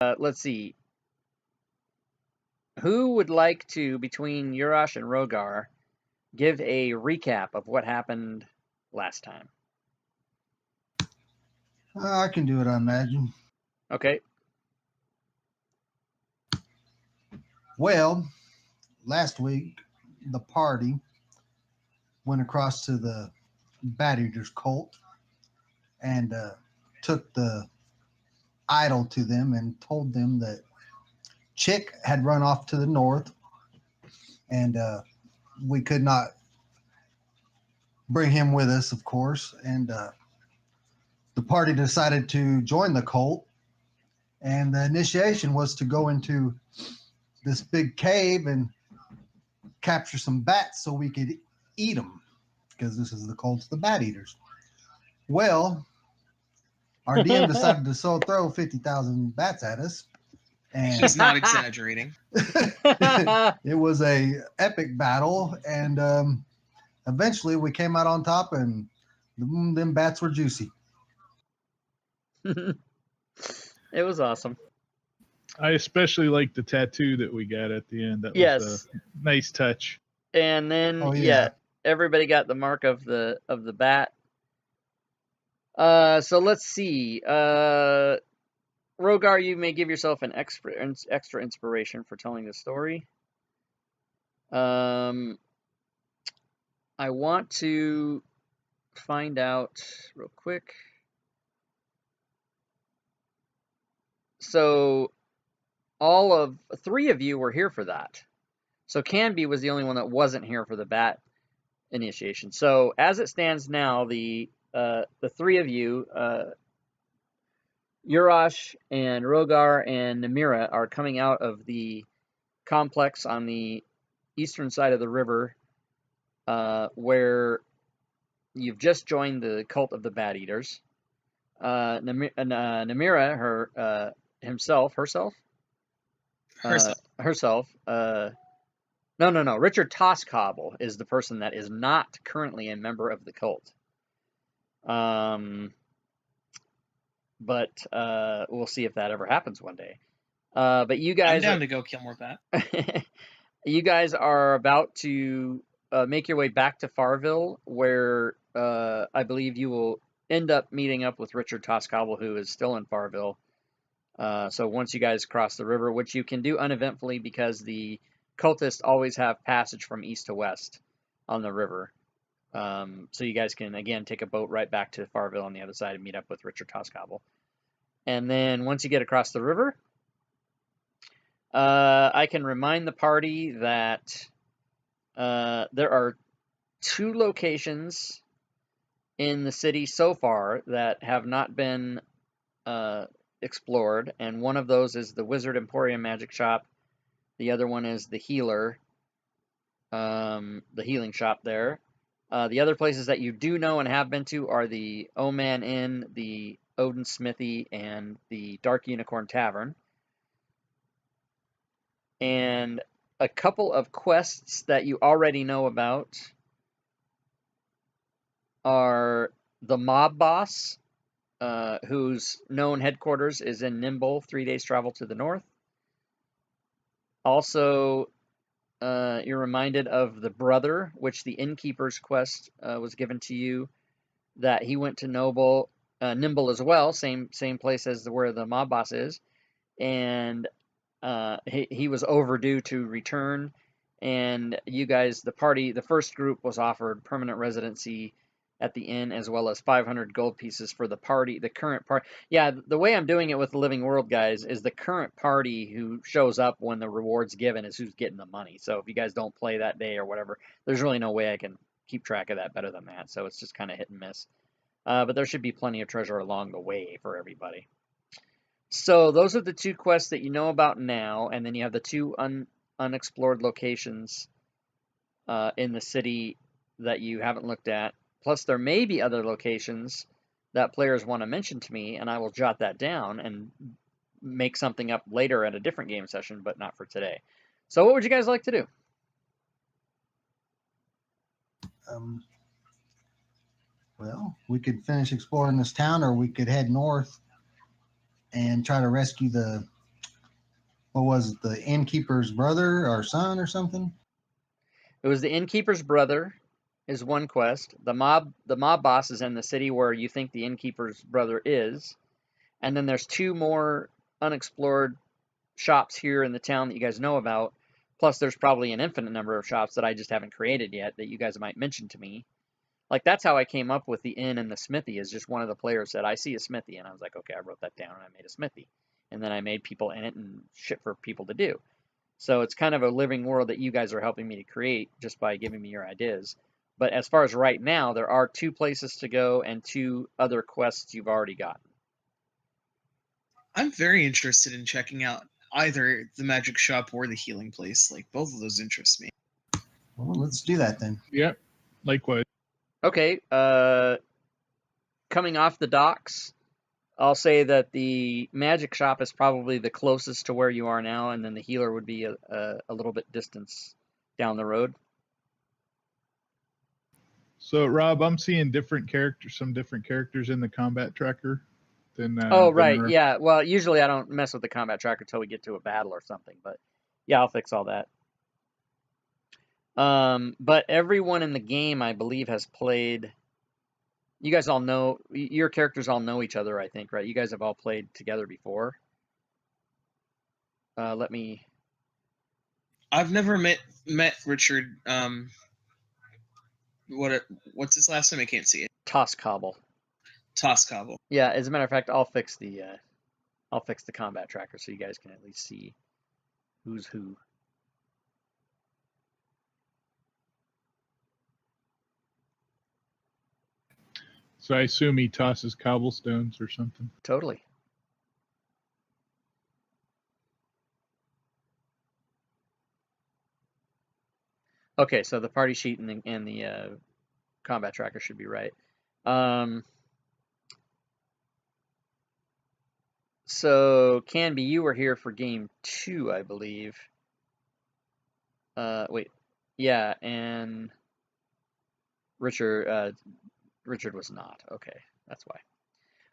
let's see. Who would like to, between Urash and Rogar, give a recap of what happened last time? I can do it, I imagine. Okay. Well, last week, the party went across to the Bat Eaters cult and took the idol to them and told them that Chick had run off to the north and we could not bring him with us, of course. And the party decided to join the cult. And the initiation was to go into this big cave and capture some bats so we could eat them, because this is the cult of the Bat Eaters. Well, our DM decided to throw 50,000 bats at us. And He's not exaggerating. it was a epic battle, and eventually we came out on top, and them bats were juicy. It was awesome. I especially like the tattoo that we got at the end. That Yes. was a nice touch. And then everybody got the mark of the bat. So let's see. Rogar, you may give yourself an extra inspiration for telling the story. I want to find out real quick. So all of three of you were here for that. So Canby was the only one that wasn't here for the bat initiation. So as it stands now, the three of you, Urash and Rogar and Namira, are coming out of the complex on the eastern side of the river, where you've just joined the cult of the Bat Eaters. Namira, herself. No. Richard Toscobble is the person that is not currently a member of the cult. But we'll see if that ever happens one day. But you guys, I'm down to go kill more bat. You guys are about to make your way back to Farville, where I believe you will end up meeting up with Richard Toscobble, who is still in Farville. So once you guys cross the river, which you can do uneventfully because the cultists always have passage from east to west on the river. So you guys can, again, take a boat right back to Farville on the other side and meet up with Richard Toscobble. And then once you get across the river, I can remind the party that there are 2 locations in the city so far that have not been explored, and one of those is the Wizard Emporium Magic Shop. The other one is the Healer, the healing shop there. The other places that you do know and have been to are the Oman Inn, the Odin Smithy, and the Dark Unicorn Tavern. And a couple of quests that you already know about are the Mob Boss, whose known headquarters is in Nimble, 3 days travel to the north. Also, you're reminded of the Brother, which the Innkeeper's quest was given to you, that he went to Nimble as well, same place as where the Mob Boss is, and he was overdue to return, and you guys, the first group was offered permanent residency at the inn, as well as 500 gold pieces for the current party. Yeah, the way I'm doing it with the Living World guys is the current party who shows up when the reward's given is who's getting the money. So if you guys don't play that day or whatever, there's really no way I can keep track of that better than that. So it's just kind of hit and miss. But there should be plenty of treasure along the way for everybody. So those are the 2 quests that you know about now, and then you have the 2 unexplored locations in the city that you haven't looked at. Plus, there may be other locations that players want to mention to me, and I will jot that down and make something up later at a different game session, but not for today. So what would you guys like to do? Well, we could finish exploring this town, or we could head north and try to rescue the What was it? The innkeeper's brother or son or something? It was the innkeeper's brother is one quest. The mob boss is in the city where you think the innkeeper's brother is. And then there's 2 more unexplored shops here in the town that you guys know about. Plus there's probably an infinite number of shops that I just haven't created yet that you guys might mention to me. Like, that's how I came up with the inn and the smithy, is just one of the players said, I see a smithy. And I was like, okay, I wrote that down and I made a smithy. And then I made people in it and shit for people to do. So it's kind of a living world that you guys are helping me to create just by giving me your ideas. But as far as right now, there are 2 places to go and 2 other quests you've already gotten. I'm very interested in checking out either the magic shop or the healing place. Like, both of those interest me. Well, let's do that then. Yep. Likewise. Okay, coming off the docks, I'll say that the magic shop is probably the closest to where you are now, and then the healer would be a little bit distance down the road. So, Rob, I'm seeing some different characters in the combat tracker than. Oh, than right, the- yeah. Well, usually I don't mess with the combat tracker until we get to a battle or something, but yeah, I'll fix all that. But everyone in the game, I believe, has played. You guys all know, your characters all know each other, I think, right? You guys have all played together before. Let me. I've never met Richard. What's his last name? I can't see it. Toscobble. Toscobble. Yeah, as a matter of fact, I'll fix the combat tracker so you guys can at least see who's who. So I assume he tosses cobblestones or something. Totally. Okay, so the party sheet and the combat tracker should be right. So Canby, you were here for game 2, I believe. Wait, yeah, and Richard was not. Okay, that's why.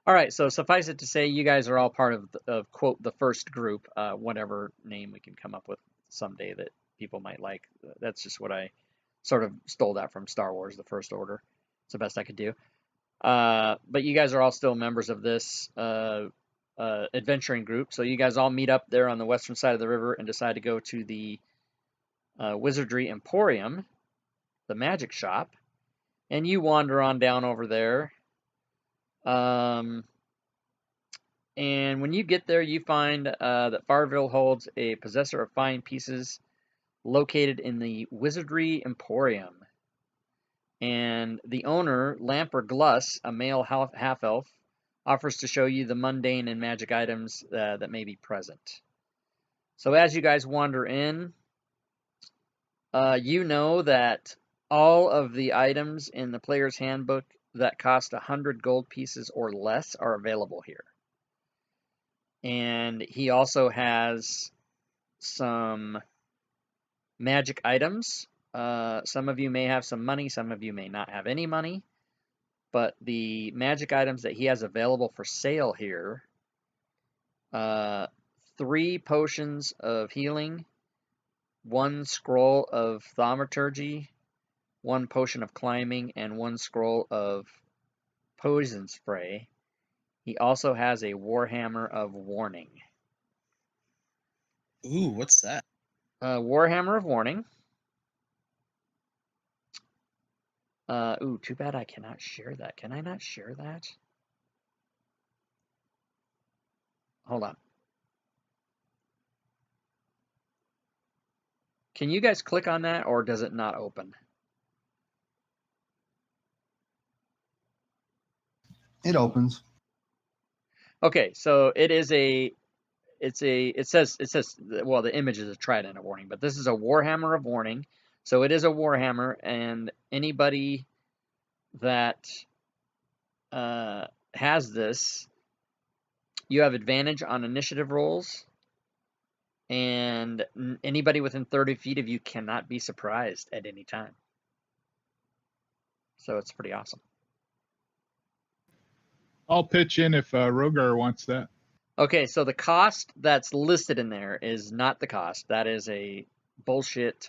All right, so suffice it to say, you guys are all part of quote, the first group, whatever name we can come up with someday that people might like. That's just what I sort of stole that from Star Wars, the First Order. It's the best I could do. But you guys are all still members of this adventuring group, so you guys all meet up there on the western side of the river and decide to go to the Wizardry Emporium, the magic shop, and you wander on down over there. And when you get there, you find that Farville holds a possessor of fine pieces located in the Wizardry Emporium. And the owner, Lamper Gluss, a male half-elf, offers to show you the mundane and magic items that may be present. So as you guys wander in, you know that all of the items in the player's handbook that cost 100 gold pieces or less are available here. And he also has some magic items. Some of you may have some money, some of you may not have any money. But the magic items that he has available for sale here, 3 potions of healing, 1 scroll of thaumaturgy, 1 potion of climbing, and 1 scroll of poison spray. He also has a Warhammer of Warning. Ooh, what's that? Warhammer of Warning. Ooh, too bad I cannot share that. Can I not share that? Hold on. Can you guys click on that, or does it not open? It opens. Okay, so it says, well, the image is a trident of warning, but this is a Warhammer of Warning. So it is a Warhammer, and anybody that has this, you have advantage on initiative rolls, and anybody within 30 feet of you cannot be surprised at any time. So it's pretty awesome. I'll pitch in if Rogar wants that. Okay, so the cost that's listed in there is not the cost. That is a bullshit.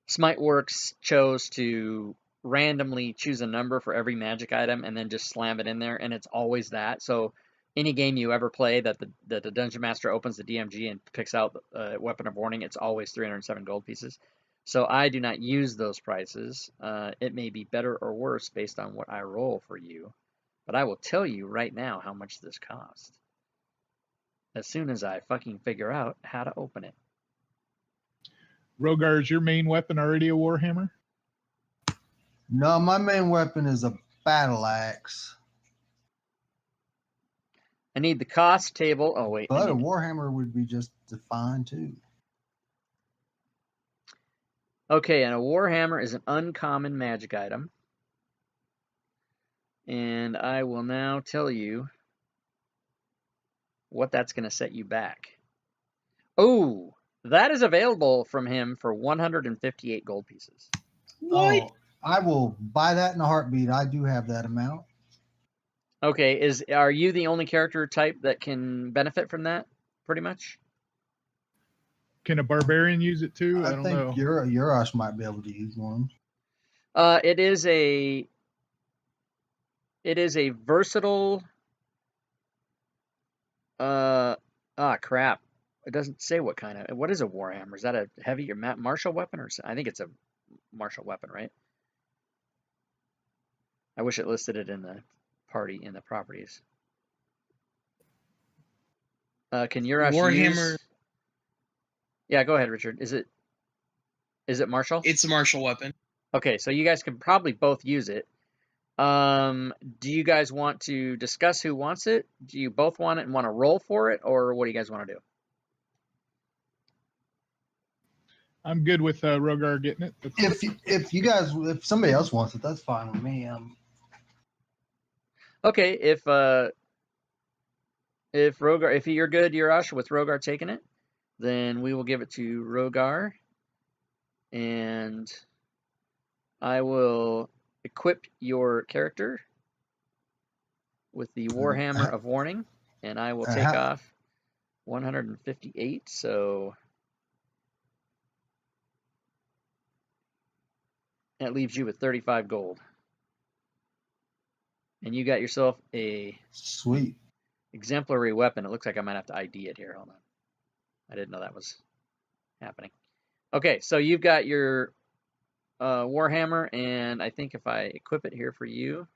Smiteworks chose to randomly choose a number for every magic item and then just slam it in there, and it's always that. So any game you ever play that the Dungeon Master opens the DMG and picks out a Weapon of Warning, it's always 307 gold pieces. So I do not use those prices. It may be better or worse based on what I roll for you, but I will tell you right now how much this costs as soon as I fucking figure out how to open it. Rogar, is your main weapon already a Warhammer? No, my main weapon is a battle axe. I need the cost table. Oh, wait. But a Warhammer would be just fine too. Okay, and a Warhammer is an uncommon magic item. And I will now tell you what that's going to set you back. Oh, that is available from him for 158 gold pieces. What? Oh, I will buy that in a heartbeat. I do have that amount. Okay, are you the only character type that can benefit from that, pretty much? Can a barbarian use it too? I I don't think know. Urash might be able to use one. It is a versatile. Crap. It doesn't say what kind of. What is a Warhammer? Is that a heavy or martial weapon, or I think it's a martial weapon, right? I wish it listed it in the properties. Can Urash Warhammer. use? Yeah, go ahead, Richard. Is it martial? It's a martial weapon. Okay, so you guys can probably both use it. Do you guys want to discuss who wants it? Do you both want it and want to roll for it, or what do you guys want to do? I'm good with Rogar getting it. If somebody else wants it, that's fine with me. Okay, if you're good, Urash, with Rogar taking it, then we will give it to Rogar, and I will equip your character with the Warhammer of Warning, and I will take off 158. So that leaves you with 35 gold, and you got yourself a Sweet exemplary weapon. It looks like I might have to ID it here. Hold on. I didn't know that was happening. Okay, so you've got your Warhammer, and I think if I equip it here for you,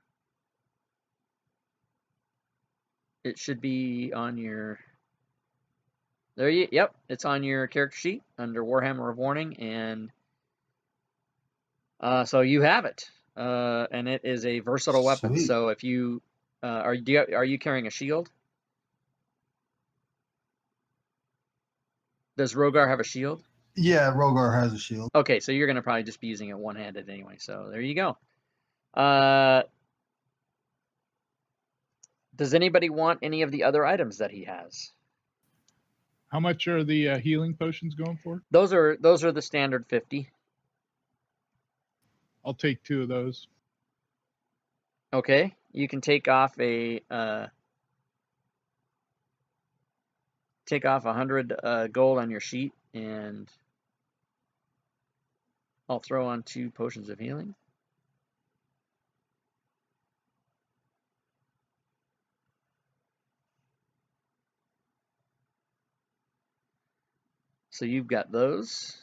it should be on your. Yep, it's on your character sheet under Warhammer of Warning, and so you have it, and it is a versatile weapon. Sweet. So if you are you carrying a shield? Does Rogar have a shield? Yeah, Rogar has a shield. Okay, so you're going to probably just be using it one-handed anyway. So there you go. Does anybody want any of the other items that he has? How much are the healing potions going for? Those are the standard 50. I'll take 2 of those. Okay, you can take off 100 gold on your sheet, and I'll throw on 2 potions of healing. So you've got those.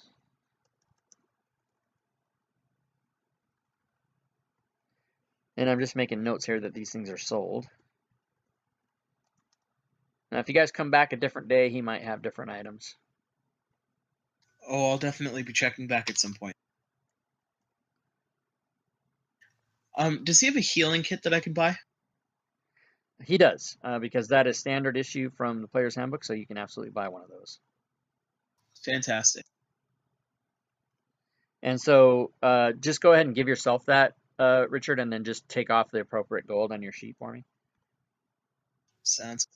And I'm just making notes here that these things are sold. Now, if you guys come back a different day, he might have different items. Oh, I'll definitely be checking back at some point. Does he have a healing kit that I can buy? He does, because that is standard issue from the Player's Handbook, so you can absolutely buy one of those. Fantastic. And so just go ahead and give yourself that, Richard, and then just take off the appropriate gold on your sheet for me. Sounds.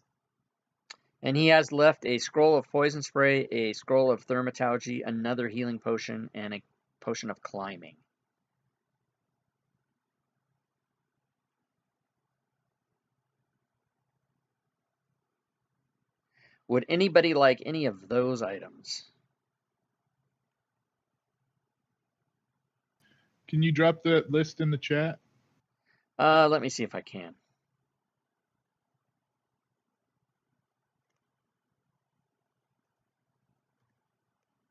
And he has left a scroll of poison spray, a scroll of thermatology, another healing potion, and a potion of climbing. Would anybody like any of those items? Can you drop that list in the chat? Let me see if I can.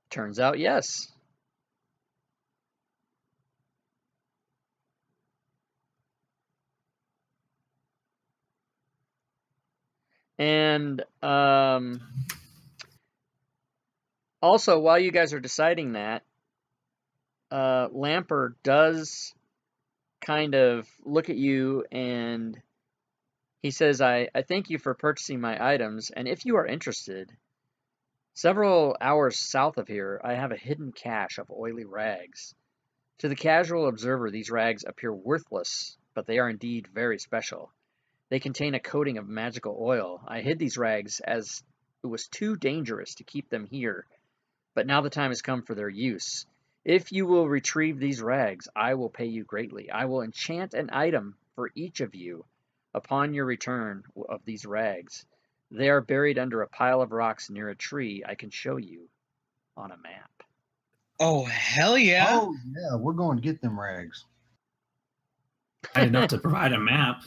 Turns out, yes. And also, while you guys are deciding that, Lamper does kind of look at you and he says, I thank you for purchasing my items, and if you are interested, several hours south of here, I have a hidden cache of oily rags. To the casual observer, these rags appear worthless, but they are indeed very special. They contain a coating of magical oil. I hid these rags as it was too dangerous to keep them here, but now the time has come for their use. If you will retrieve these rags, I will pay you greatly. I will enchant an item for each of you upon your return of these rags. They are buried under a pile of rocks near a tree I can show you on a map. Oh, hell yeah. Oh, yeah, we're going to get them rags. I enough to provide a map.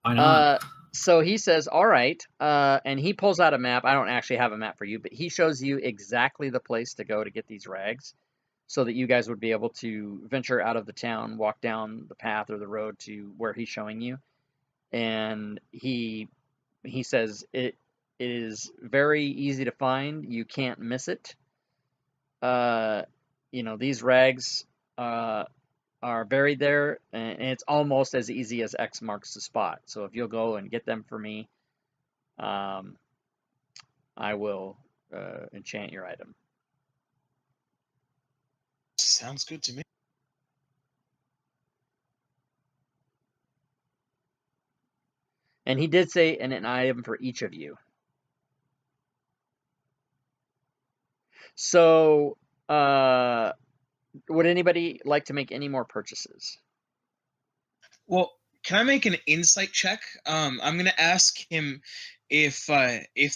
Why not? So he says, all right, and he pulls out a map. I don't actually have a map for you, but he shows you exactly the place to go to get these rags so that you guys would be able to venture out of the town, walk down the path or the road to where he's showing you. And he says it is very easy to find. You can't miss it. These rags are buried there, and it's almost as easy as X marks the spot. So if you'll go and get them for me, I will enchant your item. Sounds good to me. And he did say an item for each of you. So, would anybody like to make any more purchases? Well, can I make an insight check? I'm going to ask him if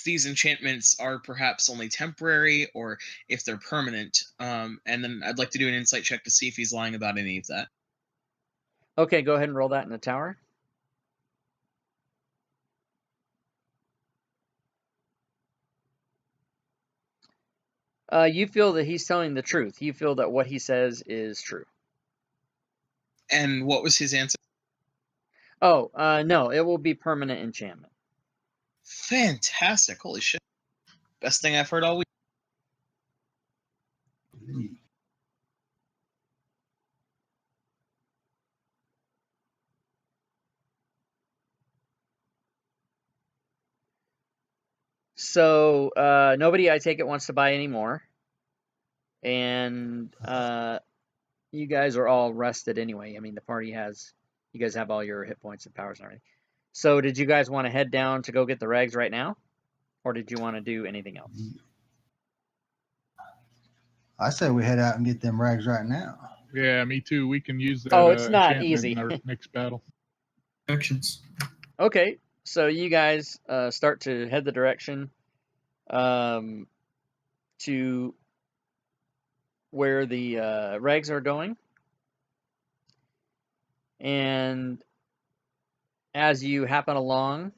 these enchantments are perhaps only temporary or if they're permanent. And then I'd like to do an insight check to see if he's lying about any of that. Okay, go ahead and roll that in the tower. You feel that he's telling the truth. You feel that what he says is true. And what was his answer? Oh, no, it will be permanent enchantment. Fantastic. Holy shit. Best thing I've heard all week. So, nobody, I take it, wants to buy any more. And you guys are all rested anyway. I mean, the party you guys have all your hit points and powers and everything. So, did you guys want to head down to go get the rags right now? Or did you want to do anything else? I say we head out and get them rags right now. Yeah, me too. We can use that. Oh, it's not enchantment easy. in our next battle. Actions. Okay, so you guys start to head the direction to where the rags are going. And as you happen along,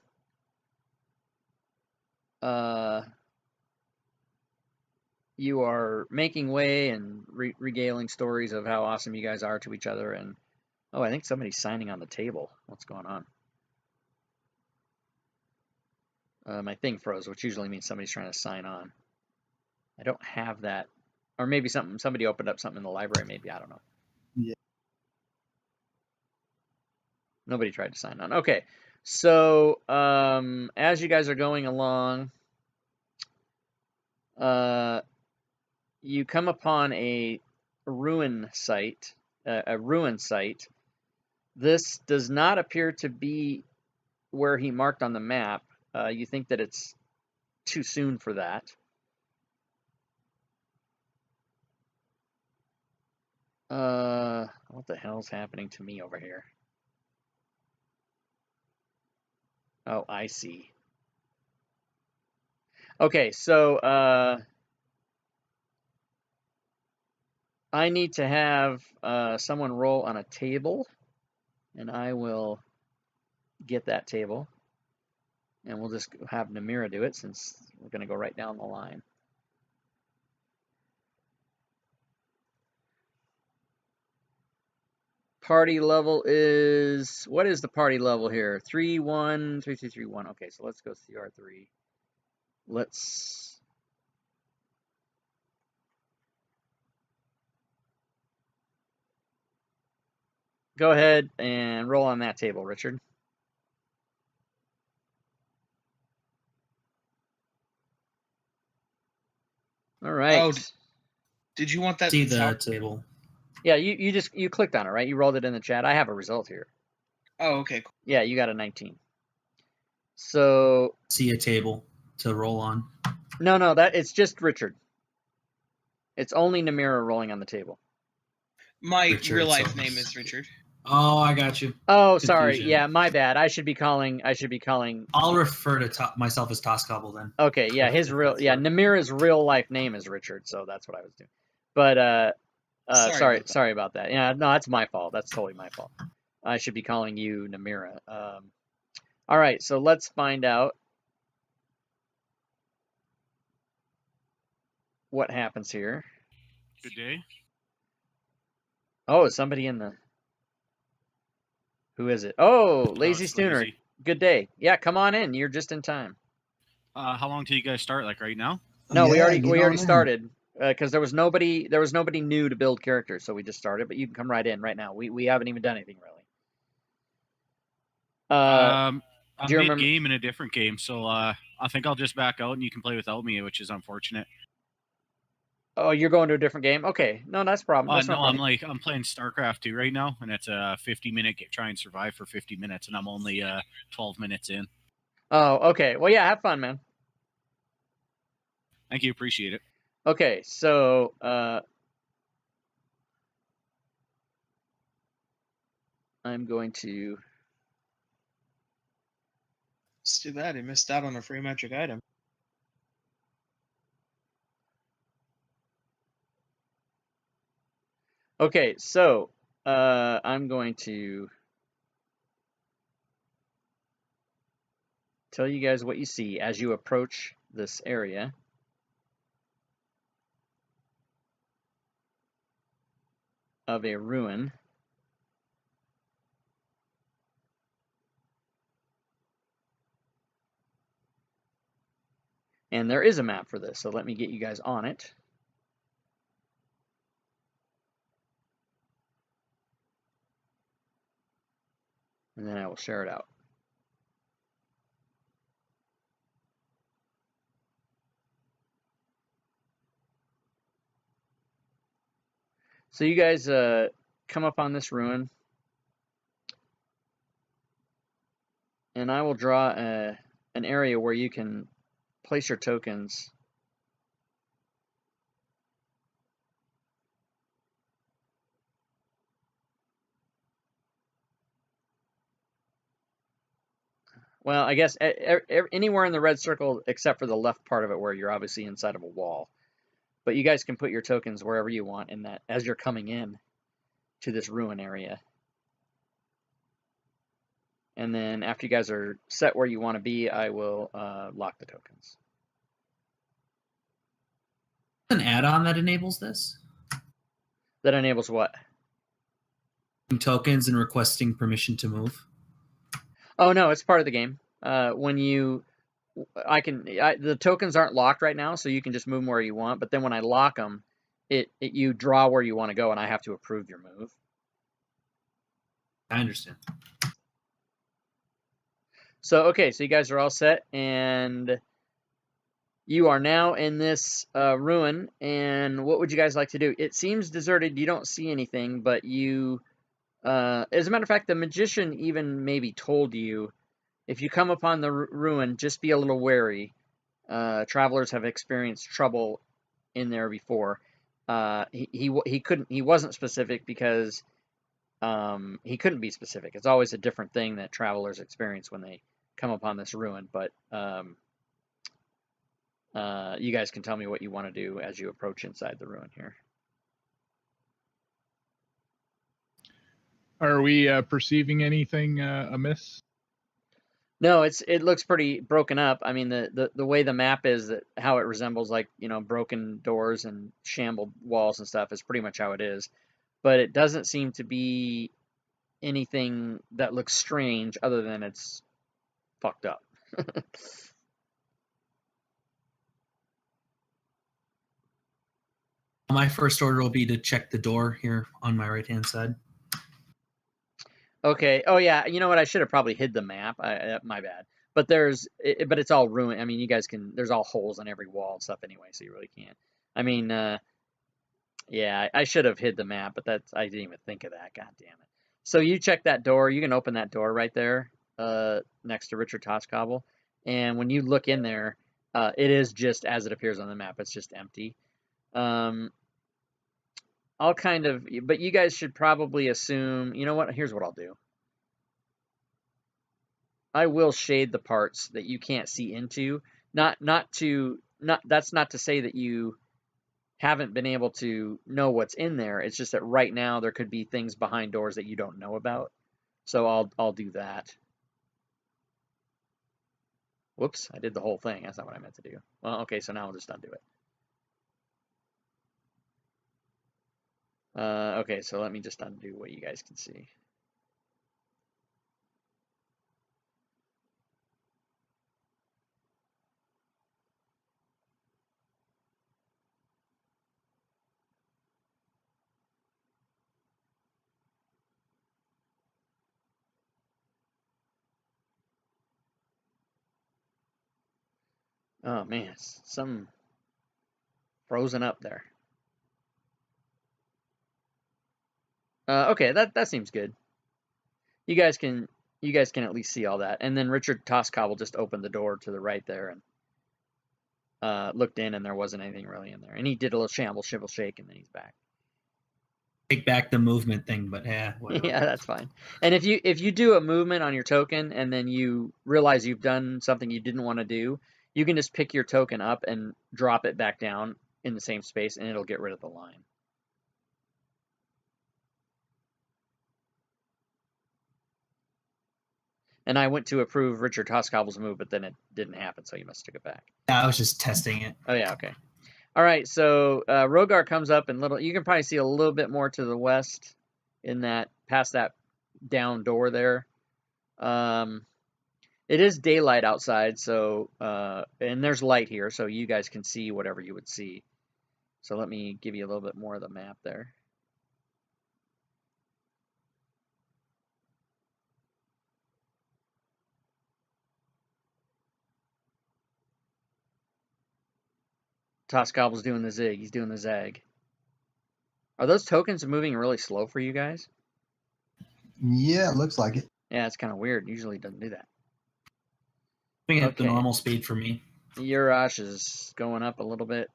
you are making way and regaling stories of how awesome you guys are to each other. And oh, I think somebody's signing on the table. What's going on? My thing froze, which usually means somebody's trying to sign on. I don't have that. Or maybe somebody opened up something in the library, maybe. I don't know. Yeah. Nobody tried to sign on. Okay. So, as you guys are going along, you come upon a ruin site. This does not appear to be where he marked on the map. You think that it's too soon for that. What the hell's happening to me over here? Oh, I see. Okay, so I need to have someone roll on a table, and I will get that table, and we'll just have Namira do it since we're going to go right down the line. Party level is, what is the party level here? 3, 1, 3, 3, 3, 1. Okay, so let's go CR3. Let's go ahead and roll on that table, Richard. All right. Oh, did you want that? See the table. Yeah, you clicked on it, right? You rolled it in the chat. I have a result here. Oh, okay. Cool. Yeah, you got a 19. So See a table to roll on. no, that it's just Richard. It's only Namira rolling on the table. My Richard, real life so- name is Richard. Oh, I got you. Oh, sorry. Confusion. Yeah, my bad. I should be calling. I'll refer to myself as Toscobble then. Okay, yeah, his If real. that's Yeah, what- Namira's real life name is Richard, so that's what I was doing. But sorry about that. Yeah, no, that's my fault. That's totally my fault. I should be calling you Namira. All right, so let's find out what happens here. Good day. Oh, is somebody in the? Who is it? Oh, Lazy it's Stooner. Lazy. Good day. Yeah, come on in. You're just in time. How long till you guys start? Like right now? No, we Yeah, already get we on already in. started because there was nobody new to build characters, so we just started. But you can come right in right now. We haven't even done anything really. I'm do you remember? mid-game in a different game, so I think I'll just back out and you can play without me, which is unfortunate. Oh, you're going to a different game? Okay, no, that's a problem. That's No, no problem. I'm playing StarCraft 2 right now, and it's a 50-minute try and survive for 50 minutes, and I'm only 12 minutes in. Oh, okay. Well, yeah, have fun, man. Thank you, appreciate it. Okay, so I'm going to. It's too bad he missed out on a free magic item. Okay, so I'm going to tell you guys what you see as you approach this area. Of a ruin. And there is a map for this, so let me get you guys on it. And then I will share it out. So you guys come up on this ruin. And I will draw an area where you can place your tokens. Well, I guess anywhere in the red circle except for the left part of it where you're obviously inside of a wall. But you guys can put your tokens wherever you want in that as you're coming in to this ruin area. And then after you guys are set where you want to be, I will lock the tokens. An add-on that enables this? That enables what? Tokens and requesting permission to move. Oh no, it's part of the game. When you, the tokens aren't locked right now, so you can just move them where you want. But then when I lock them, you draw where you want to go, and I have to approve your move. I understand. So okay, so you guys are all set, and you are now in this ruin. And what would you guys like to do? It seems deserted. You don't see anything, but you, as a matter of fact, the magician even maybe told you, if you come upon the ruin, just be a little wary. Travelers have experienced trouble in there before. He wasn't specific because he couldn't be specific. It's always a different thing that travelers experience when they come upon this ruin. But you guys can tell me what you want to do as you approach inside the ruin here. Are we perceiving anything amiss? No, it looks pretty broken up. I mean, the way the map is, that how it resembles, like, broken doors and shambled walls and stuff, is pretty much how it is. But it doesn't seem to be anything that looks strange other than it's fucked up. My first order will be to check the door here on my right-hand side. Okay. Oh yeah. You know what? I should have probably hid the map. My bad. But but it's all ruined. I mean, you guys can. There's all holes on every wall and stuff anyway, so you really can't. I mean, yeah, I should have hid the map, but I didn't even think of that. God damn it. So you check that door. You can open that door right there, next to Richard Toscobble, and when you look in there, it is just as it appears on the map. It's just empty. But you guys should probably assume, you know what? Here's what I'll do. I will shade the parts that you can't see into. That's not to say that you haven't been able to know what's in there. It's just that right now there could be things behind doors that you don't know about. So I'll do that. Whoops, I did the whole thing. That's not what I meant to do. Well, okay, so now I'll just undo it. Okay, so let me just undo what you guys can see. Oh man, some frozen up there. Okay, that seems good. You guys can at least see all that. And then Richard Toscobble just opened the door to the right there and looked in, and there wasn't anything really in there. And he did a little shamble, shivel, shake, and then he's back. Take back the movement thing, but yeah, whatever. Yeah, that's fine. And if you do a movement on your token and then you realize you've done something you didn't want to do, you can just pick your token up and drop it back down in the same space, and it'll get rid of the line. And I went to approve Richard Toscobble's move, but then it didn't happen, so you must have took it back. Yeah, I was just testing it. Oh yeah, okay. All right, so Rogar comes up, and you can probably see a little bit more to the west, past that down door there. It is daylight outside, so and there's light here, so you guys can see whatever you would see. So let me give you a little bit more of the map there. Toscobble's doing the zig. He's doing the zag. Are those tokens moving really slow for you guys? Yeah, it looks like it. Yeah, it's kind of weird. Usually it doesn't do that. Bring it at the Okay. normal speed for me. Urash is going up a little bit.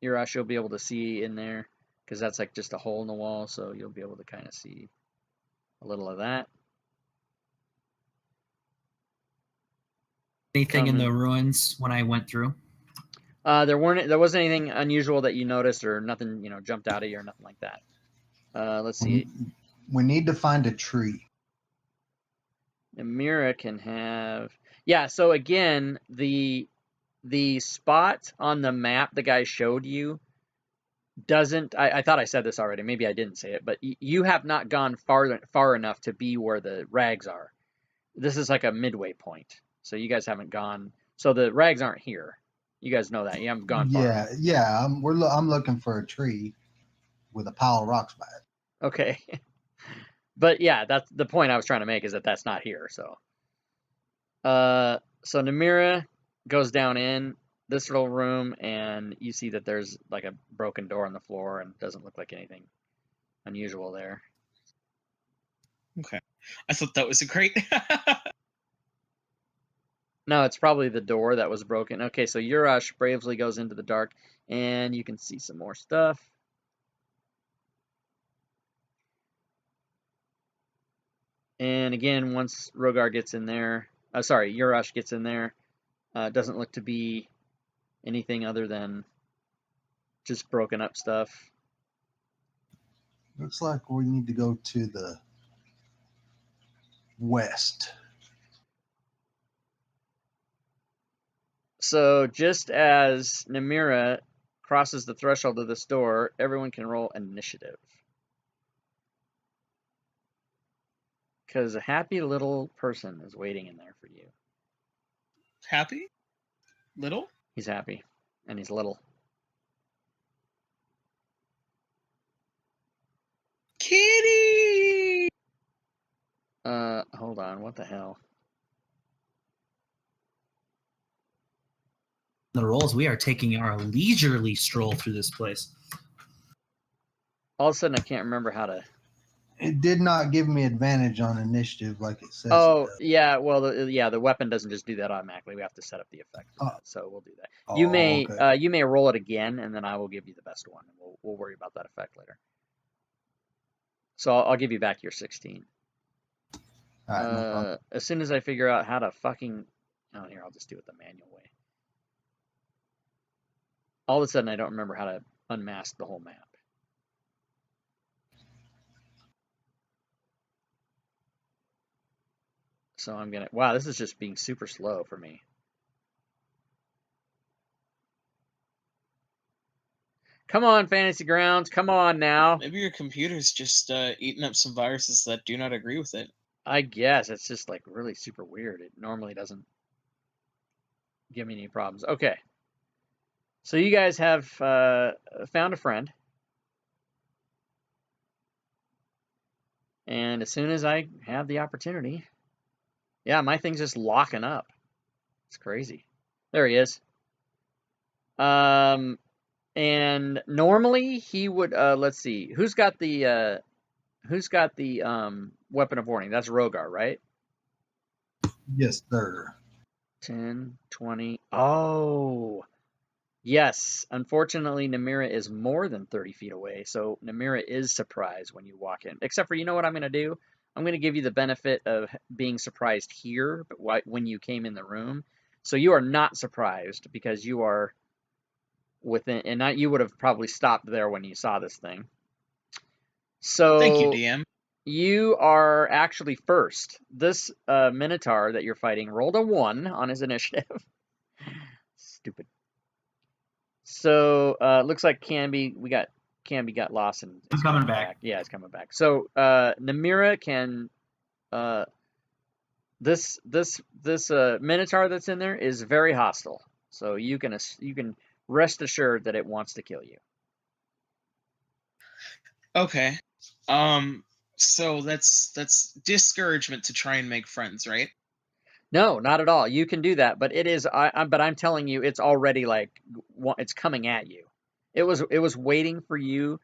Urash, you'll be able to see in there because that's like just a hole in the wall, so you'll be able to kind of see a little of that. Anything in the ruins when I went through? There wasn't anything unusual that you noticed, or nothing jumped out at you or nothing like that. Let's see. We need to find a tree. Amira can have. Yeah. So again, the spot on the map the guy showed you doesn't. I thought I said this already. Maybe I didn't say it, but you have not gone far enough to be where the rags are. This is like a midway point, so you guys haven't gone. So the rags aren't here. You guys know that. You haven't gone far. Yeah. I'm looking for a tree with a pile of rocks by it. Okay. But yeah, that's the point I was trying to make, is that that's not here. So Namira goes down in this little room, and you see that there's like a broken door on the floor, and it doesn't look like anything unusual there. Okay. I thought that was a great. No, it's probably the door that was broken. Okay, so Urash bravely goes into the dark, and you can see some more stuff. And again, once Rogar gets in there, Urash gets in there, it doesn't look to be Anything other than just broken up stuff? Looks like we need to go to the west. So just as Namira crosses the threshold of this door, everyone can roll initiative. Because a happy little person is waiting in there for you. Happy? Little? He's happy, and he's little. Kitty! Hold on, what the hell? The rolls, we are taking our leisurely stroll through this place. All of a sudden, I can't remember how to... It did not give me advantage on initiative like it says. Oh, it does. yeah, well, the weapon doesn't just do that automatically. We have to set up the effect for that, so we'll do that. Oh, You may okay. you may roll it again, and then I will give you the best one. And we'll worry about that effect later. So I'll give you back your 16. All right, no problem. As soon as I figure out how to fucking... Oh, here, I'll just do it the manual way. All of a sudden, I don't remember how to unmask the whole map. So I'm gonna... Wow, this is just being super slow for me. Come on, Fantasy Grounds. Come on now. Maybe your computer's just eating up some viruses that do not agree with it. I guess it's just like really super weird. It normally doesn't give me any problems. Okay. So you guys have found a friend. And as soon as I have the opportunity... Yeah, my thing's just locking up. It's crazy. There he is. And normally he would... let's see. Who's got the weapon of warning? That's Rogar, right? Yes, sir. 10, 20. Oh, yes. Unfortunately, Namira is more than 30 feet away, so Namira is surprised when you walk in. Except for, you know what I'm going to do? I'm going to give you the benefit of being surprised here, but when you came in the room. So you are not surprised because you are within, and not, you would have probably stopped there when you saw this thing. So Thank you, DM. you are actually first. This Minotaur that you're fighting rolled a 1 on his initiative. Stupid. So it looks like Canby got lost and I'm coming back. Yeah, it's coming back. So Namira can this Minotaur that's in there is very hostile. So you can rest assured that it wants to kill you. Okay. So that's discouragement to try and make friends, right? No, not at all. You can do that, but it is. But I'm telling you, it's already like it's coming at you. It was waiting for you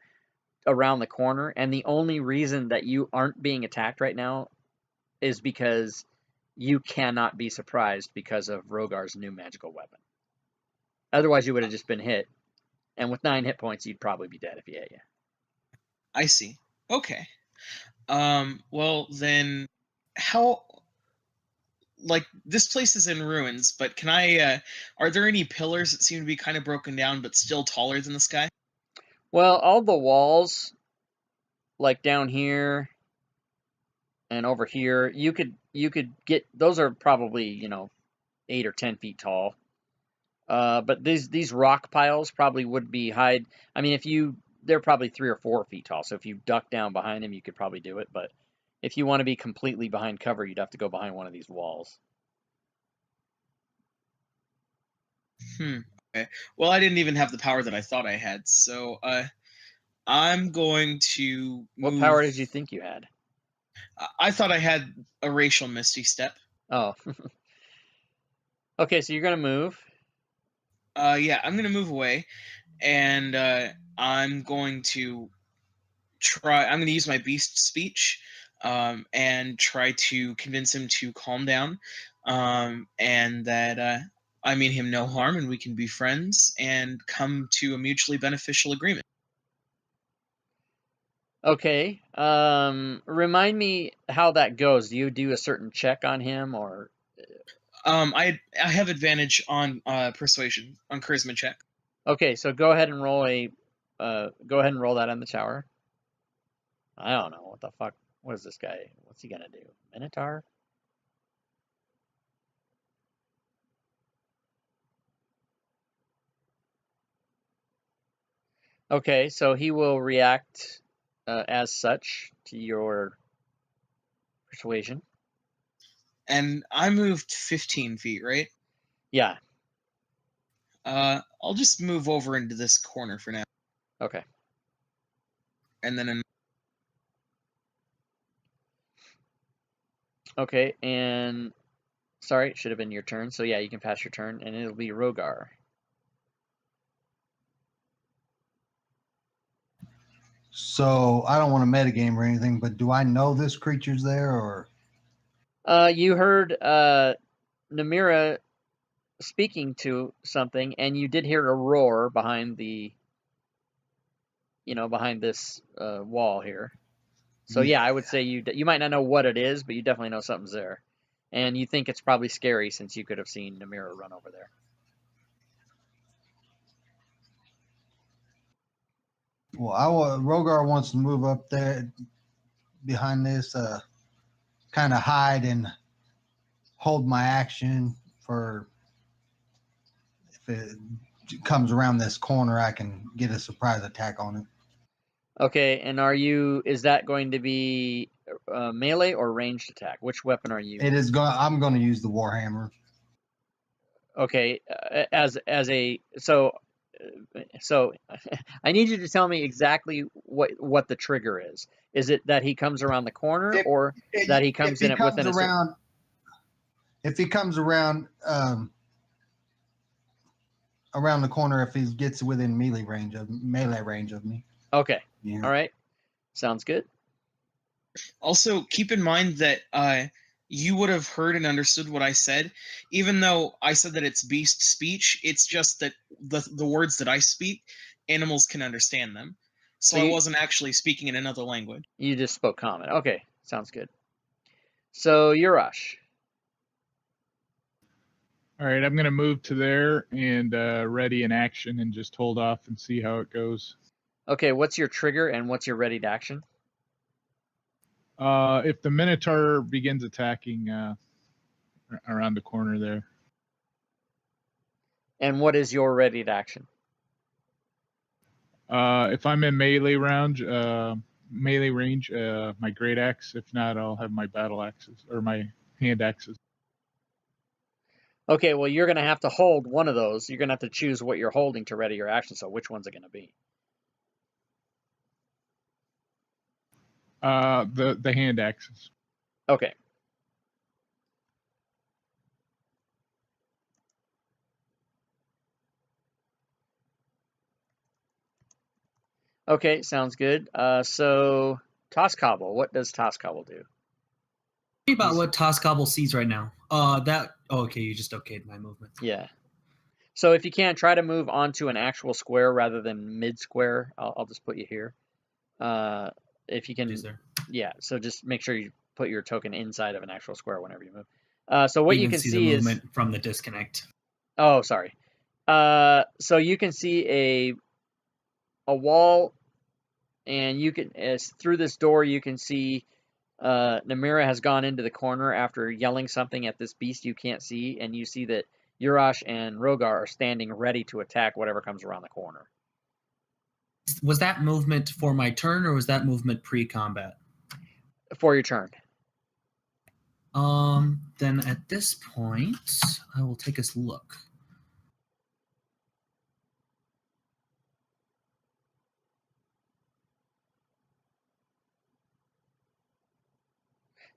around the corner, and the only reason that you aren't being attacked right now is because you cannot be surprised because of Rogar's new magical weapon. Otherwise, you would have just been hit, and with 9 hit points, you'd probably be dead if he hit you. I see. Okay. Well then, how? Like, this place is in ruins, but can I? Are there any pillars that seem to be kind of broken down but still taller than the sky? Well, all the walls, like down here and over here, you could get, those are probably 8 or 10 feet tall. But these rock piles probably would be hide. I mean, they're probably 3 or 4 feet tall. So if you duck down behind them, you could probably do it. But if you want to be completely behind cover, you'd have to go behind one of these walls. Okay. Well, I didn't even have the power that I thought I had, so I'm going to What move. power did you think you had? I thought I had a racial misty step. Oh. Okay, so you're gonna move. Yeah, I'm gonna move away, and I'm going to try. I'm gonna use my beast speech, and try to convince him to calm down, and that I mean him no harm, and we can be friends and come to a mutually beneficial agreement. Okay. Remind me how that goes. Do you do a certain check on him, or? I have advantage on persuasion on charisma check. Okay, so go ahead and roll that on the tower. I don't know what the fuck. What is this guy? What's he gonna do? Minotaur? Okay, so he will react as such to your persuasion. And I moved 15 feet, right? Yeah. I'll just move over into this corner for now, Okay. and then Okay, and sorry, it should have been your turn. So yeah, you can pass your turn, and it'll be Rogar. So I don't want to metagame or anything, but do I know this creature's there or? You heard Namira speaking to something, and you did hear a roar behind behind this wall here. So yeah, I would say you might not know what it is, but you definitely know something's there, and you think it's probably scary since you could have seen Namira run over there. Well, Rogar wants to move up there behind this, kind of hide and hold my action for if it comes around this corner, I can get a surprise attack on it. Okay, and is that going to be melee or ranged attack? Which weapon are you? It is going. I'm going to use the Warhammer. Okay, so I need you to tell me exactly what the trigger is. Is it that he comes around the corner, or that he comes in within around? If he comes around around the corner, if he gets within melee range of me. Okay. Yeah. All right. Sounds good. Also, keep in mind that you would have heard and understood what I said, even though I said that it's beast speech. It's just that the words that I speak, animals can understand them. So I wasn't actually speaking in another language. You just spoke common. Okay, sounds good. So Urash. All right, I'm going to move to there and ready in action and just hold off and see how it goes. Okay, what's your trigger and what's your ready to action? If the Minotaur begins attacking around the corner there. And what is your ready to action? If I'm in melee range, my great axe. If not, I'll have my battle axes or my hand axes. Okay, well, you're going to have to hold one of those. You're going to have to choose what you're holding to ready your action. So which one's it going to be? The hand axes. Okay. Okay, sounds good. So Toss Cobble, what does Toss Cobble do? Tell me about what Toss Cobble sees right now. Okay, you just okayed my movement. Yeah. So if you can, try to move onto an actual square rather than mid-square. I'll just put you here. If you can, yeah. So just make sure you put your token inside of an actual square whenever you move. So what you can see the movement is from the disconnect. Oh, sorry. So you can see a wall, and you can through this door you can see Namira has gone into the corner after yelling something at this beast you can't see, and you see that Urash and Rogar are standing ready to attack whatever comes around the corner. Was that movement for my turn, or was that movement pre-combat? For your turn. Then at this point, I will take a look.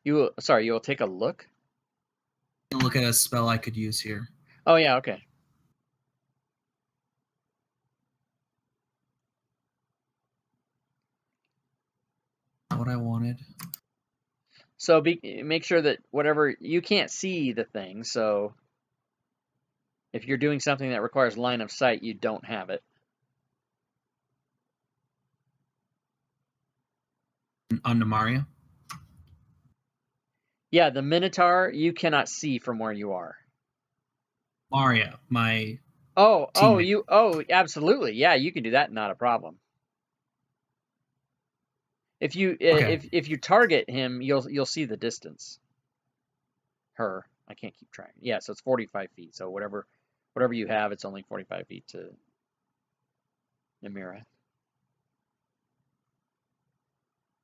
You will take a look? Look at a spell I could use here. Oh, yeah, okay. Not what I wanted. So make sure that whatever, you can't see the thing, so if you're doing something that requires line of sight, you don't have it. On Namaria? Yeah, the Minotaur, you cannot see from where you are. Maria, my Oh, absolutely. Yeah, you can do that. Not a problem. If you Okay. if you target him, you'll see the distance. Her, I can't keep track. Yeah, so it's 45 feet. So whatever you have, it's only 45 feet to Namira.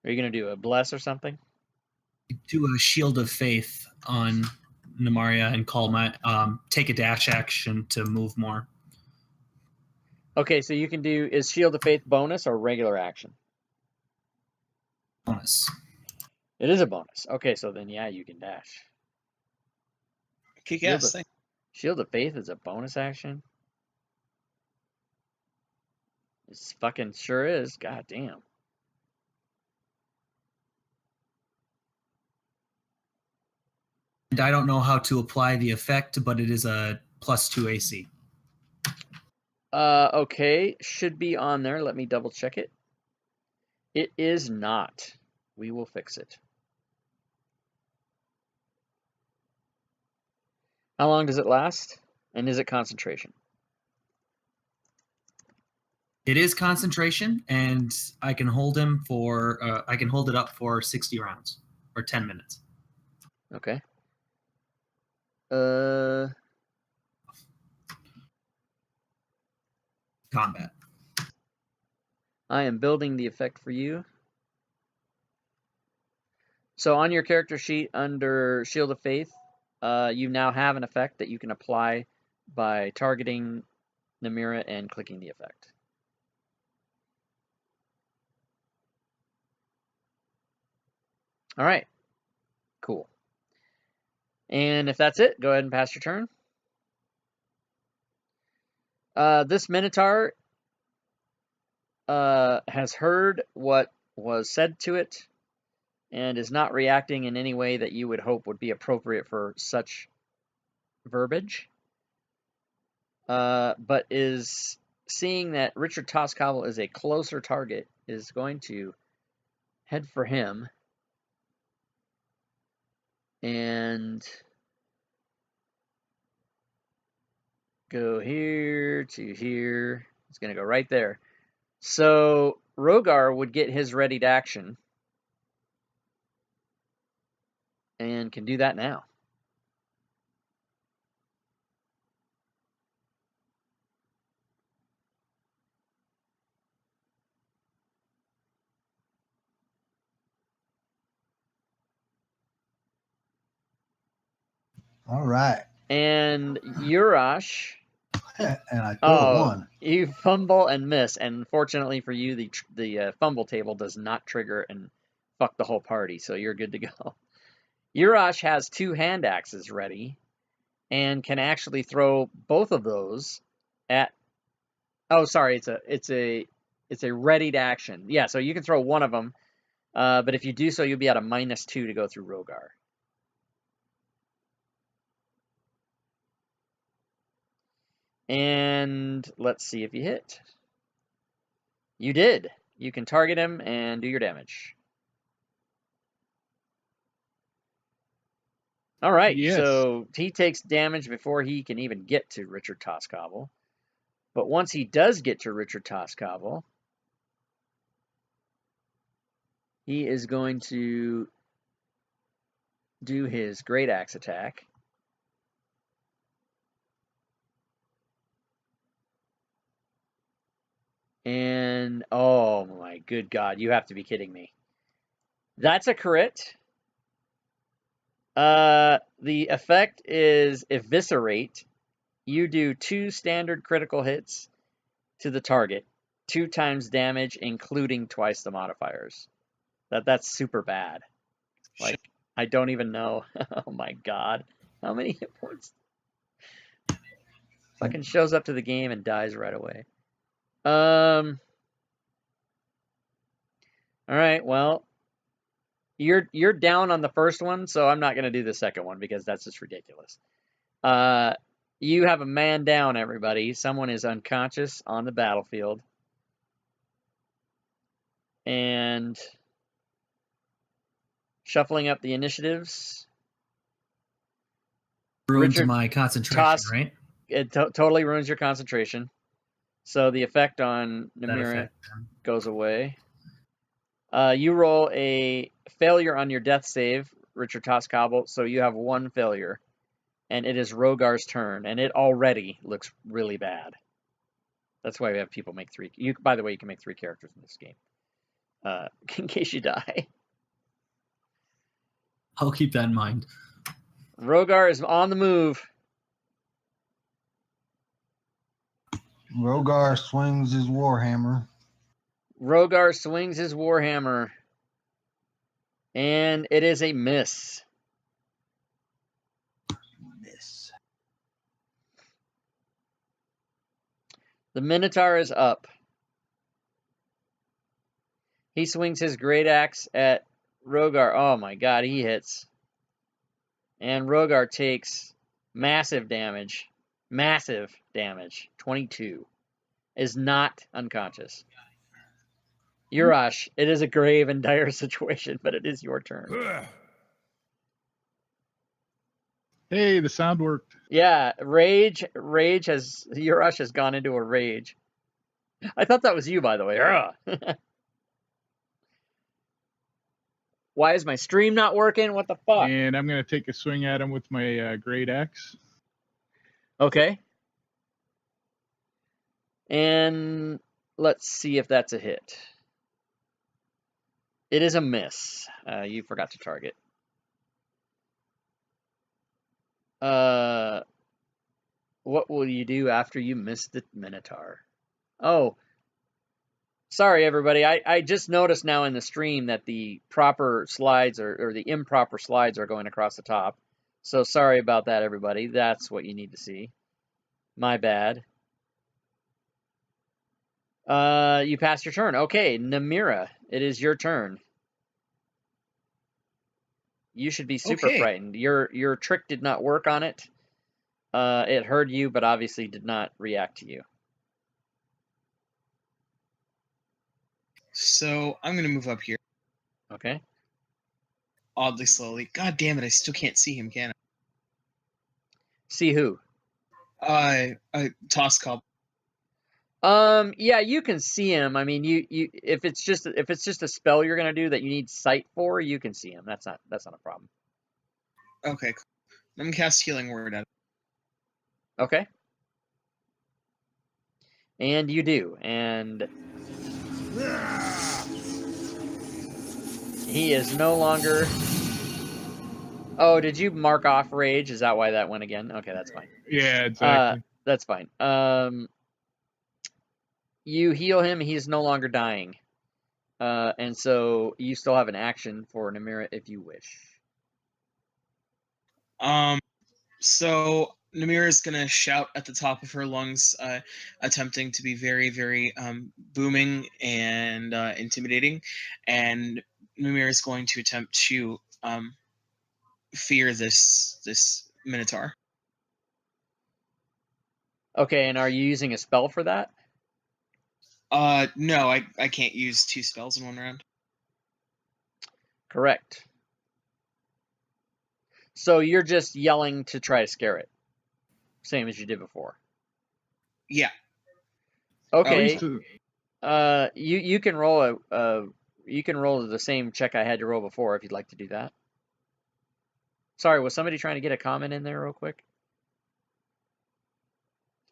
Are you gonna do a bless or something? Do a shield of faith on Namaria and call my take a dash action to move more. Okay, so you can do, is Shield of Faith bonus or regular action? Bonus. It is a bonus. Okay, so then yeah, you can dash. Kick Shield ass of, thing. Shield of Faith is a bonus action? It fucking sure is. God damn. And I don't know how to apply the effect, but it is a +2 AC. Okay, should be on there. Let me double check it. It is not. We will fix it. How long does it last? And is it concentration? It is concentration, and I can hold him for I can hold it up for 60 rounds or 10 minutes. Okay. Combat. I am building the effect for you. So on your character sheet under Shield of Faith, you now have an effect that you can apply by targeting Namira and clicking the effect. All right, cool. And if that's it, go ahead and pass your turn. This Minotaur has heard what was said to it and is not reacting in any way that you would hope would be appropriate for such verbiage. But is seeing that Richard Toscobble is a closer target, is going to head for him and go here to here. It's going to go right there. So Rogar would get his readied action and can do that now. All right. And Urash, And I threw a one. you fumble and miss, and fortunately for you, the fumble table does not trigger and fuck the whole party, so you're good to go. Urash has 2 hand axes ready and can actually throw both of those at. Oh, sorry, it's a readied action. Yeah, so you can throw one of them, but if you do so, you'll be at a -2 to go through Rogar. And let's see if you hit. You did. You can target him and do your damage. All right, Yes. so he takes damage before he can even get to Richard Toscobble. But once he does get to Richard Toscobble, he is going to do his Great Axe attack. And, oh my good God, you have to be kidding me. That's a crit. The effect is Eviscerate. You do 2 standard critical hits to the target, 2 times damage, including twice the modifiers. That's super bad. Like, I don't even know. Oh my God. How many hit points? Fucking shows up to the game and dies right away. All right, well, you're down on the first one, so I'm not going to do the second one because that's just ridiculous. You have a man down, everybody. Someone is unconscious on the battlefield. And shuffling up the initiatives. Ruined Richard my concentration, right? it totally ruins your concentration. So the effect on That Namira effect. goes away. You roll a failure on your death save, Richard Toscobble, so you have one failure. And it is Rogar's turn, and it already looks really bad. That's why we have people make 3. By the way, you can make 3 characters in this game, in case you die. I'll keep that in mind. Rogar is on the move. Rogar swings his warhammer. Rogar swings his warhammer, and it is a miss. Miss. The Minotaur is up. He swings his great axe at Rogar. Oh my god, he hits. And Rogar takes massive damage. Massive damage. 22. Is not unconscious. Urash, it is a grave and dire situation, but it is your turn. Hey, the sound worked. Yeah, Urash has gone into a rage. I thought that was you, by the way. Why is my stream not working? What the fuck? And I'm going to take a swing at him with my great axe. Okay. And let's see if that's a hit. It is a miss. You forgot to target. What will you do after you miss the Minotaur? Oh, sorry, everybody. I just noticed now in the stream that the proper slides or the improper slides are going across the top. So sorry about that, everybody. That's what you need to see. My bad. You passed your turn. Okay, Namira, it is your turn. You should be super frightened. Your trick did not work on it. It heard you, but obviously did not react to you. So I'm gonna move up here. Okay. Oddly slowly. God damn it! I still can't see him, can See who? I? Toss call. Yeah, you can see him. I mean, you if it's just a spell you're gonna do that you need sight for, you can see him. That's not a problem. Okay, cool. I'm gonna cast Healing Word at him. Okay. And you do, and he is no longer. Oh, did you mark off rage? Is that why that went again? Okay, that's fine. Yeah, exactly. That's fine. You heal him. He's no longer dying. And so you still have an action for Namira if you wish. So Namira is gonna shout at the top of her lungs, attempting to be very, very booming and intimidating, and Namira is going to attempt to fear this Minotaur. Okay, and are you using a spell for that? No, I can't use 2 spells in one round. Correct. So you're just yelling to try to scare it, same as you did before. Yeah. Okay. You can roll the same check I had to roll before if you'd like to do that. Sorry, was somebody trying to get a comment in there real quick?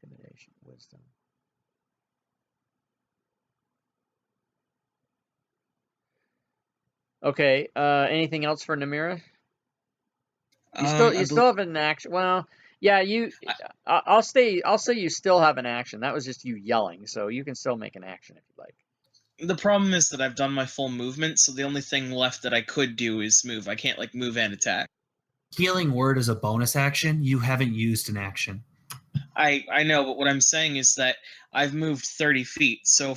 Intimidation, wisdom. Okay. Anything else for Namira? You still have an action. Well, yeah. I'll say you still have an action. That was just you yelling, so you can still make an action if you like. The problem is that I've done my full movement, so the only thing left that I could do is move. I can't like move and attack. Healing Word is a bonus action. You haven't used an action. I know, but what I'm saying is that I've moved 30 feet. So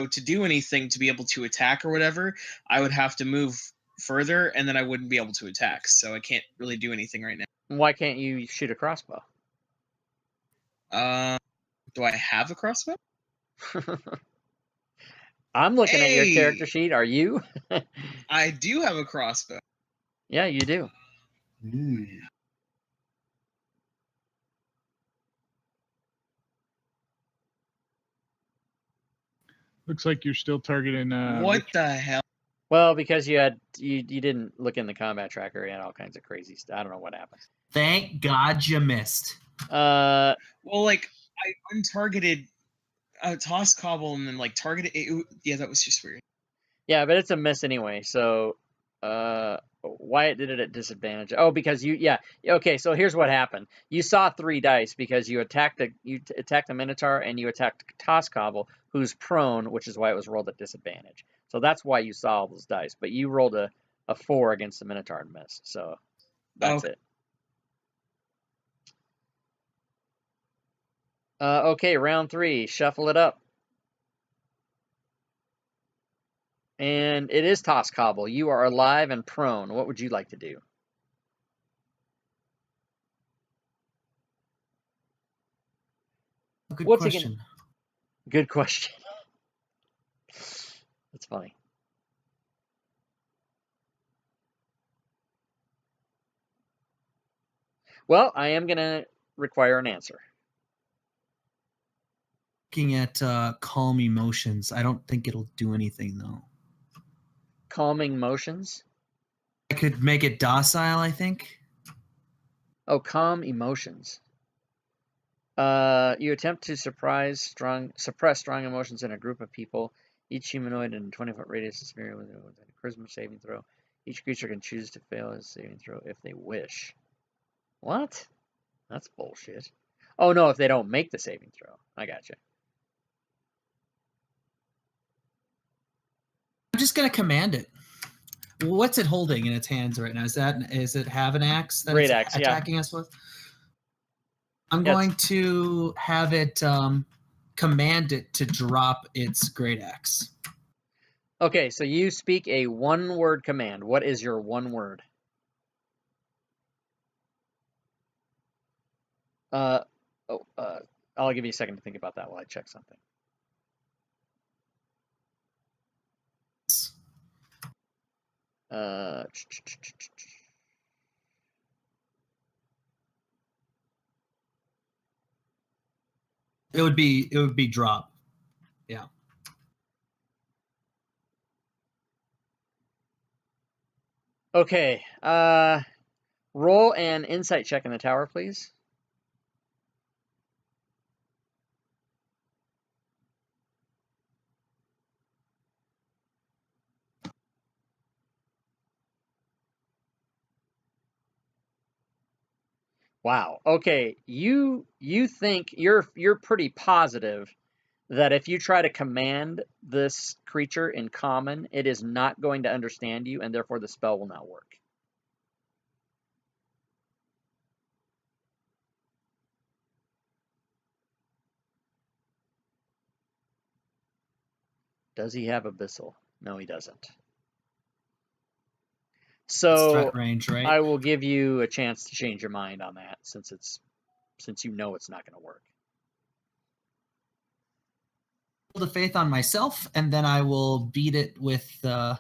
to do anything to be able to attack or whatever, I would have to move further, and then I wouldn't be able to attack. So I can't really do anything right now. Why can't you shoot a crossbow? Do I have a crossbow? I'm looking at your character sheet. Are you? I do have a crossbow. Yeah, you do. Ooh. Looks like you're still targeting. What the hell? Well, because you didn't look in the combat tracker, you had all kinds of crazy stuff. I don't know what happened. Thank God you missed. Well, like I untargeted toss cobble and then like targeted it. Yeah, that was just weird. Yeah, but it's a miss anyway. So, Wyatt did it at disadvantage. Oh, because okay. So here's what happened. You saw 3 dice because you attacked the Minotaur and you attacked Toss Cobble, who's prone, which is why it was rolled at disadvantage. So that's why you saw all those dice. But you rolled a 4 against the Minotaur and missed. So that's it. Okay, round 3. Shuffle it up. And it is Toss Cobble. You are alive and prone. What would you like to do? Good What's question. Good question. That's funny. Well, I am going to require an answer. Looking at calm emotions, I don't think it'll do anything though. Calming motions? I could make it docile, I think. Oh, calm emotions. You attempt to suppress strong emotions in a group of people. Each humanoid in a 20-foot radius is sphere with a charisma saving throw. Each creature can choose to fail a saving throw if they wish. What? That's bullshit. Oh, no, if they don't make the saving throw. I gotcha. I'm just going to command it. What's it holding in its hands right now? Is it have an axe that Great it's axe, attacking us with? I'm Yeah, going to have it command it to drop its great axe. Okay, so you speak a 1-word command. What is your 1 word? I'll give you a second to think about that while I check something. It would be drop. Yeah. Okay, roll an insight check in the tower, please. Wow. Okay, you think you're pretty positive that if you try to command this creature in common, it is not going to understand you, and therefore the spell will not work. Does he have Abyssal? No, he doesn't. It's So threat range, right? I will give you a chance to change your mind on that, since you know it's not going to work. Shield of Faith on myself, and then I will beat it with I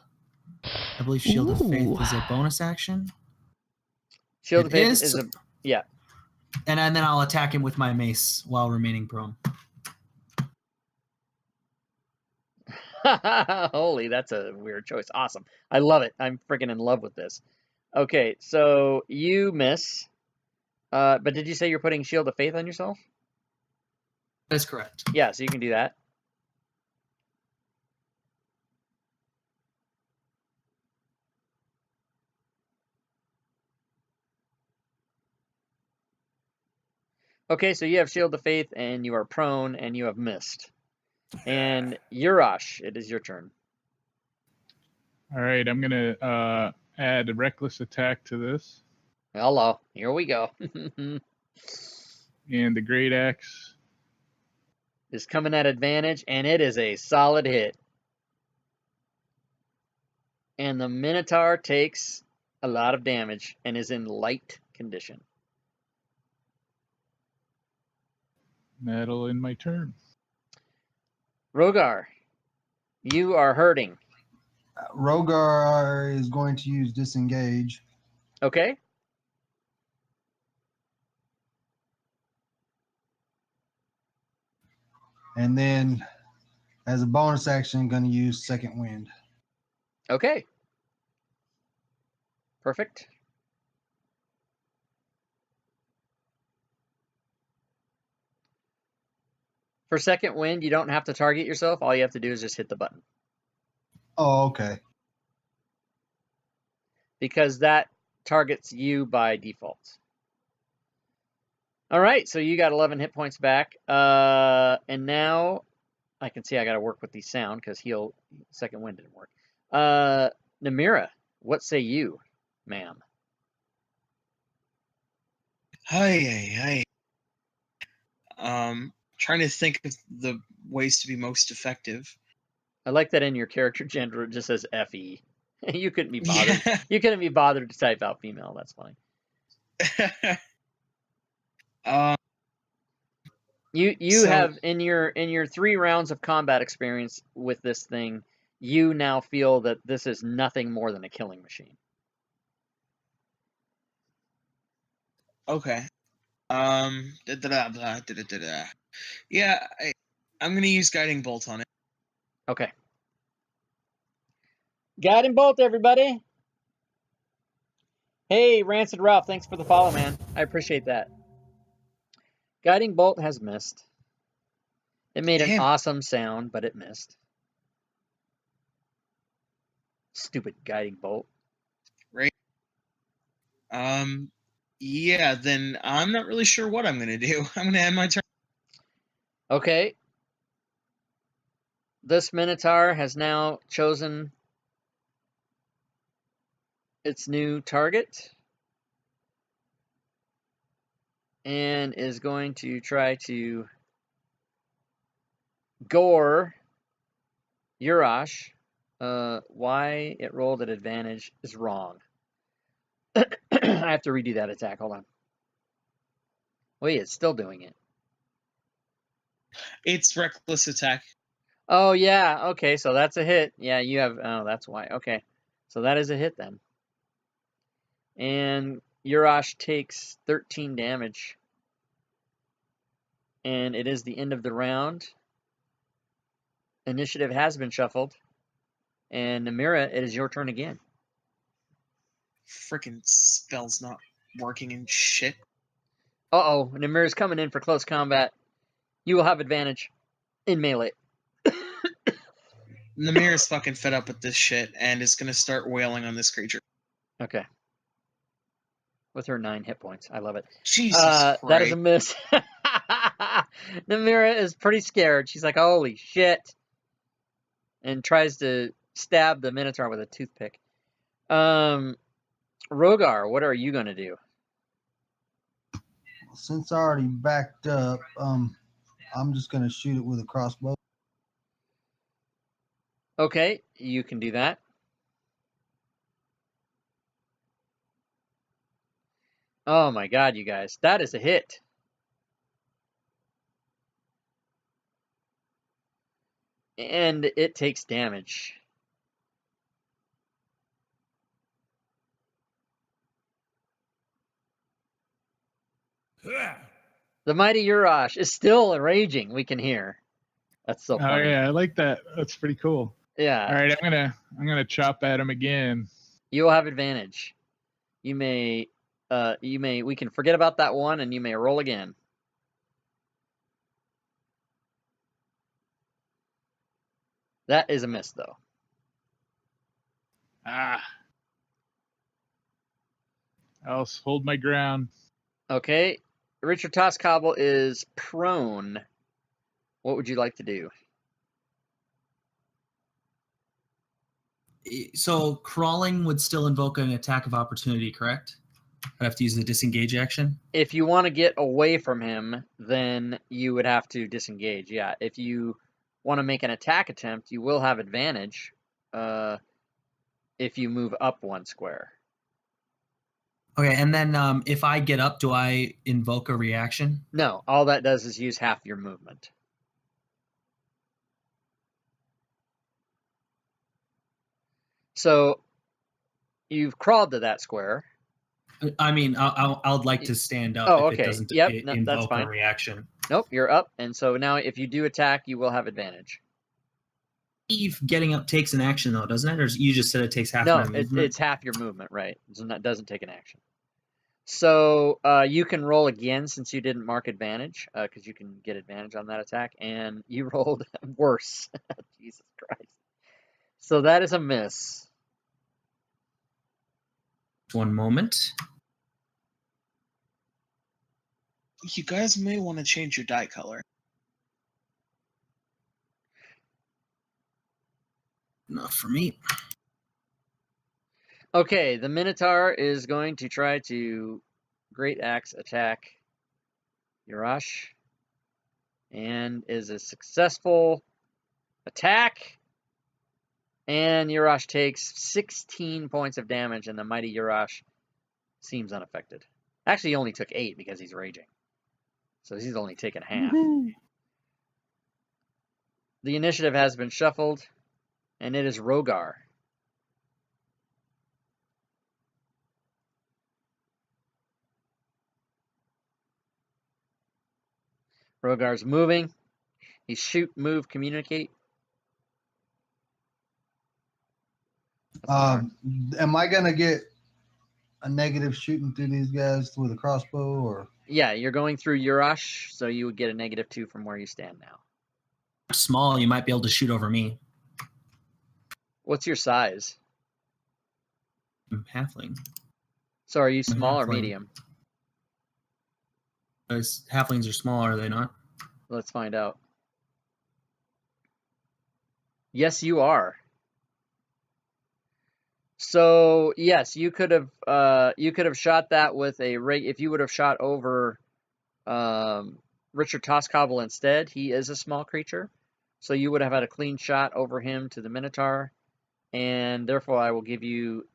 believe Shield of Faith is a bonus action. Shield of Faith is a yeah. And then I'll attack him with my mace while remaining prone. Holy, that's a weird choice. Awesome. I love it. I'm freaking in love with this. Okay, so you miss. But did you say you're putting Shield of Faith on yourself? That is correct. Yeah, so you can do that. Okay, so you have Shield of Faith, and you are prone, and you have missed. And Urash, it is your turn. All right, I'm gonna add a reckless attack to this, Hello, here we go. and the great axe is coming at advantage, and it is a solid hit. And the Minotaur takes a lot of damage and is in light condition. That'll end my turn. Rogar, you are hurting. Rogar is going to use disengage. Okay. And then As a bonus action, going to use second wind. Okay. Perfect. For second wind, you don't have to target yourself. All you have to do is just hit the button. Oh, okay. Because that targets you by default. All right, so you got 11 hit points back. And now I can see I got to work with the sound because second wind didn't work. Namira, what say you, ma'am? Hi. Trying to think of the ways to be most effective. I like that in your character gender it just says FE. You couldn't be bothered. Yeah. You couldn't be bothered to type out female. That's funny. You have in your 3 rounds of combat experience with this thing, you now feel that this is nothing more than a killing machine. Okay. Yeah, I'm gonna use guiding bolt on it. Okay. Guiding bolt, everybody. Hey, Rancid Ralph, thanks for the follow, man. I appreciate that. Guiding bolt has missed. It made an awesome sound, but it missed. Stupid guiding bolt. Right. Yeah, then I'm not really sure what I'm gonna do. I'm gonna end my turn. Okay. This Minotaur has now chosen its new target and is going to try to gore Urash. Why it rolled at advantage is wrong. I have to redo that attack. Hold on. Wait, it's still doing it. It's reckless attack. Oh, yeah. Okay, so that's a hit. Yeah, you have... Oh, that's why. Okay. So that is a hit then. And Urash takes 13 damage. And it is the end of the round. Initiative has been shuffled. And Namira, it is your turn again. Freaking spell's not working and shit. Uh-oh. Namira's coming in for close combat. You will have advantage in melee. Namira's fucking fed up with this shit and is gonna start wailing on this creature. Okay. With her 9 hit points. I love it. Jesus Christ. That is a miss. Namira is pretty scared. She's like, holy shit. And tries to stab the Minotaur with a toothpick. Rogar, what are you going to do? Since I already backed up, I'm just going to shoot it with a crossbow. Okay, you can do that. Oh my god, you guys. That is a hit. And it takes damage. The mighty Urash is still raging, we can hear. That's so funny. Oh yeah, I like that. That's pretty cool. Yeah. All right, I'm gonna chop at him again. You will have advantage. We can forget about that one and you may roll again. That is a miss though. I'll hold my ground. Okay. Richard Toscobble is prone. What would you like to do? So crawling would still invoke an attack of opportunity, correct? I'd have to use the disengage action. If you want to get away from him, then you would have to disengage. Yeah. If you want to make an attack attempt, you will have advantage if you move up 1 square. Okay, and then if I get up, do I invoke a reaction? No, all that does is use half your movement. So you've crawled to that square. I mean, I'd like to stand up if it doesn't that's invoke fine. a reaction. Nope, you're up, and so now if you do attack, you will have advantage. Eve getting up takes an action though, doesn't it? Or you just said it takes half my No, movement? it's half your movement, right? So that doesn't take an action. So you can roll again since you didn't mark advantage, because you can get advantage on that attack, and you rolled worse. Jesus Christ. So that is a miss. One moment. You guys may want to change your die color. Not for me. Okay, the Minotaur is going to try to Great Axe attack Yurash, and is a successful attack. And Yurash takes 16 points of damage, and the mighty Yurash seems unaffected. Actually, he only took 8 because he's raging. So he's only taken half. The initiative has been shuffled, and it is Rogar. Rogar's moving. He's shoot, move, communicate. Am I gonna get a negative shooting through these guys with a crossbow, or? Yeah, you're going through Yurash, so you would get a -2 from where you stand now. Small, you might be able to shoot over me. What's your size? I'm halfling. So are you I'm small or halfling. medium? Those halflings are small, are they not? Let's find out. Yes, you are. So yes, you could have shot that with a if you would have shot over Richard Toscobble instead. He is a small creature, so you would have had a clean shot over him to the Minotaur, and therefore I will give you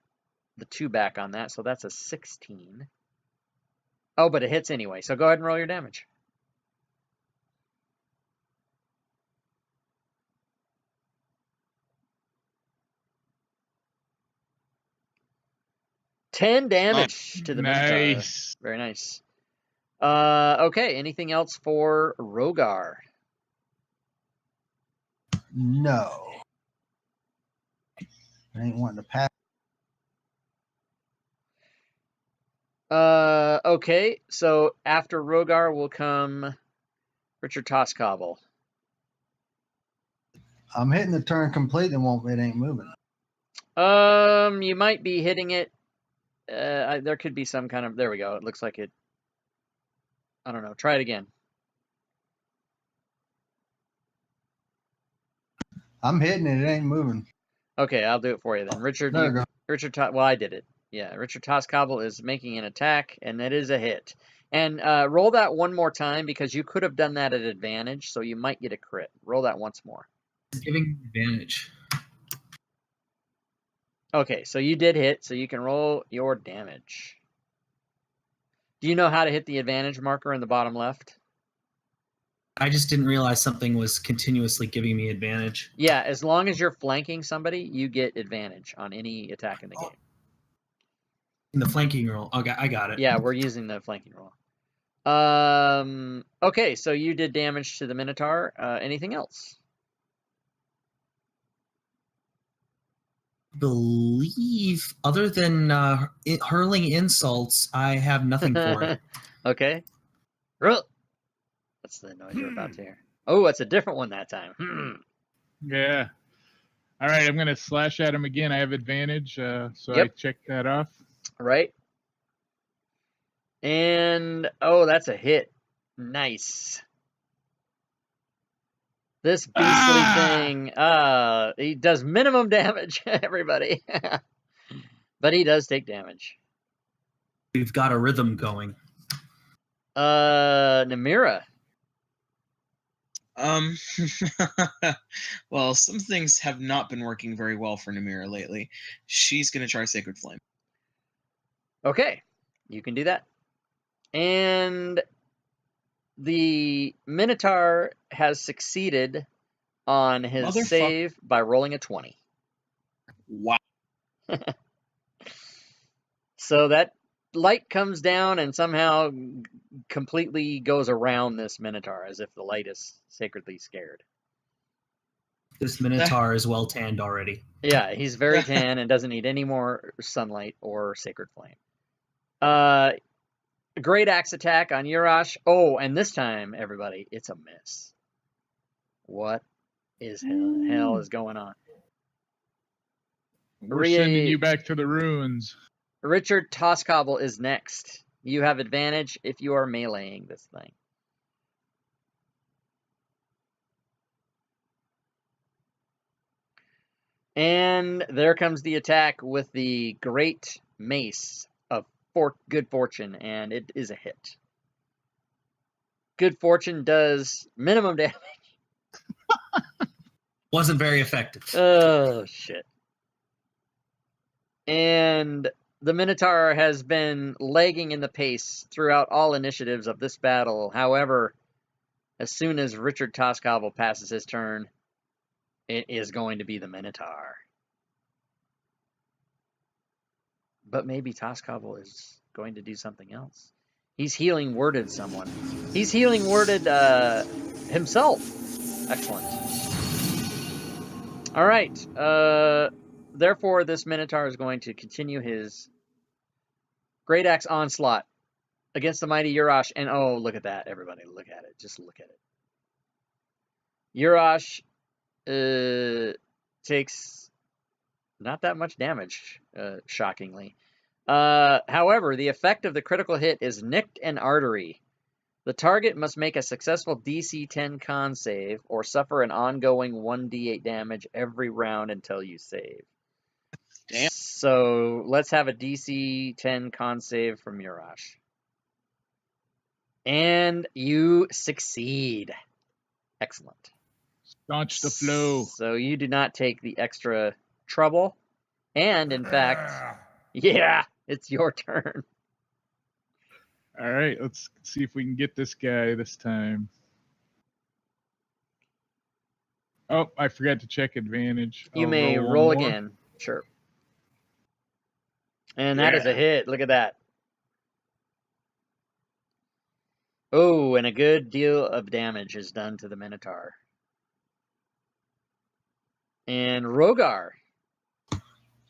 the 2 back on that. So that's a 16. Oh, but it hits anyway. So go ahead and roll your damage. Ten damage to the Minotaur. Nice. Very nice. Okay, anything else for Rogar? No. I ain't wanting to pass. Okay, so after Rogar will come Richard Toscobble. I'm hitting the turn complete and it ain't moving. You might be hitting it. There could be some kind of. There we go. It looks like it. I don't know. Try it again. I'm hitting it. It ain't moving. Okay, I'll do it for you then. Richard. There we go. Well, I did it. Yeah, Richard Toscobble is making an attack, and it is a hit. And roll that one more time because you could have done that at advantage, so you might get a crit. Roll that once more. It's giving advantage. Okay, so you did hit, so you can roll your damage. Do you know how to hit the advantage marker in the bottom left? I just didn't realize something was continuously giving me advantage. Yeah, as long as you're flanking somebody, you get advantage on any attack in the game. In the flanking roll. Okay, I got it. Yeah, we're using the flanking roll. Okay, so you did damage to the Minotaur. Anything else? Believe, other than hurling insults, I have nothing for it. Okay. That's the noise you're about to hear. Oh, it's a different one that time. Yeah. All right, I'm going to slash at him again. I have advantage, so I check that off. Right. And, oh, that's a hit. Nice. This beastly thing, he does minimum damage, everybody. But he does take damage. We've got a rhythm going. Namira. Well, some things have not been working very well for Namira lately. She's going to try Sacred Flame. Okay, you can do that. And the Minotaur has succeeded on his save by rolling a 20. Wow. So that light comes down and somehow completely goes around this Minotaur as if the light is sacredly scared. This Minotaur is well tanned already. Yeah, he's very tan and doesn't need any more sunlight or sacred flame. Great axe attack on Urash. Oh, and this time, everybody, it's a miss. What is hell is going on? We're sending you back to the ruins. Richard Toscobble is next. You have advantage if you are meleeing this thing. And there comes the attack with the Great Mace of Good Fortune, and it is a hit. Good Fortune does minimum damage. Wasn't very effective. Oh, shit. And the Minotaur has been lagging in the pace throughout all initiatives of this battle. However, as soon as Richard Toscobble passes his turn, it is going to be the Minotaur. But maybe Toscobble is going to do something else. He's healing worded someone. He's healing worded himself. Excellent. All right. Therefore, this Minotaur is going to continue his Great Axe onslaught against the mighty Urash. And oh, look at that, everybody. Look at it. Just look at it. Urash takes not that much damage, shockingly. However, the effect of the critical hit is nicked an artery. The target must make a successful DC 10 con save or suffer an ongoing 1d8 damage every round until you save. Damn. So let's have a DC 10 con save from Urash. And you succeed. Excellent. Staunch the flow. So you do not take the extra trouble. And in fact, yeah, it's your turn. All right, let's see if we can get this guy this time. Oh, I forgot to check advantage. You I'll may one roll more. again. Sure. And that is a hit. Look at that. Oh, and a good deal of damage is done to the Minotaur. And Rogar.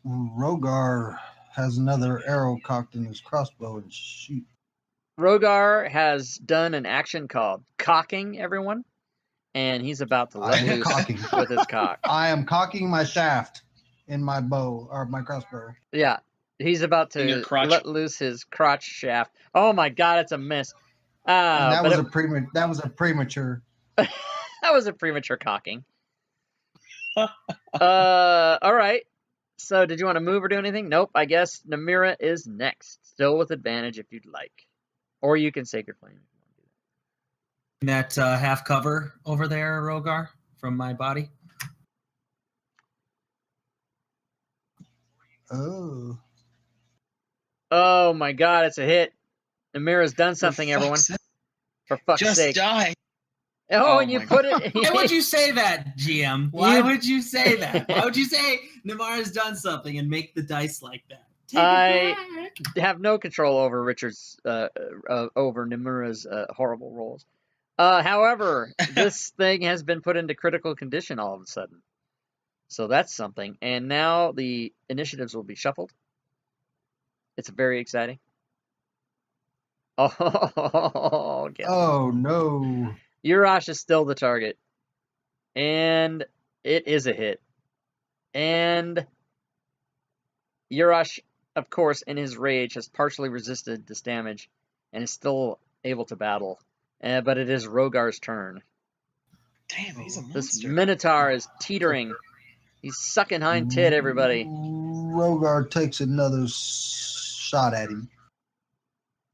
Rogar has another arrow cocked in his crossbow and shoot. Rogar has done an action called cocking, everyone. And he's about to let loose with his cock. I am cocking my shaft in my bow, or my crossbow. Yeah, he's about to let loose his crotch shaft. Oh my god, it's a miss. And that was a premature. That was a premature cocking. All right. So did you want to move or do anything? Nope. I guess Namira is next. Still with advantage if you'd like. Or you can Sacred Flame if you want to do that. That half cover over there, Rogar, from my body. Oh. Oh my god, it's a hit. Namira's done something, everyone. For fuck's sake. Just die. Oh, and you put it. Why would you say that, GM? Why would you say that? Why would you say Namara's done something and make the dice like that? I have no control over Richard's over Namura's horrible rolls. However, this thing has been put into critical condition all of a sudden. So that's something. And now the initiatives will be shuffled. It's very exciting. Oh, oh no. Urash is still the target. And it is a hit. And Urash, of course, in his rage, has partially resisted this damage and is still able to battle. But it is Rogar's turn. Damn, he's a monster. This Minotaur is teetering. He's sucking hind tit, everybody. Rogar takes another shot at him.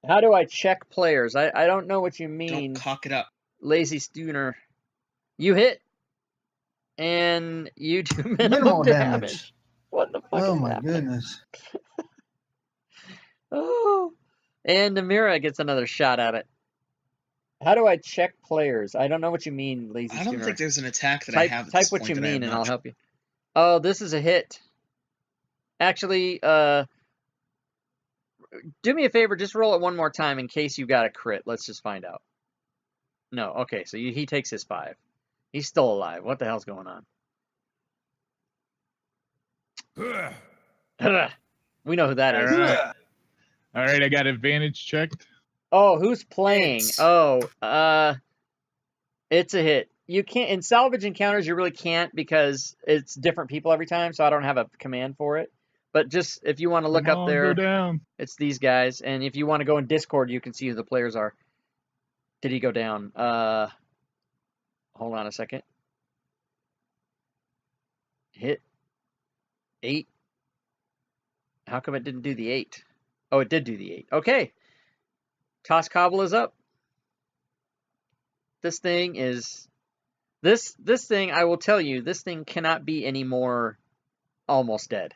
How do I check players? I don't know what you mean. Don't cock it up. Lazy Stooner. You hit. And you do minimal damage. What the fuck Oh is my happening? goodness. Oh. And Namira gets another shot at it. How do I check players? I don't know what you mean, Lazy Stooner. I don't think there's an attack that I have at Type this what point you that I mean have and I'll not help you. Oh, this is a hit. Actually, do me a favor, just roll it one more time in case you got a crit. Let's just find out. No, okay, so he takes his 5. He's still alive. What the hell's going on? We know who that is. All right. All right, I got advantage checked. Oh, who's playing? Hit. Oh, it's a hit. You can't in salvage encounters. You really can't because it's different people every time. So I don't have a command for it. But just if you want to look Come up on, there, go down. it's these guys. And if you want to go in Discord, you can see who the players are. Did he go down? Hold on a second. Hit 8. How come it didn't do the 8? Oh, it did do the 8. Okay. Toss Cobble is up. This thing is this thing, I will tell you, this thing cannot be any more almost dead.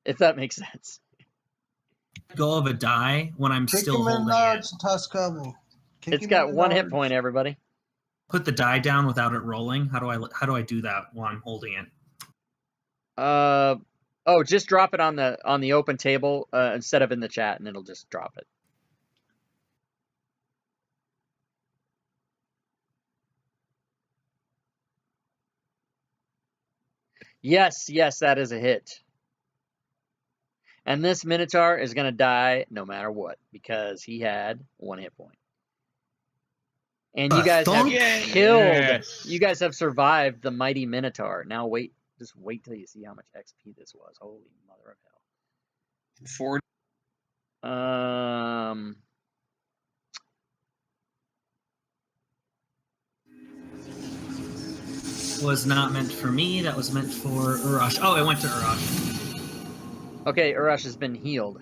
If that makes sense. Go of a die when I'm Kick still him in holding the it. nards and toss Cobble. Kick It's him got in the 1 hit nards. point, everybody. Put the die down without it rolling. How do I do that while I'm holding it? Oh, just drop it on the open table instead of in the chat, and it'll just drop it. Yes, that is a hit. And this Minotaur is going to die no matter what because he had 1 hit point. And you guys have killed. Yes. You guys have survived the mighty Minotaur. Now just wait till you see how much XP this was. Holy mother of hell. 40. Was not meant for me. That was meant for Urash. Oh, it went to Urash. Okay, Urash has been healed.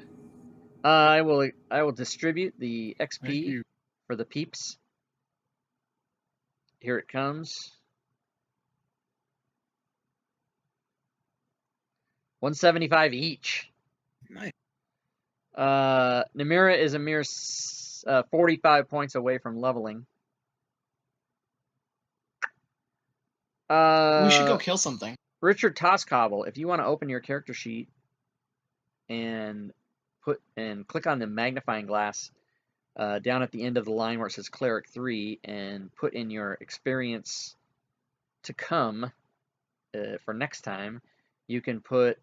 I will distribute the Thank XP you. for the peeps. Here it comes. 175 each. Nice. Namira is a mere 45 points away from leveling. We should go kill something. Richard Toscobble, if you want to open your character sheet and click on the magnifying glass down at the end of the line where it says Cleric 3 and put in your experience to come for next time, you can put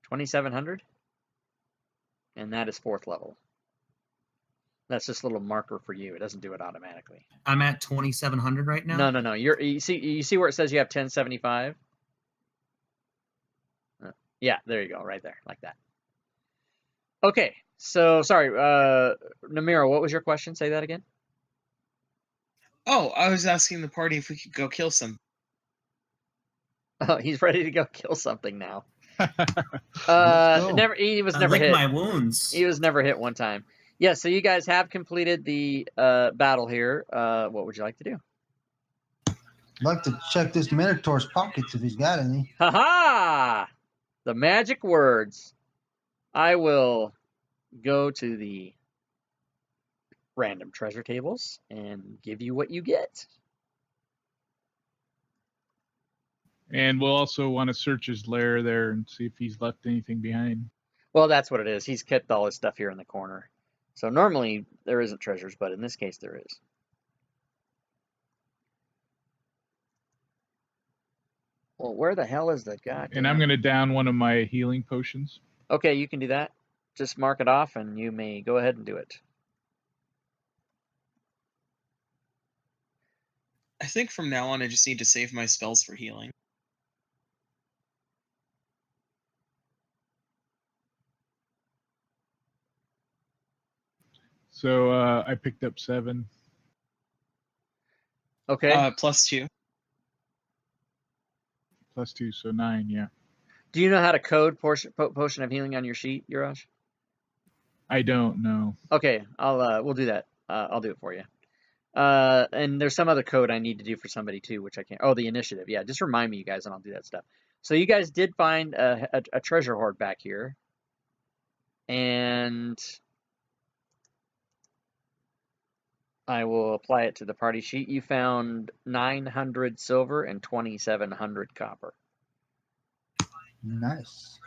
2700, and that is 4th level. That's just a little marker for you. It doesn't do it automatically. I'm at 2,700 right now. No. You see where it says you have 1075? Yeah, there you go, right there, like that. Okay, so sorry, Namira, what was your question? Say that again. Oh, I was asking the party if we could go kill some. Oh, he's ready to go kill something now. go. He was never lick hit. my wounds. He was never hit one time. Yeah, so you guys have completed the battle here. What would you like to do? I'd like to check this Minotaur's pockets if he's got any. Ha-ha! The magic words. I will go to the random treasure tables and give you what you get. And we'll also want to search his lair there and see if he's left anything behind. Well, that's what it is. He's kept all his stuff here in the corner. So normally there isn't treasures, but in this case there is. Well, where the hell is the guy? And I'm going to down one of my healing potions. Okay, you can do that. Just mark it off and you may go ahead and do it. I think from now on I just need to save my spells for healing. So I picked up 7. Okay. +2. +2, so 9, yeah. Do you know how to code potion of healing on your sheet, Urash? I don't know. Okay, we'll do that. I'll do it for you. And there's some other code I need to do for somebody too, which I can't. Oh, the initiative. Yeah, just remind me, you guys, and I'll do that stuff. So you guys did find a treasure hoard back here, and I will apply it to the party sheet. You found 900 silver and 2,700 copper. Nice.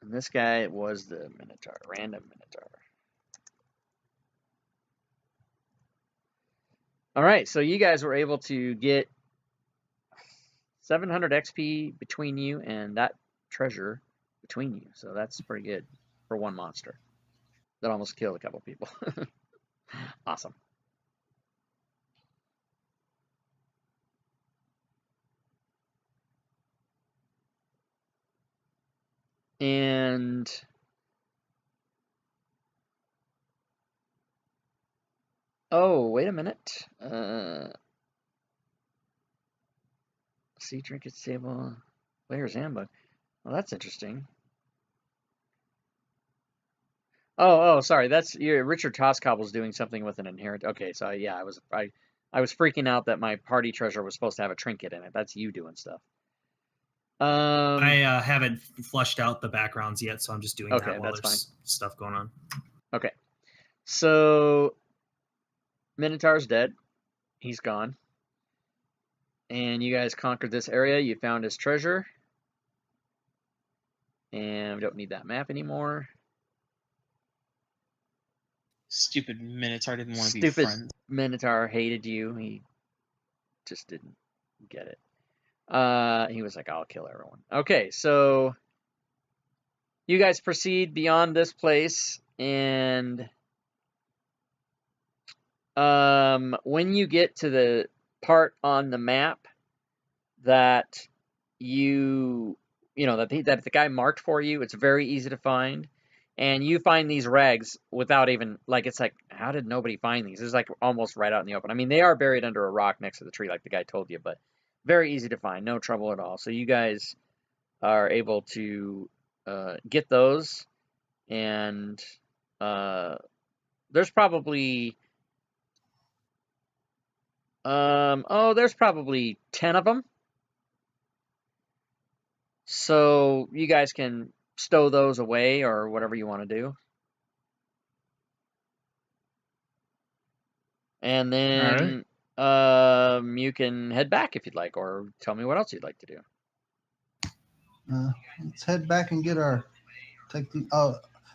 And this guy was the Minotaur, random Minotaur. All right, so you guys were able to get 700 XP between you and that treasure between you. So that's pretty good for one monster that almost killed a couple people. Awesome. And oh, wait a minute. Sea trinket table, player's handbook. Well, that's interesting. Oh, sorry. That's Richard Toscobble's doing something with an inherent. Okay, so yeah, I was freaking out that my party treasure was supposed to have a trinket in it. That's you doing stuff. I haven't flushed out the backgrounds yet, so I'm just doing Okay, that while that's there's stuff going on. Okay, so Minotaur's dead. He's gone. And you guys conquered this area. You found his treasure. And we don't need that map anymore. Stupid Minotaur didn't want to be Stupid friends. Minotaur hated you. He just didn't get it. He was like, I'll kill everyone. Okay, so you guys proceed beyond this place, and when you get to the part on the map that that the guy marked for you, it's very easy to find, and you find these rags without even, like, it's like, how did nobody find these? It's like almost right out in the open. I mean, they are buried under a rock next to the tree, like the guy told you, but very easy to find, no trouble at all. So you guys are able to get those, and there's probably there's probably 10 of them. So you guys can stow those away or whatever you want to do. And then you can head back if you'd like, or tell me what else you'd like to do. Let's head back and get our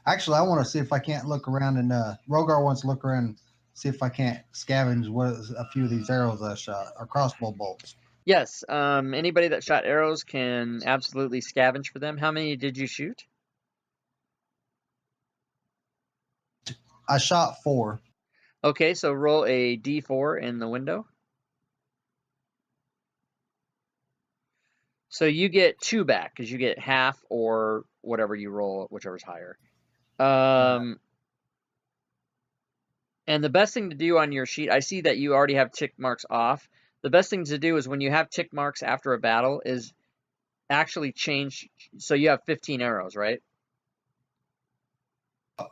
actually, I want to see if I can't look around, and Rogar wants to look around and see if I can't scavenge a few of these arrows I shot, or crossbow bolts. Yes, anybody that shot arrows can absolutely scavenge for them. How many did you shoot? I shot 4. Okay, so roll a d4 in the window. So you get 2 back, because you get half or whatever you roll, whichever's higher. And the best thing to do on your sheet, I see that you already have tick marks off. The best thing to do is when you have tick marks after a battle is actually change. So you have 15 arrows, right?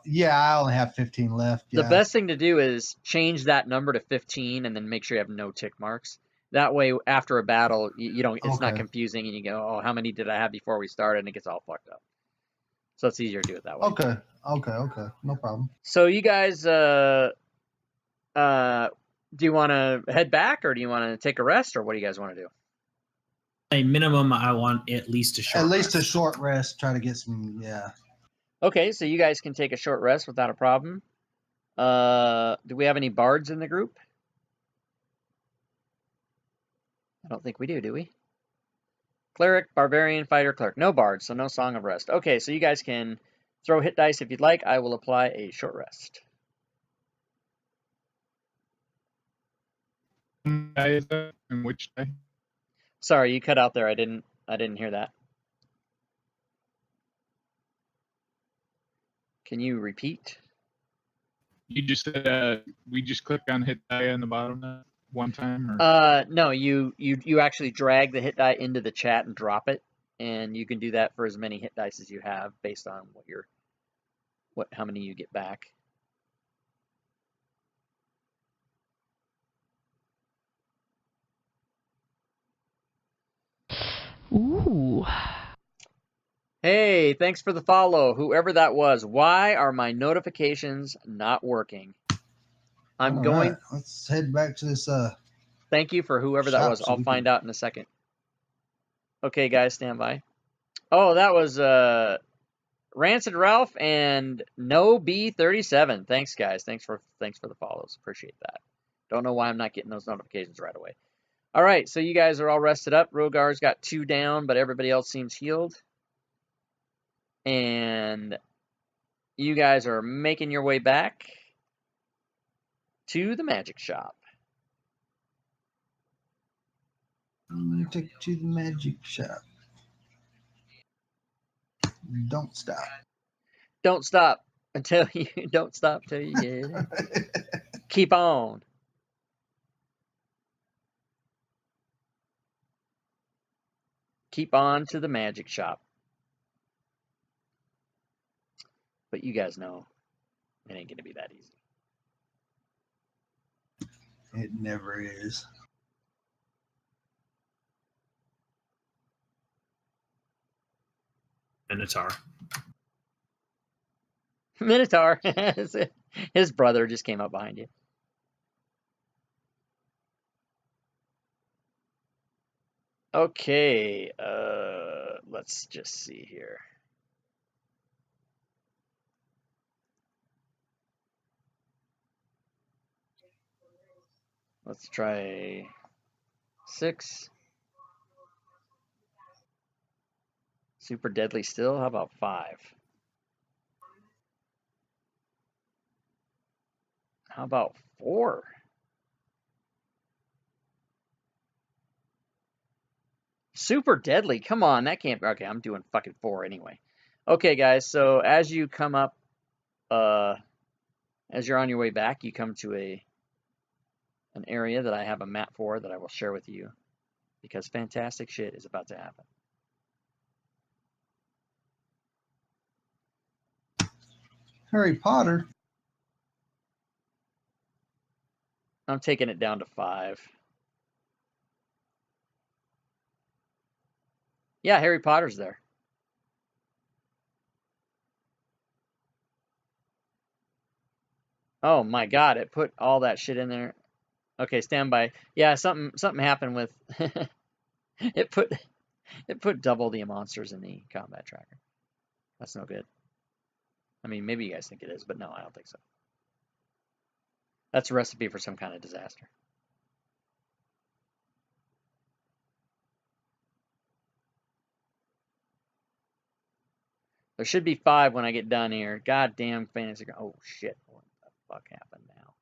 Yeah, I only have 15 left. Yeah. The best thing to do is change that number to 15 and then make sure you have no tick marks. That way, after a battle, you don't. It's not confusing, and you go, "Oh, how many did I have before we started?" And it gets all fucked up. So it's easier to do it that way. Okay, no problem. So you guys, do you want to head back, or do you want to take a rest, or what do you guys want to do? A minimum, I want at least a short rest. A short rest. Try to get some. Yeah. Okay, so you guys can take a short rest without a problem. Do we have any bards in the group? I don't think we do we? Cleric, barbarian, fighter, cleric. No bards, so no song of rest. Okay, so you guys can throw hit dice if you'd like. I will apply a short rest. And which day? Sorry, you cut out there. I didn't hear that. Can you repeat? You just said we just click on hit die on the bottom one time? Or? No, you actually drag the hit die into the chat and drop it, and you can do that for as many hit dice as you have based on how many you get back. Ooh. Hey, thanks for the follow, whoever that was. Why are my notifications not working? I'm going. Right. Let's head back to this. Thank you for whoever that was. I'll find out in a second. Okay, guys, stand by. Oh, that was Rancid Ralph and No B37. Thanks, guys. Thanks for the follows. Appreciate that. Don't know why I'm not getting those notifications right away. All right, so you guys are all rested up. Rogar's got 2 down, but everybody else seems healed. And you guys are making your way back to the magic shop. I'm going to take you to the magic shop. Don't stop. Don't stop until you don't stop till you get it. Keep on. Keep on to the magic shop. But you guys know it ain't going to be that easy. It never is. Minotaur. Minotaur. His brother just came up behind you. Okay, let's just see here. Let's try 6. Super deadly still. How about 5? How about 4? Super deadly. Come on, that can't be. Okay, I'm doing fucking 4 anyway. Okay, guys, so as you come up, as you're on your way back, you come to an area that I have a map for that I will share with you because fantastic shit is about to happen. Harry Potter. I'm taking it down to 5. Yeah, Harry Potter's there. Oh my god, it put all that shit in there. Okay, stand by. Yeah, something happened with it put double the monsters in the combat tracker. That's no good. I mean, maybe you guys think it is, but no, I don't think so. That's a recipe for some kind of disaster. There should be 5 when I get done here. Goddamn fantasy. Oh shit! What the fuck happened now?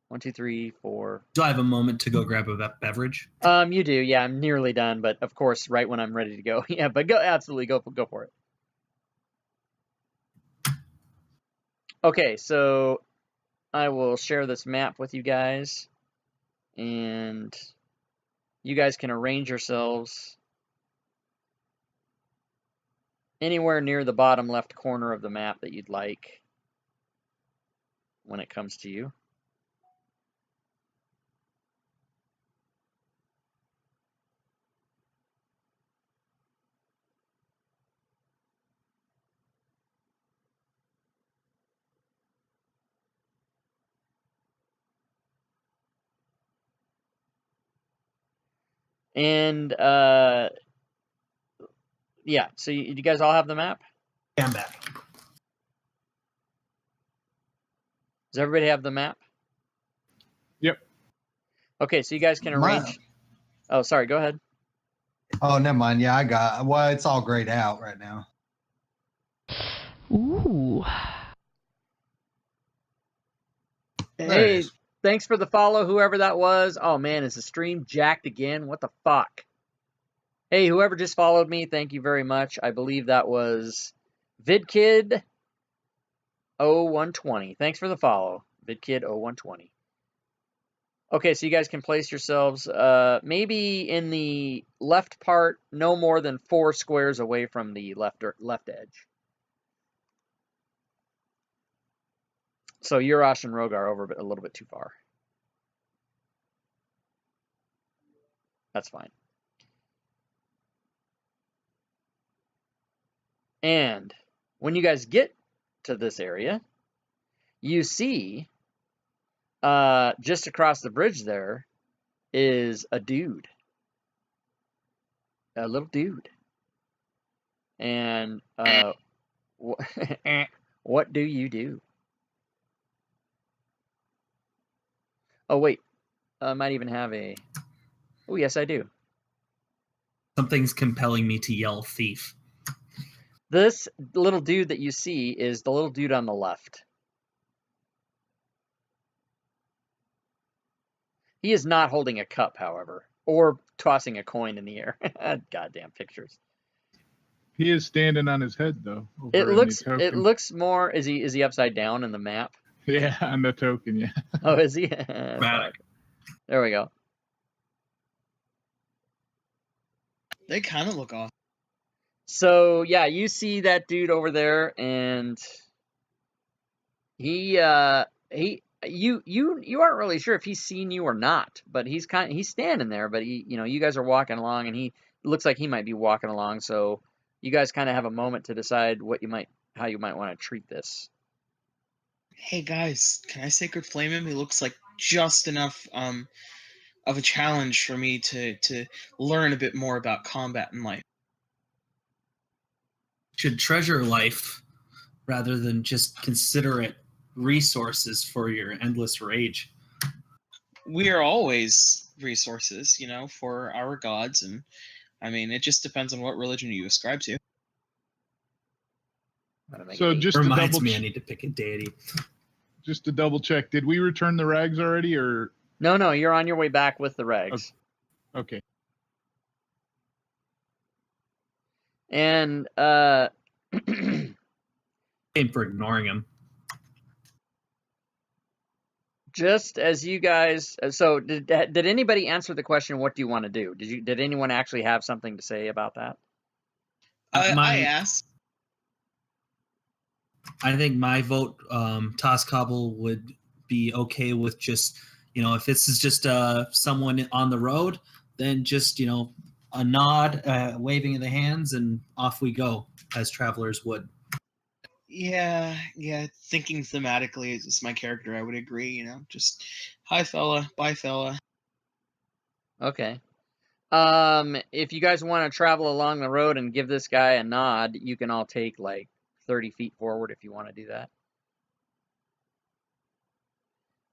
1, 2, 3, 4. Do I have a moment to go grab a beverage? You do. Yeah, I'm nearly done, but of course, right when I'm ready to go. Yeah, but go absolutely go for it. Okay, so I will share this map with you guys, and you guys can arrange yourselves anywhere near the bottom left corner of the map that you'd like when it comes to you. And yeah, so you guys all have the map? Yeah, I'm back. Does everybody have the map? Yep. Okay, so you guys can arrange. Oh, sorry, go ahead. Oh, never mind. Yeah, I got. Well, it's all grayed out right now. Ooh. There it Hey, is. thanks for the follow, whoever that was. Oh man, is the stream jacked again? What the fuck? Hey, whoever just followed me, thank you very much. I believe that was VidKid0120. Thanks for the follow, VidKid0120. Okay, so you guys can place yourselves maybe in the left part, no more than 4 squares away from the left edge. So Urash and Rogar over a little bit too far. That's fine. And when you guys get to this area, you see just across the bridge there is a dude. A little dude. And what do you do? Oh wait, I might even have a. Oh yes, I do. Something's compelling me to yell thief. This little dude that you see is the little dude on the left. He is not holding a cup, however, or tossing a coin in the air. Goddamn pictures. He is standing on his head though. It Over in looks. the token. It looks more. Is he upside down in the map? Yeah, on the token. Yeah. Oh, is he? Dramatic. There we go. They kind of look off. So yeah, you see that dude over there, and you aren't really sure if he's seen you or not, but he's standing there, but you guys are walking along, and he looks like he might be walking along, so you guys kind of have a moment to decide how you might want to treat this. Hey guys, can I sacred flame him? He looks like just enough of a challenge for me to learn a bit more about combat and life. Should treasure life rather than just consider it resources for your endless rage. We are always resources, for our gods, and I mean, it just depends on what religion you ascribe to. So just to Reminds double me I need to pick a deity. Just to double check, did we return the rags already, or? No, you're on your way back with the rags. Okay. And Shame for ignoring him. just as you guys, so did anybody answer the question? What do you want to do? Did anyone actually have something to say about that? I asked. I think my vote, Toss Cobble would be okay with just, if this is just someone on the road, then just, a nod, waving of the hands, and off we go, as travelers would. Yeah. Thinking thematically as my character, I would agree. Just hi fella, bye fella. Okay. If you guys want to travel along the road and give this guy a nod, you can all take like 30 feet forward if you want to do that.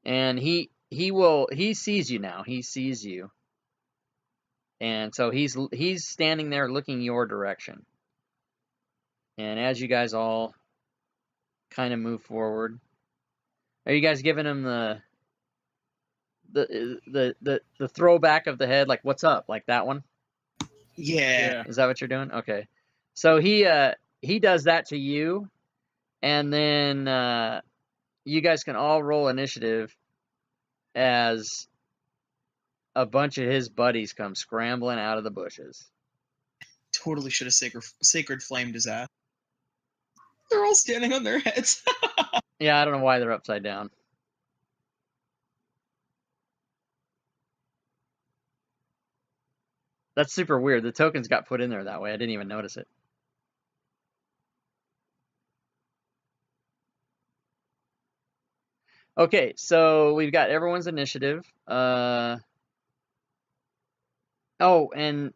And he sees you now. He sees you. And so he's standing there looking your direction. And as you guys all kind of move forward, are you guys giving him the throwback of the head, like what's up, like that one? Yeah. Is that what you're doing? Okay. So he does that to you, and then you guys can all roll initiative as a bunch of his buddies come scrambling out of the bushes. Totally should have sacred flamed his ass. They're all standing on their heads. Yeah, I don't know why they're upside down. That's super weird. The tokens got put in there that way. I didn't even notice it. Okay, so we've got everyone's initiative. Oh, and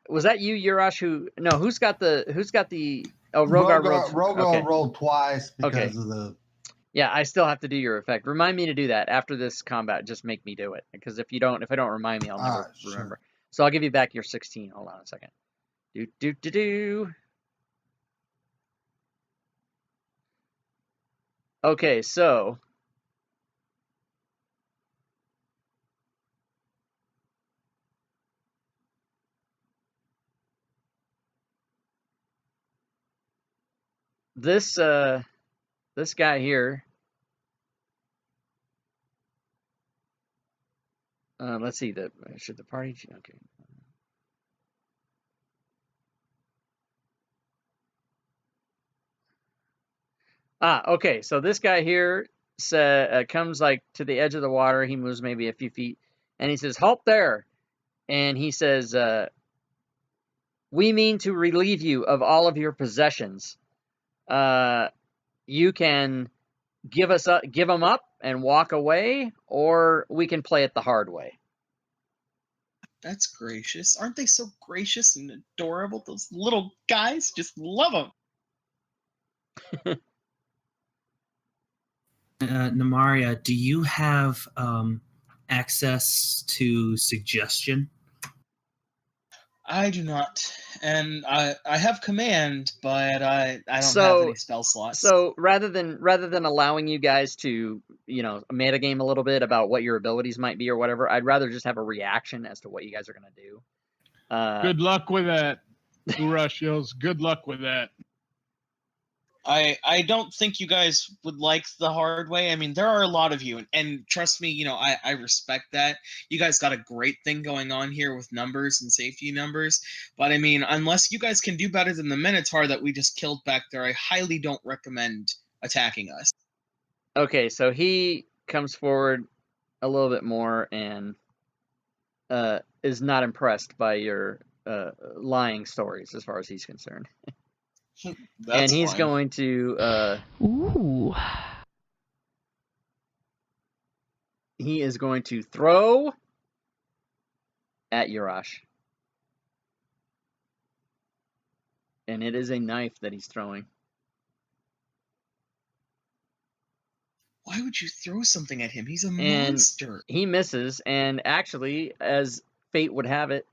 was that you, Yurash? Who's got the? Oh, Rogar rolled. Rogar rolled twice because of the. Yeah, I still have to do your effect. Remind me to do that after this combat. Just make me do it, because if I don't remind me, I'll never remember. Sure. So I'll give you back your 16. Hold on a second. Do. Okay, so this guy here. Let's see. Should the party? Okay. Okay. So this guy here comes like to the edge of the water. He moves maybe a few feet, and he says, "Halt there!" And he says, "We mean to relieve you of all of your possessions. You can give them up and walk away, or we can play it the hard way." That's gracious. Aren't they so gracious and adorable? Those little guys, just love them. Namaria, do you have access to suggestion? I do not, and I have command, but I don't have So- any spell slots. So rather than allowing you guys to, metagame a little bit about what your abilities might be or whatever, I'd rather just have a reaction as to what you guys are going to do. Good luck with that. Urush yells, good luck with that. I don't think you guys would like the hard way. I mean, there are a lot of you, and trust me, I respect that. You guys got a great thing going on here with numbers and safety numbers. But I mean, unless you guys can do better than the Minotaur that we just killed back there, I highly don't recommend attacking us. Okay, so he comes forward a little bit more and is not impressed by your lying stories as far as he's concerned. That's and he's fine. going to Ooh. he is going to throw at Urash. And it is a knife that he's throwing. Why would you throw something at him? He's a And monster. he misses, and actually, as fate would have it,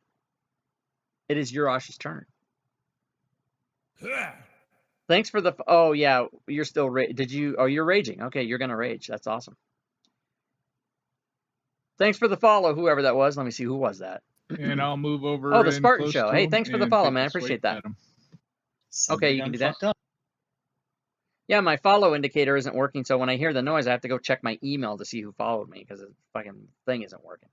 it is Urash's turn. Thanks for the... Oh, yeah, you're still... you're raging. Okay, you're going to rage. That's awesome. Thanks for the follow, whoever that was. Let me see, who was that? And I'll move over. Oh, the in Spartan close Show. to Hey, him thanks for the and follow, take man. I a swipe appreciate that. at him. Okay, you can do that. Fucked up. Yeah, my follow indicator isn't working, so when I hear the noise, I have to go check my email to see who followed me, because the fucking thing isn't working.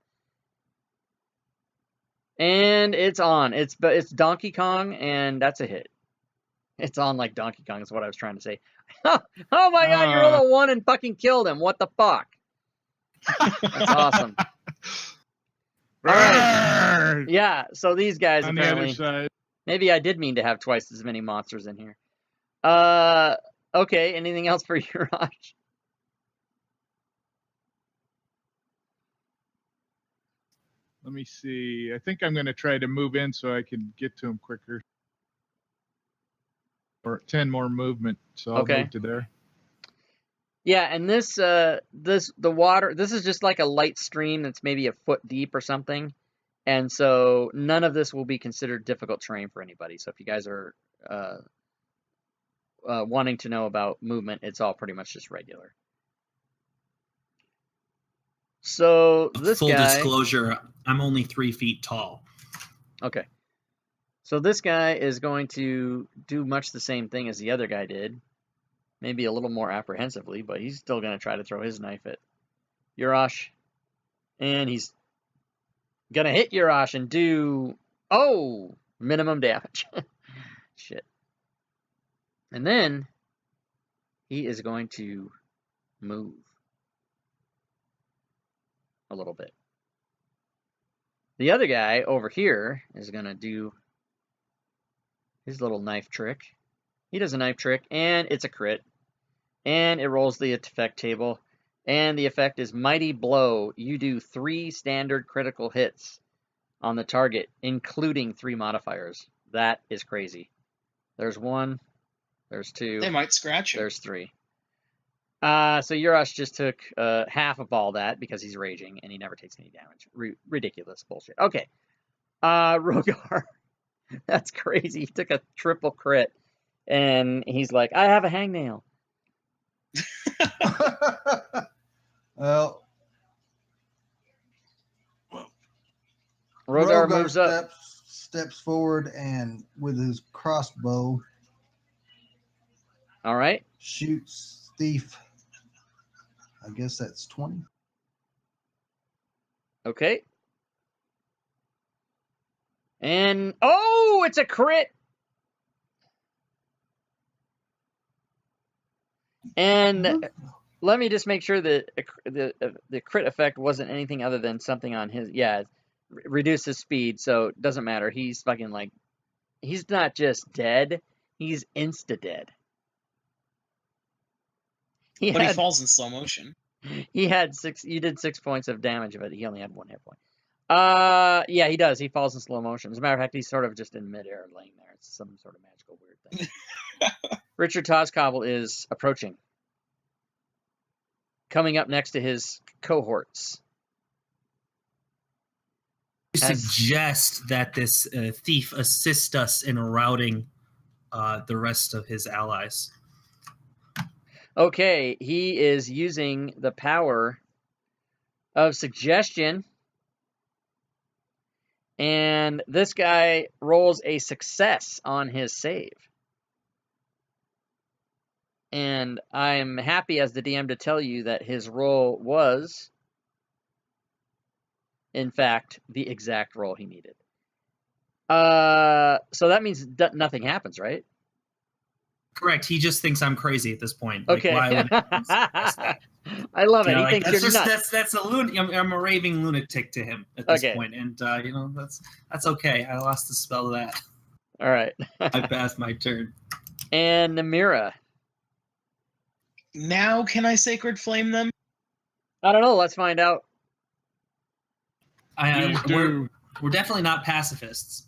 And it's on. It's Donkey Kong, and that's a hit. It's on like Donkey Kong is what I was trying to say. Oh my god, you rolled a 1 and fucking killed him. What the fuck? That's awesome. All right. Yeah, so these guys On the other apparently... side. Maybe I did mean to have twice as many monsters in here. Okay, anything else for Urash? Let me see. I think I'm going to try to move in so I can get to him quicker. Or 10 more movement, so I'll Okay. move to there. Yeah, and the water, this is just like a light stream that's maybe a foot deep or something. And so none of this will be considered difficult terrain for anybody. So if you guys are wanting to know about movement, it's all pretty much just regular. So this Full guy... disclosure, I'm only 3 feet tall. Okay. So this guy is going to do much the same thing as the other guy did. Maybe a little more apprehensively, but he's still going to try to throw his knife at Urash. And he's going to hit Urash and do... Oh! Minimum damage. Shit. And then he is going to move a little bit. The other guy over here is going to do his little knife trick. He does a knife trick, and it's a crit. And it rolls the effect table. And the effect is Mighty Blow. You do 3 standard critical hits on the target, including 3 modifiers. That is crazy. There's 1. There's 2. They might scratch you. There's 3. So Urash just took half of all that because he's raging and he never takes any damage. Ridiculous bullshit. Okay. Rogar. That's crazy. He took a triple crit and he's like, I have a hangnail. Well, Rogar moves up. steps forward, and with his crossbow, All right. shoots Thief. I guess that's 20. Okay. And oh, it's a crit. And let me just make sure that the crit effect wasn't anything other than something on his, reduce his speed, so it doesn't matter. He's fucking like, he's not just dead, he's insta-dead. He falls in slow motion. He had 6, you did 6 points of damage, but he only had 1 hit point. Yeah, he does. He falls in slow motion. As a matter of fact, he's sort of just in midair laying there. It's some sort of magical weird thing. Richard Toscobble is approaching. Coming up next to his cohorts. Suggest that this thief assist us in routing the rest of his allies. Okay, he is using the power of suggestion. And this guy rolls a success on his save. And I'm happy as the DM to tell you that his roll was, in fact, the exact roll he needed. So that means nothing happens, right? Correct. He just thinks I'm crazy at this point. Like, Okay. why would anyone suggest that? I love it. You know, He like, thinks that's you're just nuts. that's a I'm a raving lunatic to him at this Okay. point, and you know that's okay. I lost the spell of that. All right. I passed my turn. And Namira. Now can I sacred flame them? I don't know. Let's find out. We're definitely not pacifists.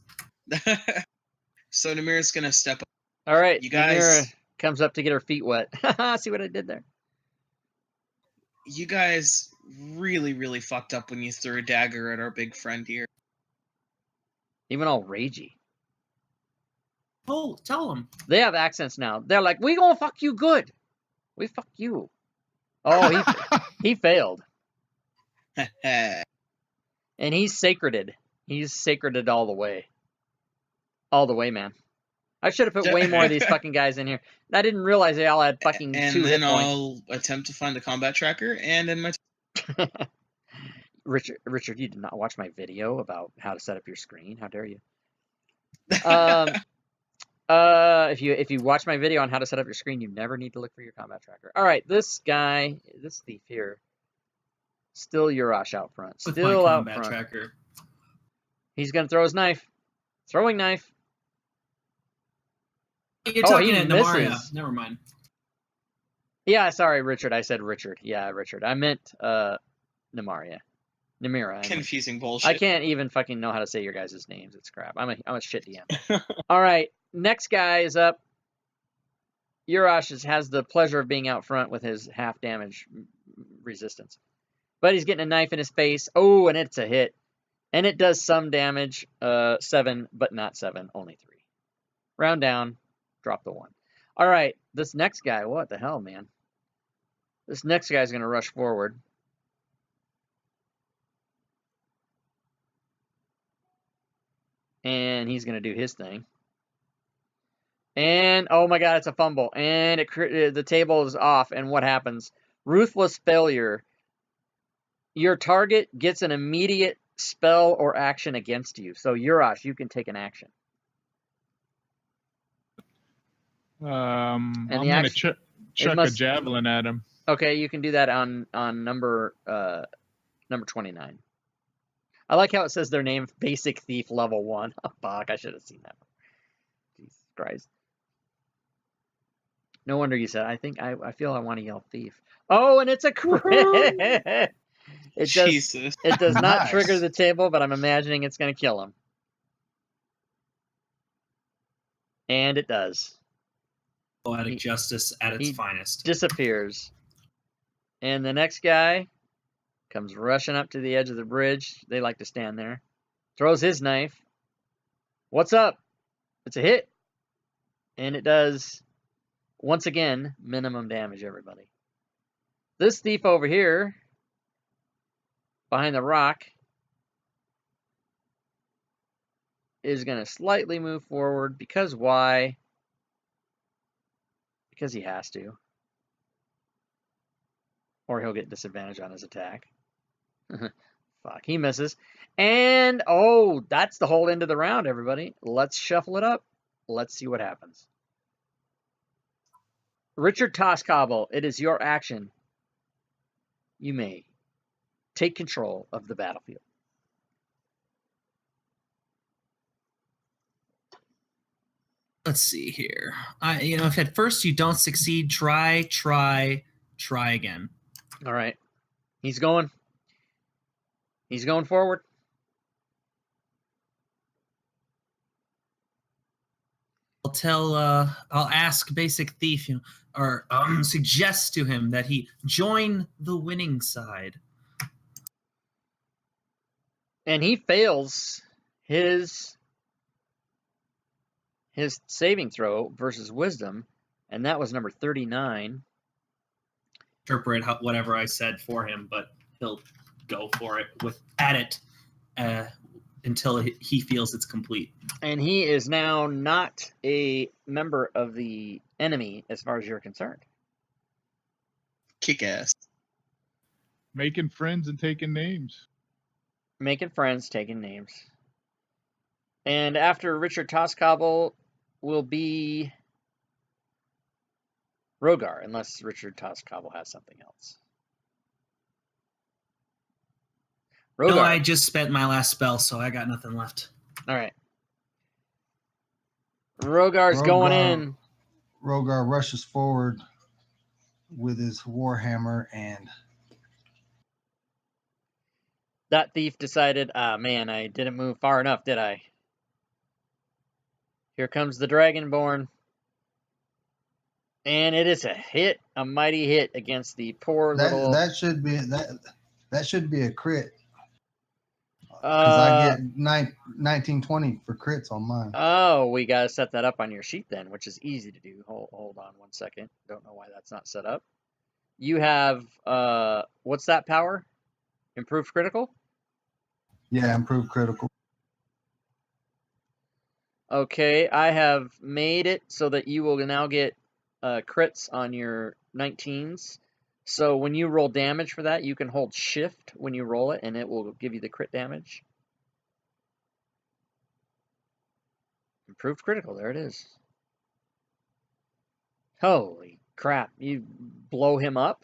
So Namira's gonna step up. All right. You guys- Namira comes up to get her feet wet. See what I did there? You guys really, really fucked up when you threw a dagger at our big friend here. Even all ragey. Oh, tell him. They have accents now. They're like, we gonna fuck you good. We fuck you. Oh, he failed. And he's sacreded. He's sacreded all the way. All the way, man. I should have put way more of these fucking guys in here. I didn't realize they all had fucking and 2 hit then points. I'll attempt to find the combat tracker, and then my Richard, you did not watch my video about how to set up your screen. How dare you? If you watch my video on how to set up your screen, you never need to look for your combat tracker. All right, this guy, this thief here, still Urash out front. With Still my out combat front. tracker. He's gonna throw his knife. Throwing knife. You're Oh, talking he to Namaria. misses. Never mind. Yeah, sorry, Richard. I said Richard. Yeah, Richard. I meant Namira. I meant. confusing bullshit. I can't even fucking know how to say your guys' names. It's crap. I'm a shit DM. All right, next guy is up. Urash has the pleasure of being out front with his half damage resistance, but he's getting a knife in his face. Oh, and it's a hit, and it does some damage. 7, but not 7, only 3. Round down, drop the 1. All right, this next guy. What the hell, man? This next guy's gonna rush forward. And he's going to do his thing. And, oh my god, it's a fumble. And the table is off. And what happens? Ruthless failure. Your target gets an immediate spell or action against you. So, Urash, you can take an action. I'm the going to action- chuck must- a javelin at him. Okay, you can do that on number 29. I like how it says their name, Basic Thief Level 1. Oh, fuck, I should have seen that. Jesus Christ. No wonder you said, I feel I want to yell thief. Oh, and it's a crit! Jesus. It does not Nice. trigger the table, but I'm imagining it's going to kill him. And it does. Poetic justice at its he finest. Disappears. And the next guy comes rushing up to the edge of the bridge. They like to stand there. Throws his knife. What's up? It's a hit. And it does, once again, minimum damage, everybody. This thief over here, behind the rock, is going to slightly move forward. Because why? Because he has to. Or he'll get disadvantage on his attack. Fuck, he misses. And, oh, that's the whole end of the round, everybody. Let's shuffle it up. Let's see what happens. Richard Toscobble, it is your action. You may take control of the battlefield. Let's see here. If at first you don't succeed, try again. All right. He's going forward. I'll ask Basic Thief, or suggest to him that he join the winning side. And he fails his saving throw versus wisdom, and that was number 39. Interpret whatever I said for him, but he'll go for it at it until he feels it's complete. And he is now not a member of the enemy as far as you're concerned. Kick ass. Making friends and taking names. Making friends, taking names. And after Richard Toscobble will be Rogar, unless Richard Toscobble has something else. Rogar. No, I just spent my last spell, so I got nothing left. All right. Rogar's going in. Rogar rushes forward with his warhammer, and that thief decided, man, I didn't move far enough, did I? Here comes the Dragonborn. And it is a hit, a mighty hit against the poor little... That should be a crit. Because I get 1920 for crits on mine. Oh, we got to set that up on your sheet then, which is easy to do. Hold on one second. Don't know why that's not set up. You have, what's that power? Improved critical? Yeah, improved critical. Okay, I have made it so that you will now get crits on your 19s. So when you roll damage for that, you can hold shift when you roll it, and it will give you the crit damage. Improved critical, there it is. Holy crap, you blow him up?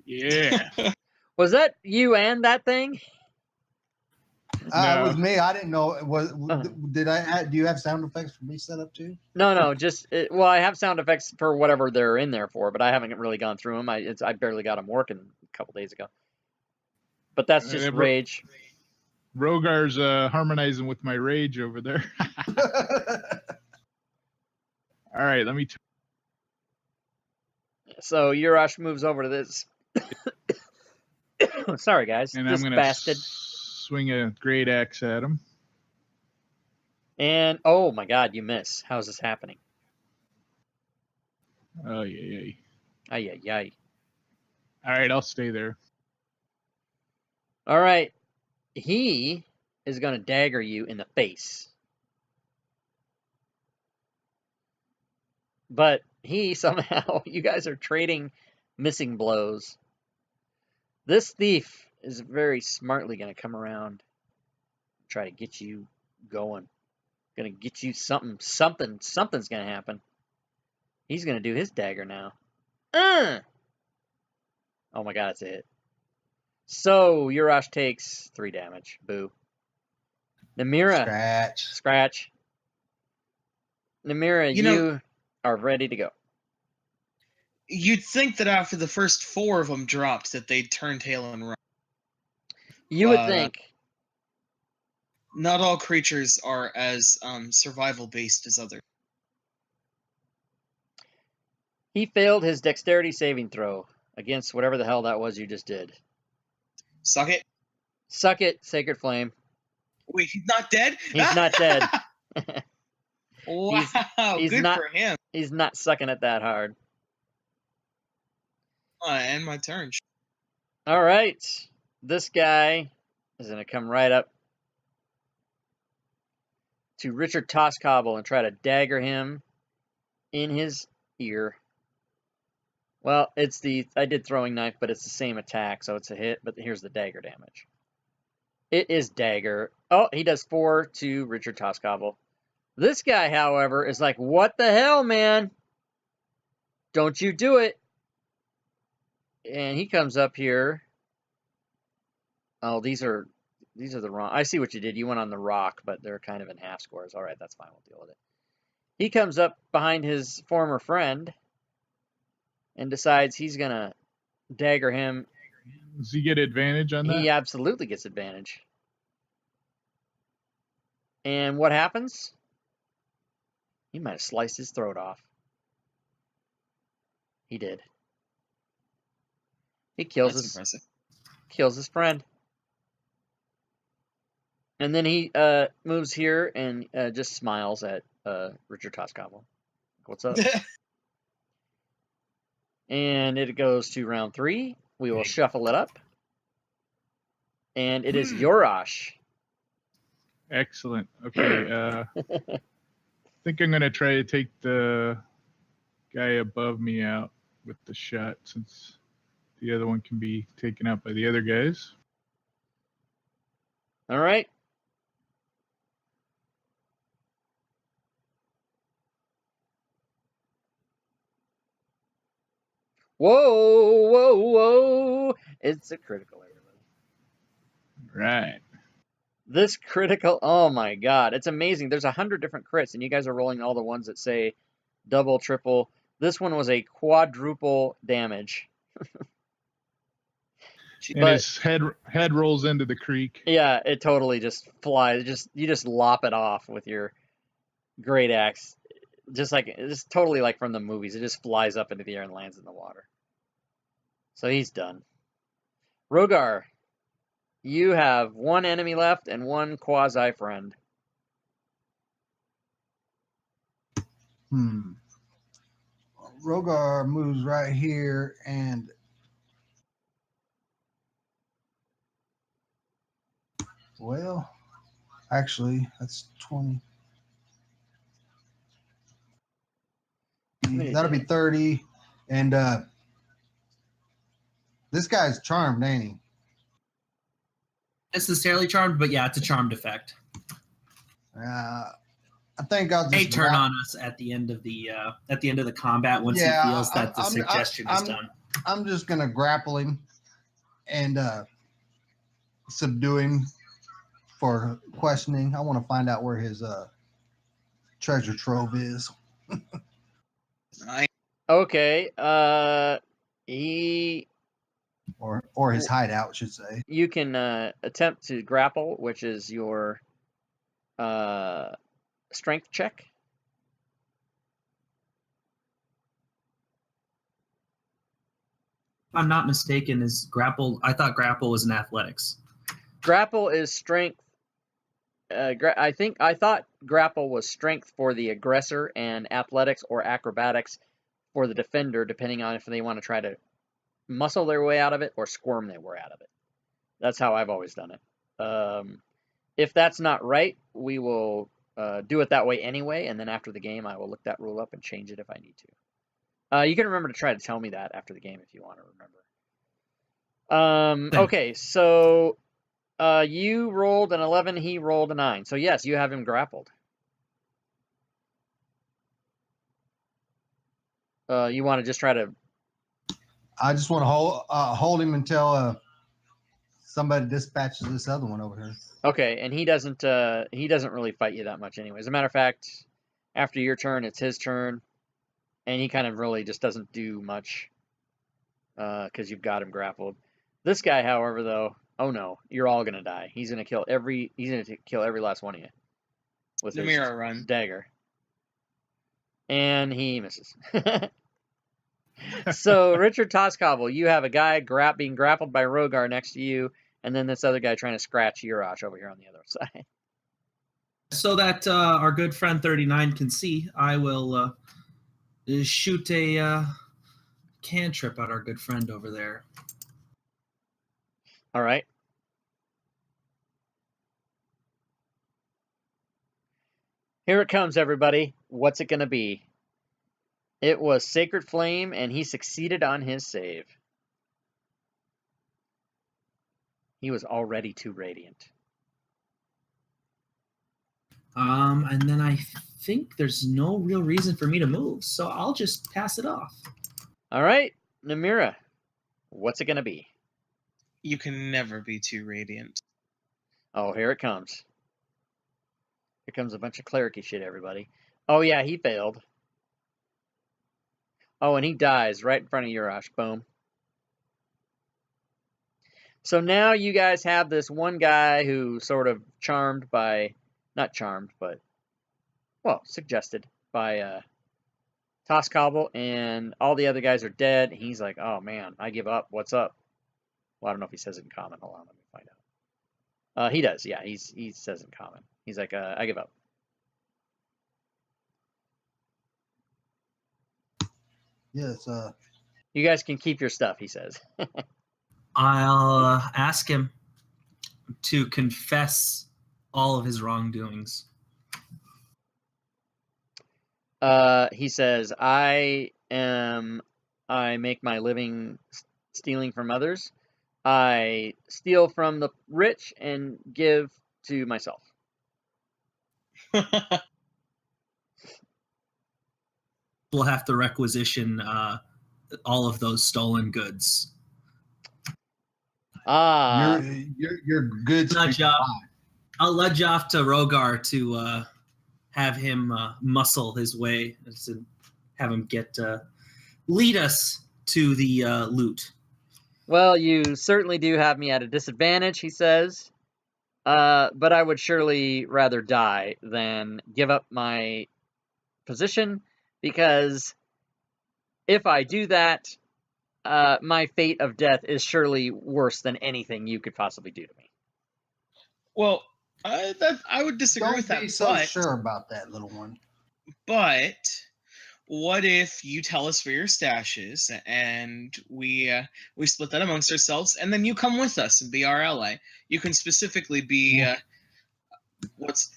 Yeah. Was that you and that thing? It was me. I didn't know. Did I? Do you have sound effects for me set up too? No. Just well, I have sound effects for whatever they're in there for, but I haven't really gone through them. I barely got them working a couple days ago. But that's just rage. Rogar's harmonizing with my rage over there. All right, let me. So Urash moves over to this. Sorry, guys. And this I'm gonna bastard. Swing a great axe at him. And oh my God, you miss. How is this happening? Oh yeah. Ay. All right, I'll stay there. All right, he is going to dagger you in the face. But he somehow, you guys are trading missing blows. This thief is very smartly going to come around, try to get you going. Going to get you something. Something's going to happen. He's going to do his dagger now. Oh my God, it's a hit. So Urash takes 3 damage. Boo. Namira. Scratch. Namira, you are ready to go. You'd think that after the first 4 of them dropped that they'd turn tail and run. You would think. Not all creatures are as survival-based as others. He failed his dexterity saving throw against whatever the hell that was you just did. Suck it. Suck it, Sacred Flame. Wait, he's not dead? He's not dead. Wow, he's good not, for him. He's not sucking it that hard. End my turn. All right. This guy is going to come right up to Richard Toscobble and try to dagger him in his ear. Well, I did throwing knife, but it's the same attack, so it's a hit, but here's the dagger damage. It is dagger. Oh, he does 4 to Richard Toscobble. This guy, however, is like, what the hell, man? Don't you do it. And he comes up here. Oh, these are the wrong. I see what you did. You went on the rock, but they're kind of in half squares. All right, that's fine. We'll deal with it. He comes up behind his former friend and decides he's going to dagger him. Does he get advantage on that? He absolutely gets advantage. And what happens? He might have sliced his throat off. He did. He kills That's his impressive. friend. And then he moves here and just smiles at Richard Toscobble. What's up? And it goes to round 3. We will shuffle it up. And it is Yorosh. Excellent. Okay. I think I'm gonna try to take the guy above me out with the shot, since the other one can be taken out by the other guys. All right. Whoa, whoa, whoa. It's a critical, everybody. Right. This critical, oh my god, it's amazing. There's 100 different crits, and you guys are rolling all the ones that say double, triple. This one was a quadruple damage. And But his head rolls into the creek. yeah, it totally just flies. You just lop it off with your great axe. Just totally like from the movies. It just flies up into the air and lands in the water. So he's done. Rogar, you have one enemy left and one quasi friend. Rogar moves right here and well, actually, that's 20. That'll be 30. And this guy's charmed, ain't he? Necessarily charmed, but yeah, it's a charmed effect. I think I'll just turn on us at the end of the combat once he feels that the suggestion is done. I'm just gonna grapple him and subdue him for questioning. I want to find out where his treasure trove is. Okay. He or his hideout, I should say. You can attempt to grapple, which is your strength check. If I'm not mistaken, is grapple? I thought grapple was in athletics. Grapple is strength. I thought grapple was strength for the aggressor and athletics or acrobatics for the defender, depending on if they want to try to muscle their way out of it or squirm their way out of it. That's how I've always done it. If that's not right, we will do it that way anyway, and then after the game, I will look that rule up and change it if I need to. You can remember to try to tell me that after the game if you want to remember. Okay, so you rolled an 11, he rolled a 9. So yes, you have him grappled. You want to just try to... I just want to hold him until somebody dispatches this other one over here. Okay, and he doesn't really fight you that much anyway. As a matter of fact, after your turn, it's his turn, and he kind of really just doesn't do much because you've got him grappled. This guy, however, though, oh no, you're all gonna die. He's gonna kill every last one of you with his dagger, and he misses. So Richard Toscobble, you have a guy being grappled by Rogar next to you, and then this other guy trying to scratch Yorosh over here on the other side. So that our good friend 39 can see, I will shoot a cantrip at our good friend over there. All right. Here it comes, everybody. What's it going to be? It was Sacred Flame, and he succeeded on his save. He was already too radiant. And then I think there's no real reason for me to move, so I'll just pass it off. All right, Namira, what's it going to be? You can never be too radiant. Oh, here it comes. Here comes a bunch of clericy shit, everybody. Oh, yeah, he failed. Oh, and he dies right in front of Yorosh. Boom. So now you guys have this one guy who's sort of charmed by, not charmed, but, well, suggested by Toscobble, and all the other guys are dead. He's like, oh man, I give up. What's up? Well, I don't know if he says it in common. Hold on, let me find out. He does, yeah. He says in common. He's like, I give up. Yes. You guys can keep your stuff, he says. I'll ask him to confess all of his wrongdoings. He says, I make my living stealing from others. I steal from the rich and give to myself. We'll have to requisition all of those stolen goods. Your goods. Nudge off. I'll nudge off to Rogar to have him muscle his way, to have him lead us to the loot. Well, you certainly do have me at a disadvantage, he says. But I would surely rather die than give up my position, because if I do that, my fate of death is surely worse than anything you could possibly do to me. Well, I would disagree with that. Don't be so sure about that, little one. But what if you tell us where your stash is, and we split that amongst ourselves, and then you come with us and be our ally? You can specifically be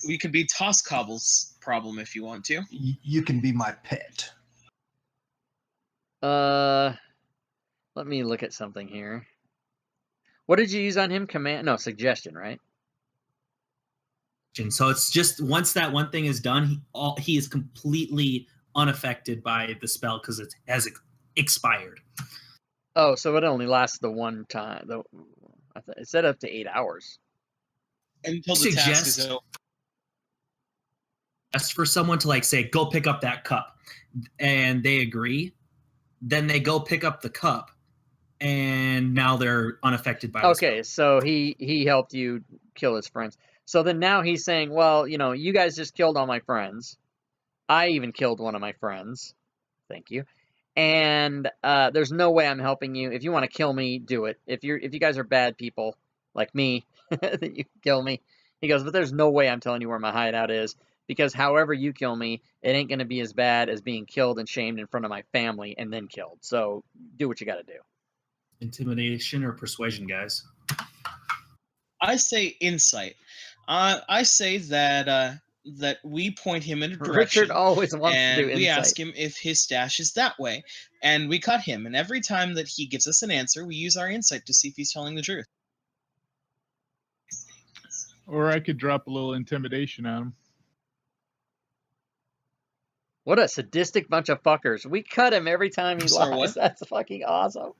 we could be Toss Cobble's problem if you want to. You can be my pet. Let me look at something here. What did you use on him? Suggestion, right? So it's just once that one thing is done, he is completely unaffected by the spell because it has expired. Oh, so it only lasts the one time. It said up to 8 hours. Until the task is over. Ask for someone to say, go pick up that cup, and they agree. Then they go pick up the cup, and now they're unaffected by. Okay, so he helped you kill his friends. So then now he's saying, well, you guys just killed all my friends. I even killed one of my friends. Thank you. And there's no way I'm helping you. If you want to kill me, do it. If you guys are bad people like me, then you can kill me. He goes, but there's no way I'm telling you where my hideout is, because however you kill me, it ain't going to be as bad as being killed and shamed in front of my family and then killed. So do what you got to do. Intimidation or persuasion, guys? I say insight. I say that we point him in a direction. Richard always wants to do insight. And we ask him if his stash is that way, and we cut him. And every time that he gives us an answer, we use our insight to see if he's telling the truth. Or I could drop a little intimidation on him. What a sadistic bunch of fuckers. We cut him every time he Sorry, lies. what? That's fucking awesome.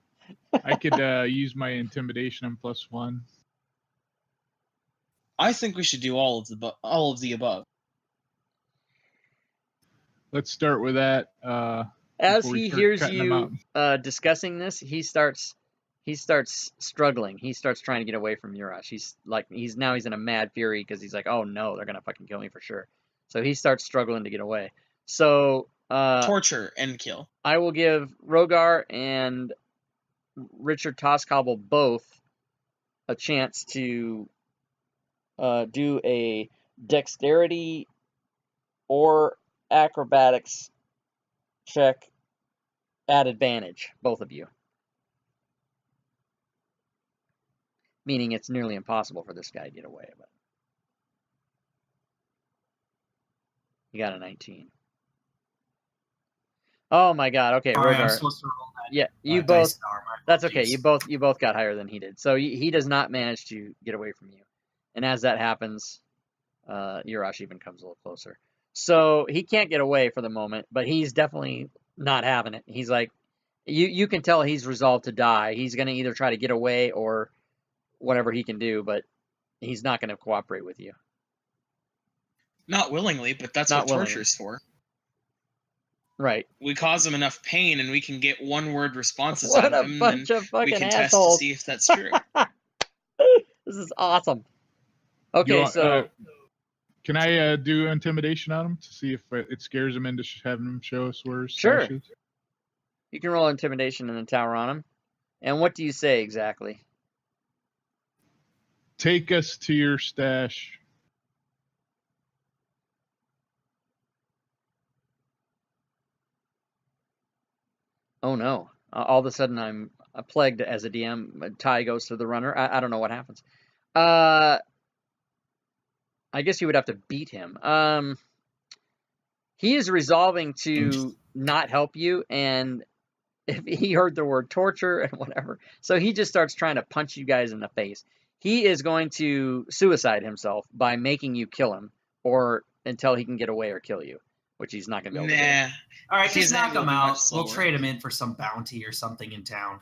I could use my intimidation on +1. I think we should do all of the above. Let's start with that. As before we he start hears cutting them you out. discussing this, he starts struggling. He starts trying to get away from Urash. He's in a mad fury because he's like, oh no, they're gonna fucking kill me for sure. So he starts struggling to get away. So Torture and kill. I will give Rogar and Richard Toscobble both a chance to do a dexterity or acrobatics check at advantage, both of you. Meaning it's nearly impossible for this guy to get away. But you got a 19. Oh my god, okay, Sorry, I'm Rogar. supposed to roll that. Yeah, you dice both. power, my That's okay. apologies. You both got higher than he did. So he does not manage to get away from you. And as that happens, Urash even comes a little closer. So he can't get away for the moment, but he's definitely not having it. He's like, you can tell he's resolved to die. He's going to either try to get away or whatever he can do, but he's not going to cooperate with you. Not willingly, but that's Not what willingly. torture's for. Right. We cause him enough pain, and we can get one-word responses What out a of him, bunch and of fucking we can test assholes. to see if that's true. This is awesome. Okay, so Can I do intimidation on him to see if it scares him into having him show us where his Sure. stash is? you can roll intimidation in the tower on him. And what do you say exactly? Take us to your stash. Oh no! All of a sudden, I'm plagued as a DM. Tie goes to the runner. I don't know what happens. I guess you would have to beat him. He is resolving to not help you, and if he heard the word torture and whatever, so he just starts trying to punch you guys in the face. He is going to suicide himself by making you kill him, or until he can get away or kill you, which he's not going to be able to do. Nah. All right, If he's just knock angry, him it'll be much out. We'll slower. trade him in for some bounty or something in town.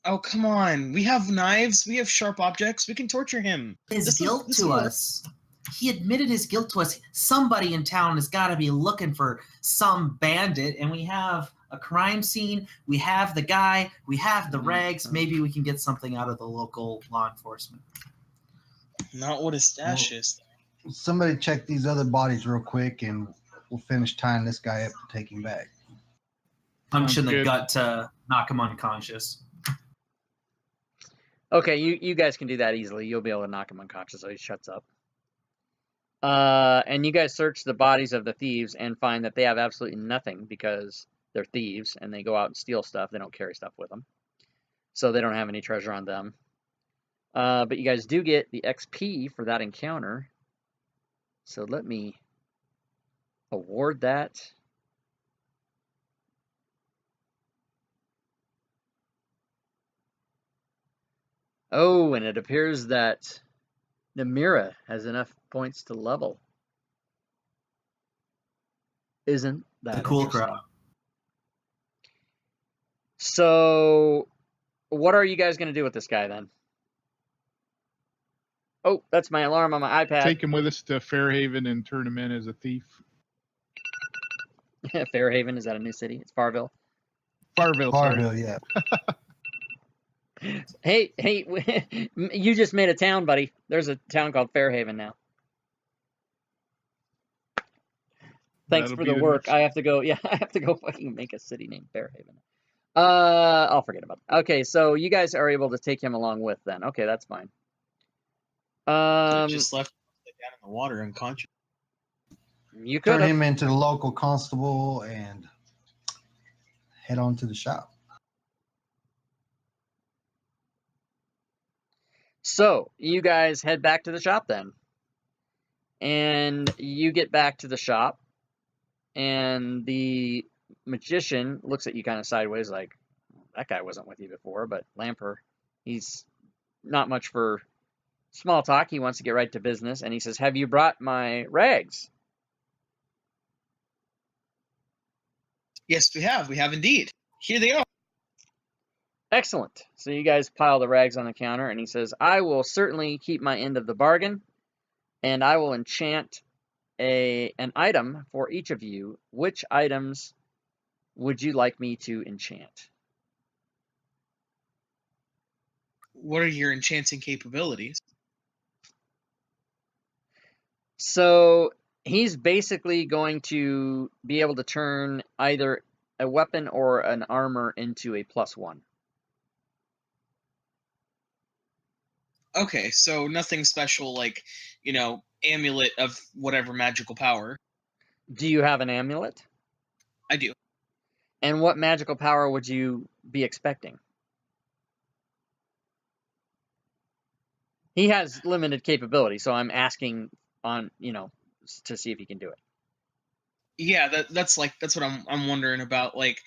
Oh, come on. We have knives. We have sharp objects. We can torture him. His guilt to us. He admitted his guilt to us. Somebody in town has got to be looking for some bandit, and we have a crime scene. We have the guy. We have the rags. Maybe we can get something out of the local law enforcement. Not what his stash is. Somebody check these other bodies real quick, and we'll finish tying this guy up to take him back. Punch in the Good. gut to knock him unconscious. Okay, you guys can do that easily. You'll be able to knock him unconscious so he shuts up. And you guys search the bodies of the thieves and find that they have absolutely nothing because they're thieves and they go out and steal stuff. They don't carry stuff with them. So they don't have any treasure on them. But you guys do get the XP for that encounter. So let me award that. Oh, and it appears that Namira has enough points to level. Isn't that The cool interesting? crowd. So, what are you guys going to do with this guy then? Oh, that's my alarm on my iPad. Take him with us to Fairhaven and turn him in as a thief. Fairhaven, is that a new city? It's Farville. Farville, sorry. Farville, yeah. Hey, you just made a town, buddy. There's a town called Fairhaven now. Thanks That'll for be the work. next- I have to go. Yeah, I have to go fucking make a city named Fairhaven. I'll forget about it. Okay, so you guys are able to take him along with then. Okay, that's fine. Just left down in the water unconscious. You could Turn have. him into the local constable and head on to the shop. So you guys head back to the shop then, and you get back to the shop, and the magician looks at you kind of sideways, like that guy wasn't with you before. But Lamper, he's not much for small talk. He wants to get right to business, and he says, "Have you brought my rags?" Yes, we have. We have indeed. Here they are. Excellent. So you guys pile the rags on the counter, and he says, "I will certainly keep my end of the bargain, and I will enchant an item for each of you. Which items would you like me to enchant?" What are your enchanting capabilities? So he's basically going to be able to turn either a weapon or an armor into a +1. Okay, so nothing special like, amulet of whatever magical power. Do you have an amulet? I do. And what magical power would you be expecting? He has limited capability, so I'm asking on, to see if he can do it. Yeah, that's what I'm wondering about. Like,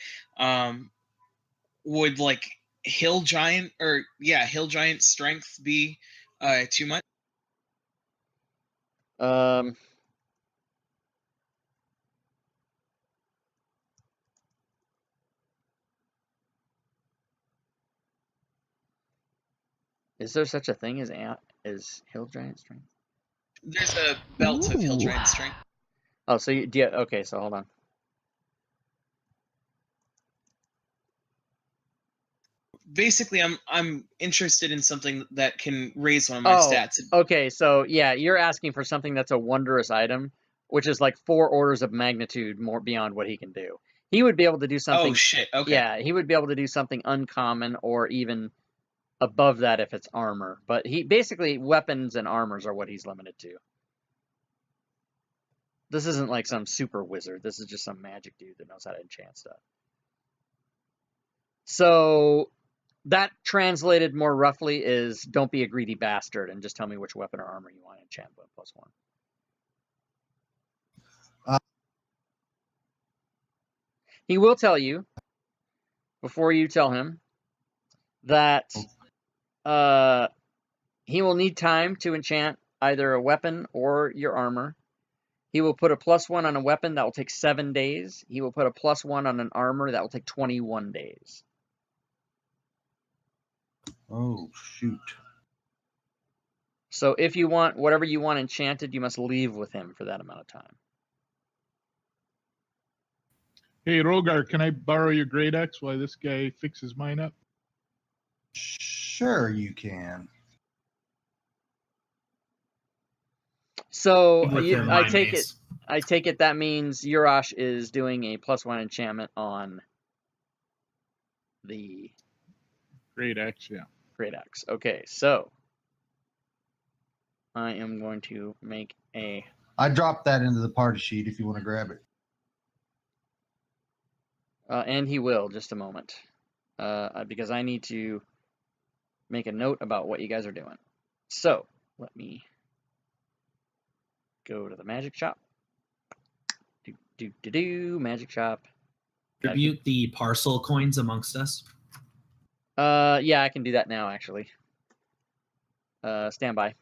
would like hill giant strength be too much? Is there such a thing as hill giant strength? There's a belt of hill giant strength. Oh, so you do. Okay, so hold on. Basically, I'm interested in something that can raise one of my stats. Okay, so yeah, you're asking for something that's a wondrous item, which is like 4 orders of magnitude more beyond what he can do. He would be able to do something. Oh shit! Okay. Yeah, he would be able to do something uncommon or even above that if it's armor. But he basically, weapons and armors are what he's limited to. This isn't like some super wizard. This is just some magic dude that knows how to enchant stuff. So that translated more roughly is don't be a greedy bastard and just tell me which weapon or armor you want to enchant with +1. He will tell you, before you tell him, that he will need time to enchant either a weapon or your armor. He will put a +1 on a weapon that will take 7 days. He will put a +1 on an armor that will take 21 days. Oh, shoot. So if you want whatever you want enchanted, you must leave with him for that amount of time. Hey, Rogar, can I borrow your great axe while this guy fixes mine up? Sure, you can. So With him, I my take mace. I take it that means Urash is doing a +1 enchantment on the Great axe, yeah. great axe. Okay, so I am going to make a. I dropped that into the party sheet if you want to grab it. And he will, just a moment. Because I need to make a note about what you guys are doing. So, let me go to the magic shop. Magic shop. Distribute the parcel coins amongst us. Yeah, I can do that now, actually. Stand by.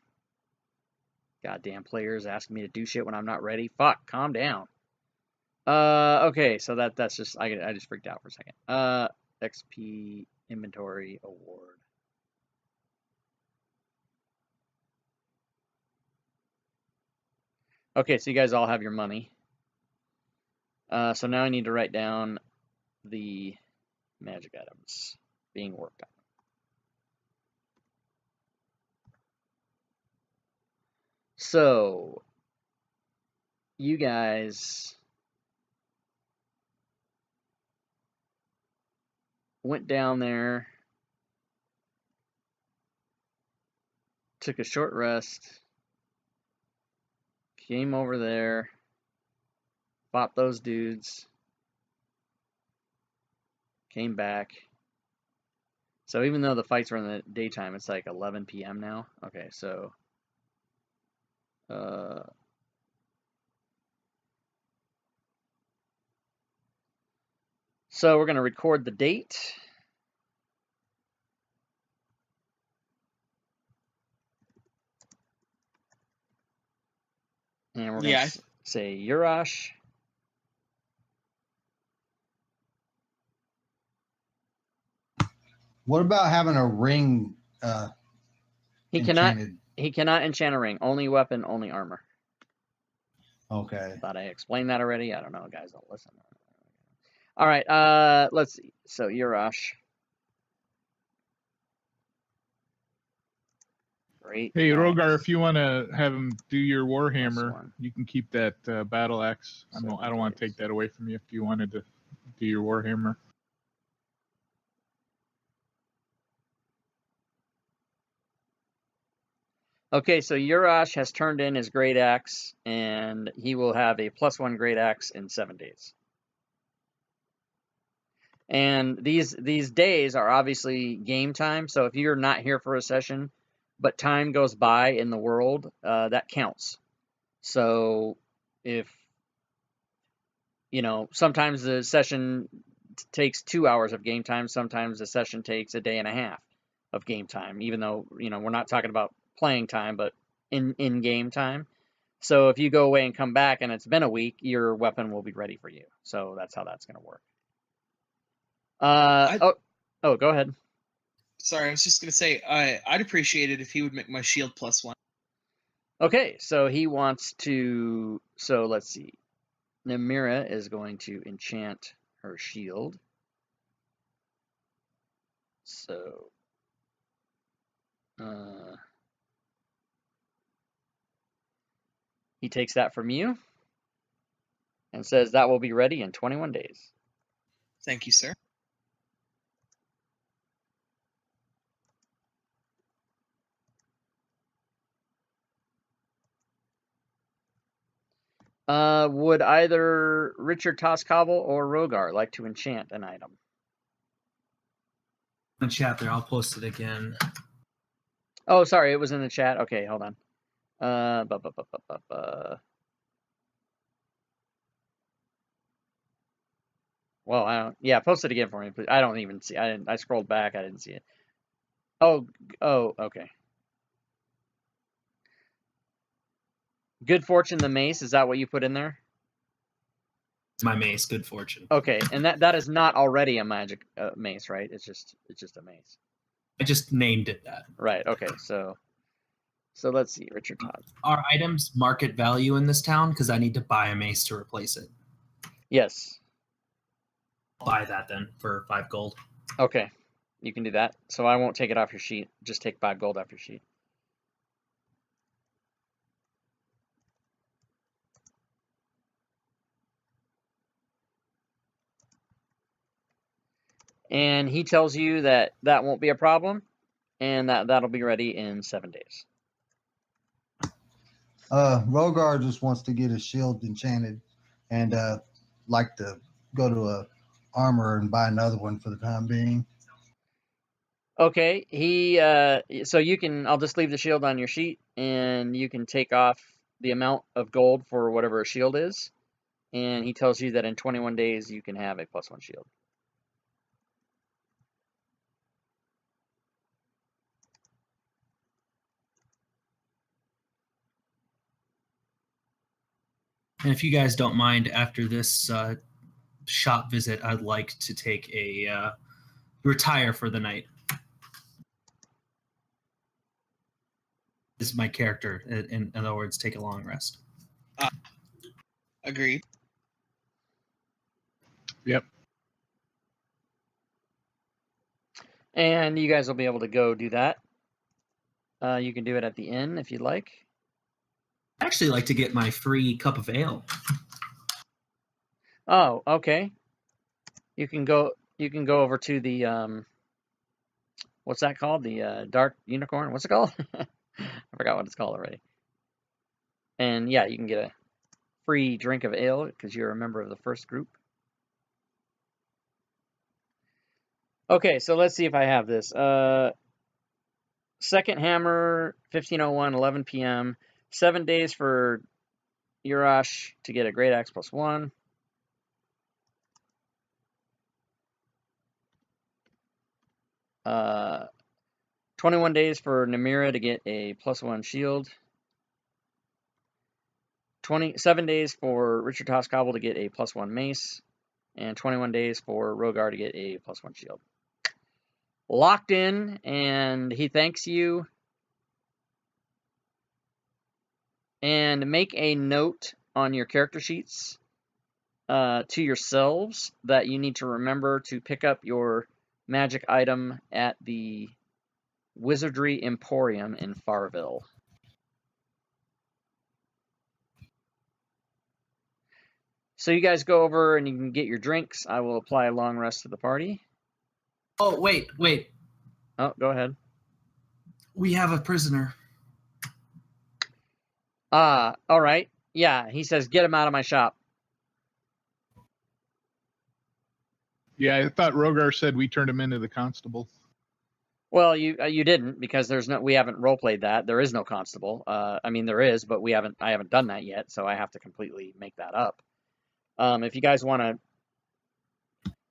Goddamn players asking me to do shit when I'm not ready. Fuck, calm down. Okay, so that's just I just freaked out for a second. XP inventory award. Okay, so you guys all have your money. So now I need to write down the magic items being worked on. So you guys went down there, took a short rest, came over there, fought those dudes, came back. So even though the fights were in the daytime, it's like 11 p.m. now. Okay, so so we're going to record the date. And we're going to say Urash. What about having a ring He enchanted? cannot enchant a ring. Only weapon, only armor. Okay. Thought I explained that already. I don't know. Guys don't listen. All right. Let's see. So Urash. Great. Hey, Rogar, if you want to have him do your Warhammer, +1. you can keep that battle axe. I don't want to take that away from you if you wanted to do your Warhammer. Okay, so Urash has turned in his great axe, and he will have a +1 great axe in 7 days. And these days are obviously game time. So if you're not here for a session, but time goes by in the world, that counts. So if sometimes the session takes 2 hours of game time, sometimes the session takes a day and a half of game time, even though we're not talking about playing time, but in game time. So if you go away and come back and it's been a week, your weapon will be ready for you. So that's how that's going to work. Go ahead. Sorry, I was just gonna say I'd appreciate it if he would make my shield +1. Okay, so he wants to. So let's see. Namira is going to enchant her shield. So he takes that from you and says that will be ready in 21 days. Thank you, sir. Would either Richard Toscobble or Rogar like to enchant an item? In the chat there, I'll post it again. Oh, sorry, it was in the chat. Okay, hold on. Well, I don't. Yeah, post it again for me, please. I don't even see. I scrolled back. I didn't see it. Oh, okay. Good Fortune, the mace. Is that what you put in there? It's my mace, Good Fortune. Okay, and that is not already a magic mace, right? It's just a mace. I just named it that. Right. Okay. So let's see, Richard Todd. Are items market value in this town? Because I need to buy a mace to replace it. Yes. I'll buy that then for 5 gold. Okay, you can do that. So I won't take it off your sheet. Just take 5 gold off your sheet. And he tells you that won't be a problem, and that'll be ready in 7 days. Rogar just wants to get his shield enchanted, and like to go to a armor and buy another one for the time being. Okay, so you can. I'll just leave the shield on your sheet, and you can take off the amount of gold for whatever a shield is. And he tells you that in 21 days you can have a +1 shield. And if you guys don't mind, after this shop visit, I'd like to take a retire for the night. This is my character. In other words, take a long rest. Agreed. Yep. And you guys will be able to go do that. You can do it at the inn if you'd like. I'd actually like to get my free cup of ale. Oh, okay. You can go over to the what's that called? The Dark Unicorn. What's it called? I forgot what it's called already. And yeah, you can get a free drink of ale because you're a member of the first group. Okay, so let's see if I have this. Second Hammer, 1501, 11 p.m. 7 days for Urash to get a Great Axe +1. Uh, 21 days for Namira to get a +1 shield. 27 days for Richard Toscobble to get a +1 mace. And 21 days for Rogar to get a +1 shield. Locked in, and he thanks you. And make a note on your character sheets to yourselves that you need to remember to pick up your magic item at the Wizardry Emporium in Farville. So you guys go over and you can get your drinks. I will apply a long rest to the party. Oh, wait. Oh, go ahead. We have a prisoner. All right. Yeah, he says, get him out of my shop. Yeah, I thought Rogar said we turned him into the constable. Well, you didn't, because we haven't role played that. There is no constable. I mean, there is, but I haven't done that yet, so I have to completely make that up. If you guys want to,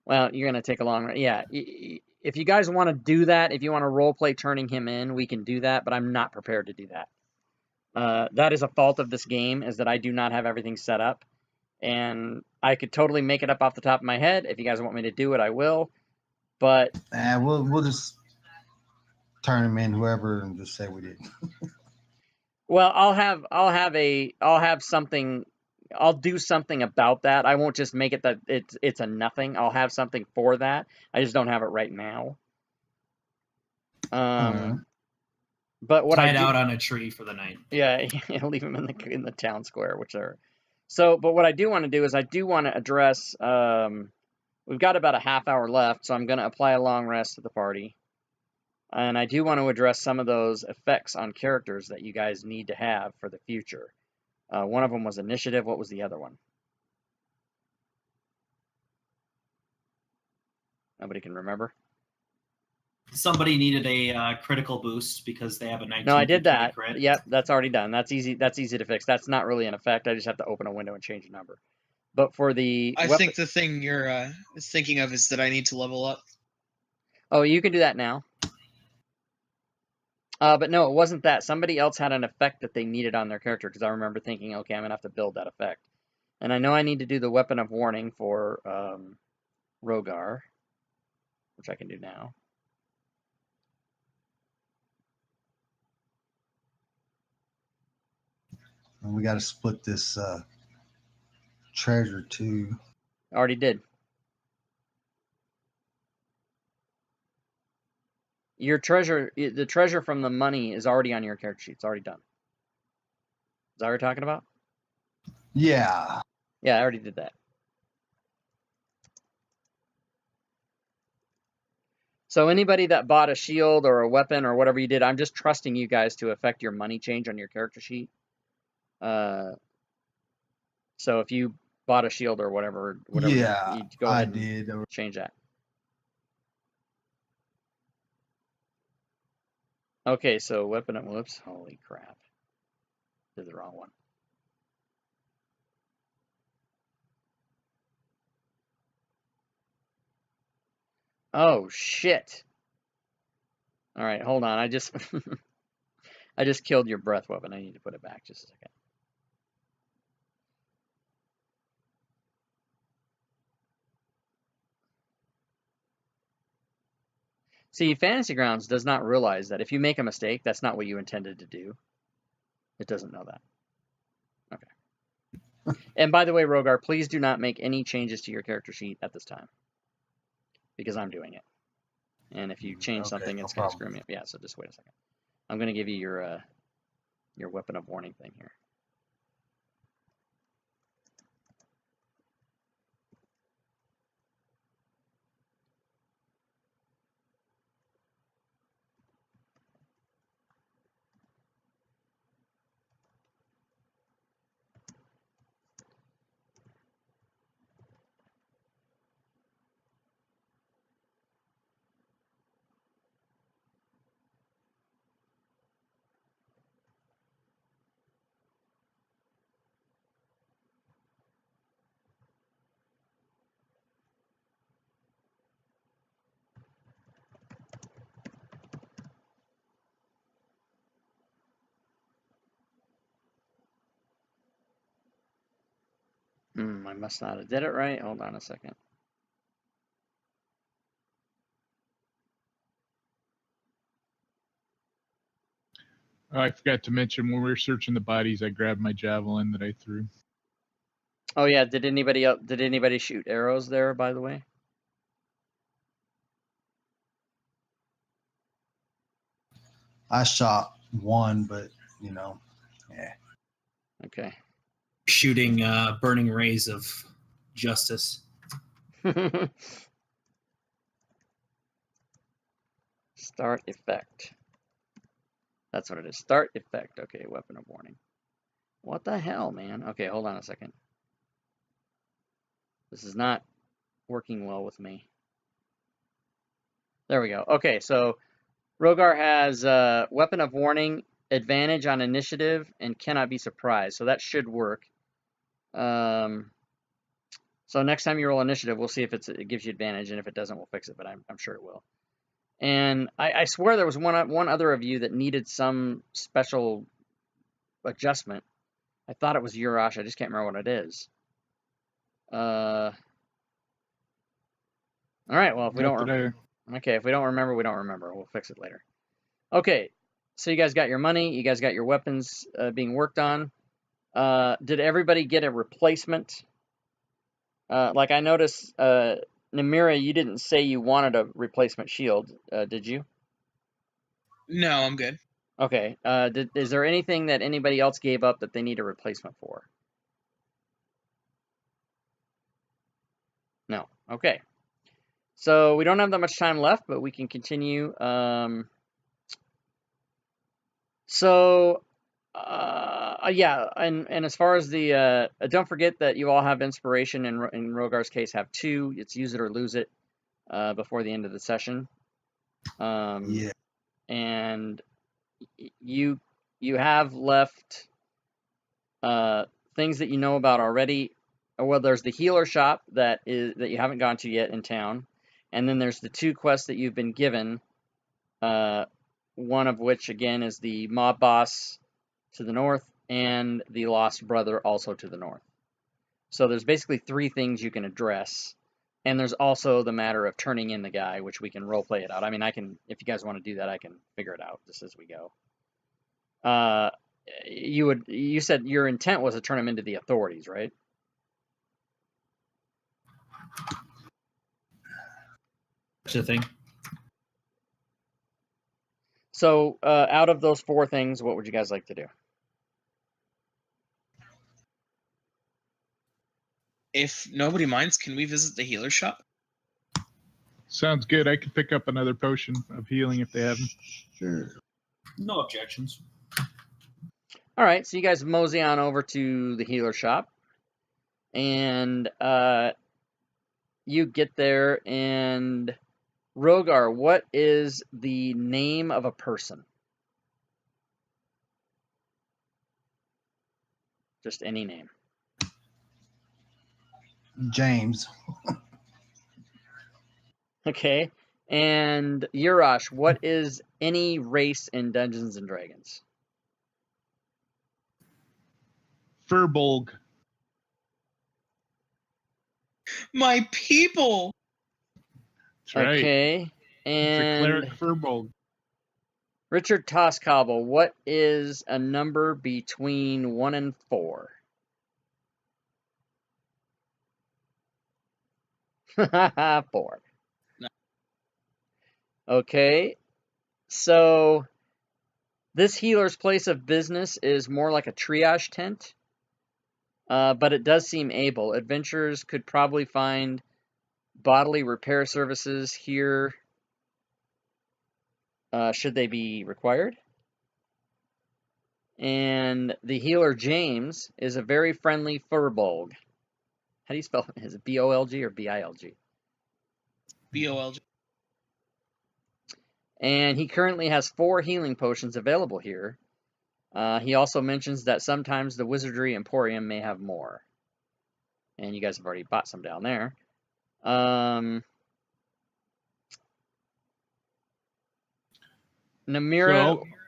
well, you're gonna take a long, yeah. If you guys want to do that, if you want to role play turning him in, we can do that, but I'm not prepared to do that. That is a fault of this game, is that I do not have everything set up, and I could totally make it up off the top of my head. If you guys want me to do it, I will. But We'll just turn him in, whoever, and just say we didn't. well, I'll have something. I'll do something about that. I won't just make it that it's a nothing. I'll have something for that. I just don't have it right now. Right. But what Tied out on a tree for the night. Yeah, leave him in the town square, whichever. So, but what I do want to do is I do want to address. We've got about a half hour left, so I'm going to apply a long rest to the party, and I do want to address some of those effects on characters that you guys need to have for the future. One of them was initiative. What was the other one? Nobody can remember. Somebody needed a critical boost because they have a 19 No, I did through 20 that. crit. Yep, that's already done. That's easy. That's easy to fix. That's not really an effect. I just have to open a window and change a number. But for the I weapon, think the thing you're thinking of is that I need to level up. oh, you can do that now. But no, it wasn't that. Somebody else had an effect that they needed on their character because I remember thinking, okay, I'm gonna have to build that effect. And I know I need to do the weapon of warning for Rogar, which I can do now. And we got to split this treasure too. I already did. Your treasure, the treasure from the money is already on your character sheet. It's already done. Is that what you're talking about? Yeah. Yeah, I already did that. So anybody that bought a shield or a weapon or whatever you did, I'm just trusting you guys to affect your money change on your character sheet. So if you bought a shield or whatever, Yeah, you go I ahead and did. change that. Okay, so weapon of whoops, holy crap. Did the wrong one. Oh shit. All right, hold on. I just I just killed your breath weapon. I need to put it back just a second. See, Fantasy Grounds does not realize that if you make a mistake, that's not what you intended to do. It doesn't know that. Okay. And by the way, Rogar, please do not make any changes to your character sheet at this time. Because I'm doing it. And if you change something, no it's going to problem. screw me up. Yeah, so just wait a second. I'm going to give you your weapon of warning thing here. I must not have did it right. Hold on a second. I forgot to mention when we were searching the bodies, I grabbed my javelin that I threw. Oh yeah, did anybody shoot arrows there, by the way? I shot one, but yeah. Okay. Shooting burning rays of justice. Start effect. That's what it is. Start effect. Okay, weapon of warning. What the hell, man? Okay, hold on a second. This is not working well with me. There we go. Okay, so Rogar has weapon of warning, advantage on initiative, and cannot be surprised. So that should work. So next time you roll initiative, we'll see if it gives you advantage, and if it doesn't, we'll fix it. But I'm sure it will. And I swear there was one other of you that needed some special adjustment. I thought it was Urash. I just can't remember what it is. All right. Well, if we don't, okay, if we don't remember, we don't remember. We'll fix it later. Okay. So you guys got your money. You guys got your weapons being worked on. Did everybody get a replacement? Like I noticed, Namira, you didn't say you wanted a replacement shield, did you? No, I'm good. Okay. Is there anything that anybody else gave up that they need a replacement for? No. Okay. So we don't have that much time left, but we can continue. So Yeah, and as far as the don't forget that you all have inspiration, and in Rogar's case have 2. It's use it or lose it before the end of the session. Yeah. And you have left things that you know about already. Well, there's the healer shop that you haven't gone to yet in town, and then there's the 2 quests that you've been given. One of which again is the mob boss to the north, and the lost brother also to the north. So there's basically 3 things you can address, and there's also the matter of turning in the guy, which we can role play it out. I mean, I can, if you guys want to do that, I can figure it out just as we go. You said your intent was to turn him into the authorities, right? Such a thing. So out of those 4 things, what would you guys like to do? If nobody minds, can we visit the healer shop? Sounds good. I could pick up another potion of healing if they have them. Sure. No objections. All right, so you guys mosey on over to the healer shop, and you get there, and Rogar, what is the name of a person? Just any name. James. Okay. And Urash, what is any race in Dungeons and Dragons? Furbolg. My people! That's right. Okay. It's a cleric And Furbolg. Richard Toscobble, what is a number between 1 and 4? 4. No. Okay. So this healer's place of business is more like a triage tent, but it does seem able. Adventurers could probably find bodily repair services here should they be required. And the healer, James, is a very friendly furbolg. How do you spell it? Is it B-O-L-G or B-I-L-G? BOLG. And he currently has 4 healing potions available here. He also mentions that sometimes the Wizardry Emporium may have more. And you guys have already bought some down there. Namira...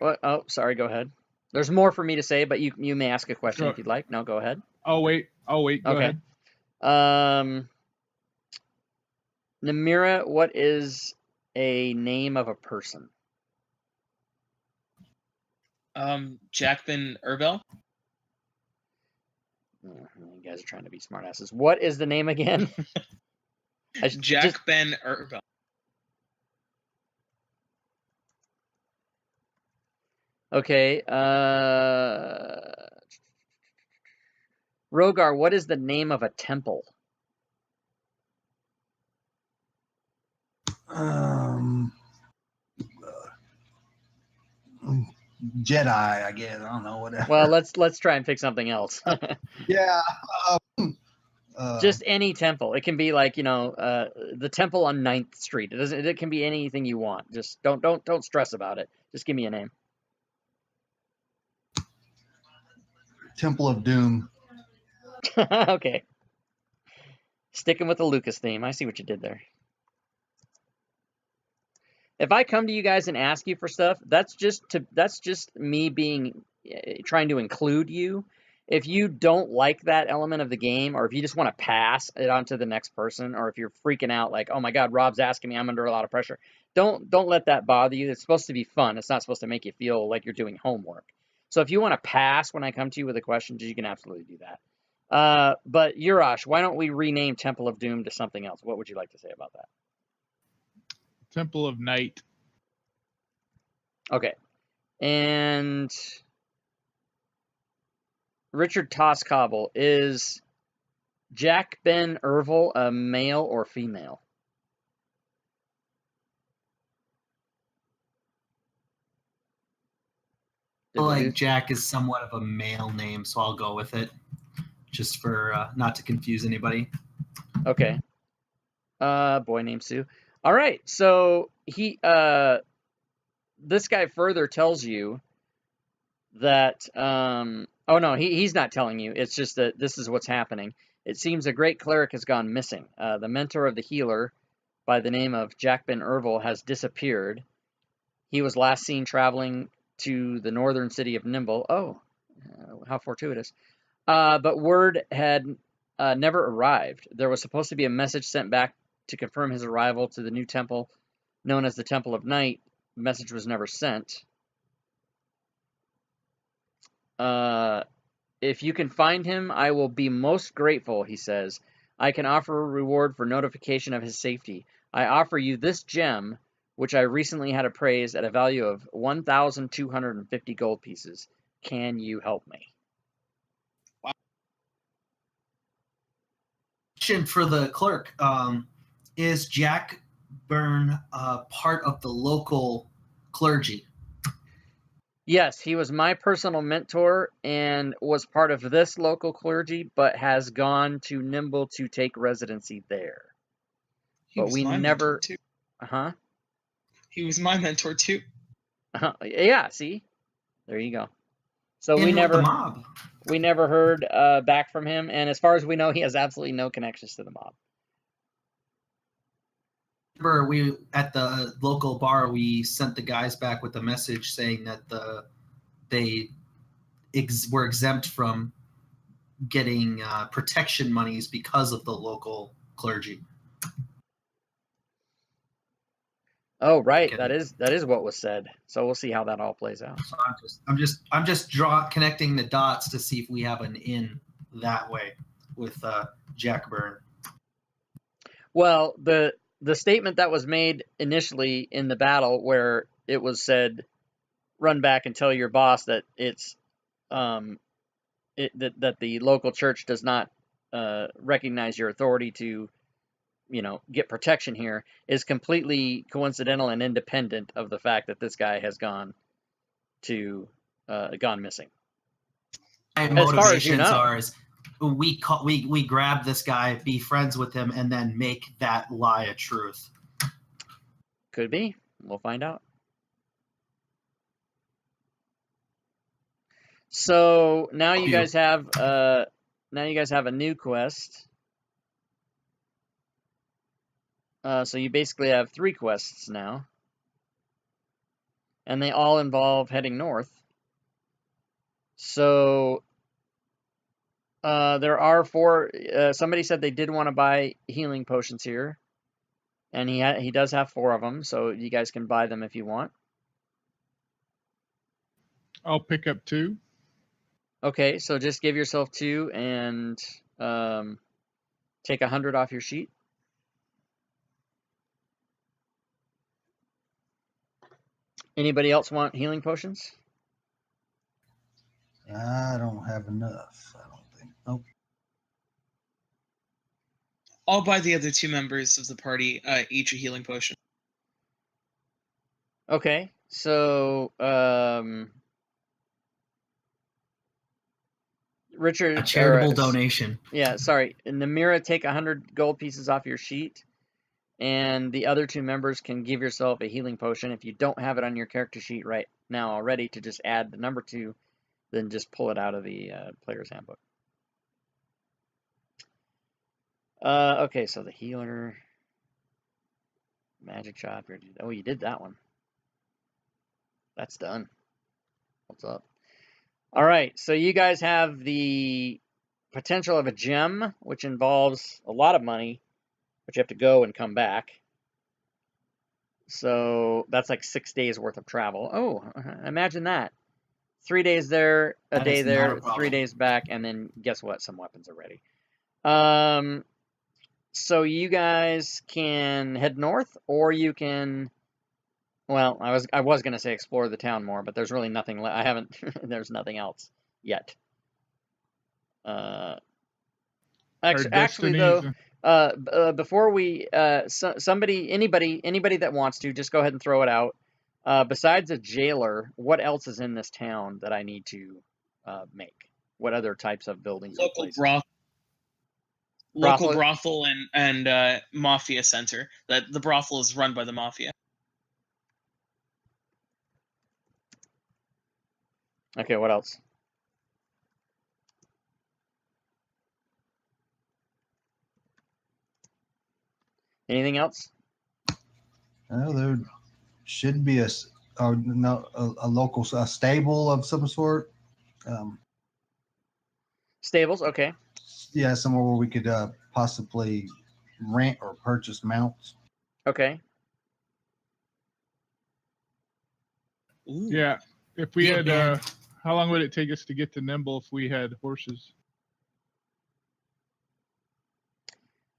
oh, sorry, go ahead. There's more for me to say, but you may ask a question if you'd like. No, go ahead. I'll wait. Go ahead. Namira, what is a name of a person? Jackman Urbel. You guys are trying to be smartasses. What is the name again? Jack Ben Urbel. Okay. Rogar, what is the name of a temple? Jedi, I guess. I don't know, whatever. Well, let's try and pick something else. Yeah. Just any temple. It can be like, the temple on 9th Street. It can be anything you want. Just don't stress about it. Just give me a name. Temple of Doom. Okay. Sticking with the Lucas theme. I see what you did there. If I come to you guys and ask you for stuff, that's just me trying to include you. If you don't like that element of the game, or if you just want to pass it on to the next person, or if you're freaking out like, oh my God, Rob's asking me, I'm under a lot of pressure, don't let that bother you. It's supposed to be fun. It's not supposed to make you feel like you're doing homework. So if you want to pass when I come to you with a question, you can absolutely do that. But Urash, why don't we rename Temple of Doom to something else? What would you like to say about that? Temple of Night. Okay. And Richard Toscobble, is Jack Ben Ervil a male or female? Like Jack is somewhat of a male name, so I'll go with it, just for not to confuse anybody. Okay. Boy named Sue. All right. So he, this guy further tells you that, oh no, he's not telling you. It's just that this is what's happening. It seems a great cleric has gone missing. The mentor of the healer, by the name of Jack Ben Ervil, has disappeared. He was last seen traveling to the northern city of Nimble. Oh, how fortuitous. But word had never arrived. There was supposed to be a message sent back to confirm his arrival to the new temple known as the Temple of Night. The message was never sent. If you can find him, I will be most grateful, he says. I can offer a reward for notification of his safety. I offer you this gem, which I recently had appraised at a value of 1,250 gold pieces. Can you help me? Question for the clerk. Is Jack Byrne part of the local clergy? Yes, he was my personal mentor and was part of this local clergy, but has gone to Nimble to take residency there. But we never. He was my mentor too. Yeah, see, there you go. So In we with never, the mob. we never heard back from him, and as far as we know, he has absolutely no connections to the mob. Remember, we at the local bar, we sent the guys back with a message saying that they were exempt from getting protection monies because of the local clergy. Oh, right, that is what was said. So we'll see how that all plays out. So I'm just connecting the dots to see if we have an in that way with Jack Byrne. Well, the statement that was made initially in the battle, where it was said, "Run back and tell your boss that it's that the local church does not recognize your authority to, get protection here," is completely coincidental and independent of the fact that this guy has gone missing. My motivations are is we grab this guy, be friends with him, and then make that lie a truth. Could be. We'll find out. So now you guys have a new quest. So you basically have 3 quests now, and they all involve heading north. So there are 4. Somebody said they did want to buy healing potions here, and he does have 4 of them. So you guys can buy them if you want. I'll pick up 2. Okay, so just give yourself 2 and take 100 off your sheet. Anybody else want healing potions? I don't have enough, I don't think. Nope. I'll buy the other 2 members of the party each a healing potion. Okay, so Richard, a charitable donation. Yeah, sorry. Namira, take 100 gold pieces off your sheet, and the other 2 members can give yourself a healing potion. If you don't have it on your character sheet right now already, to just add the number 2, then just pull it out of the player's handbook. Okay, so the healer, magic shop. Oh, you did that one. That's done. What's up? All right, so you guys have the potential of a gem, which involves a lot of money, but you have to go and come back. So that's like 6 days worth of travel. Oh, imagine that. 3 days there, a day there, 3 days back, and then guess what? Some weapons are ready. So you guys can head north, or you can. Well, I was gonna say explore the town more, but there's really nothing. I haven't. There's nothing else yet. Actually, though, before we, anybody that wants to, just go ahead and throw it out. Besides a jailer, what else is in this town that I need to make? What other types of buildings or Local places? local Brothel? brothel and mafia center. That the brothel is run by the mafia. Okay, what else? Anything else? There should be a local stable of some sort. Stables, okay. Yeah, somewhere where we could possibly rent or purchase mounts. Okay. Ooh. Yeah. If we Yeah, had, man. how long would it take us to get to Nimble if we had horses?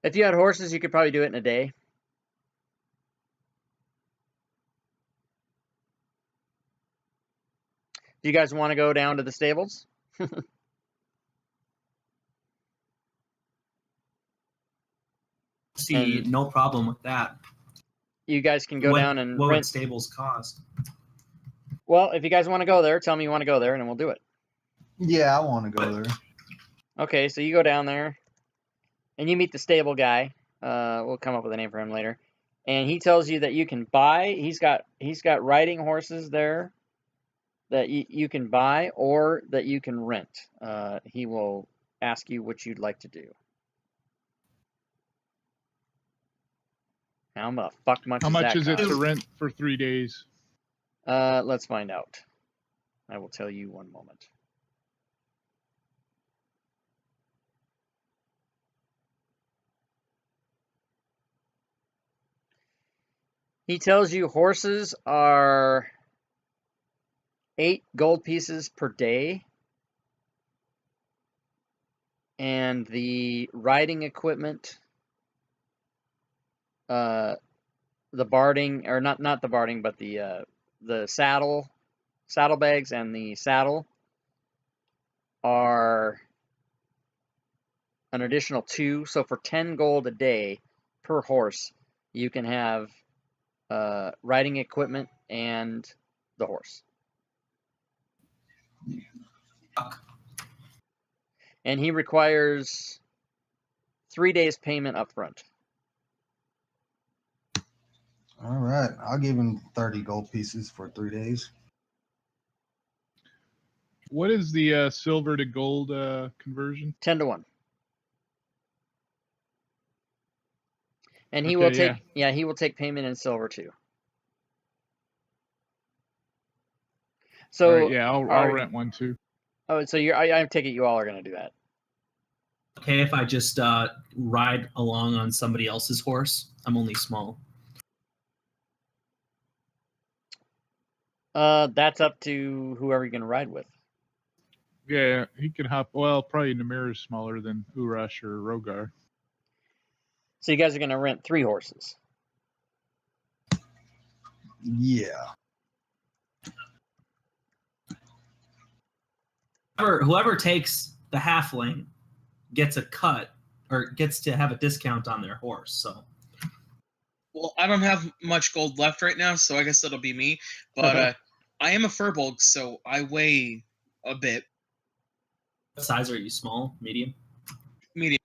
If you had horses, you could probably do it in a day. Do you guys want to go down to the stables? See, And no problem with that. you guys can go down and what would rent. stables cost? Well, if you guys want to go there, tell me you want to go there, and then we'll do it. Yeah, I want to go there. Okay, so you go down there, and you meet the stable guy. We'll come up with a name for him later. And he tells you that you can buy. He's got riding horses there that you can buy or that you can rent. He will ask you what you'd like to do. How the fuck much How is much that is it cost? to rent for 3 days? Let's find out. I will tell you one moment. He tells you horses are 8 gold pieces per day. And the riding equipment, the barding, or not the barding, but the saddlebags and the saddle are an additional 2. So for 10 gold a day per horse, you can have riding equipment and the horse. And he requires 3 days payment up front. All right, I'll give him 30 gold pieces for 3 days. What is the silver to gold conversion? 10 to 1. And he Okay, will take he will take payment in silver too. So All right, yeah, I'll rent one too. Oh, so I take it you all are going to do that. Okay, if I just ride along on somebody else's horse? I'm only small. That's up to whoever you're going to ride with. Yeah, he can hop. Well, probably Namir is smaller than Urash or Rogar. So you guys are going to rent 3 horses. Yeah. Whoever takes the halfling gets a cut or gets to have a discount on their horse. So, Well, I don't have much gold left right now, so I guess it'll be me. But I am a furbolg, so I weigh a bit. what size are you? Small, medium? Medium.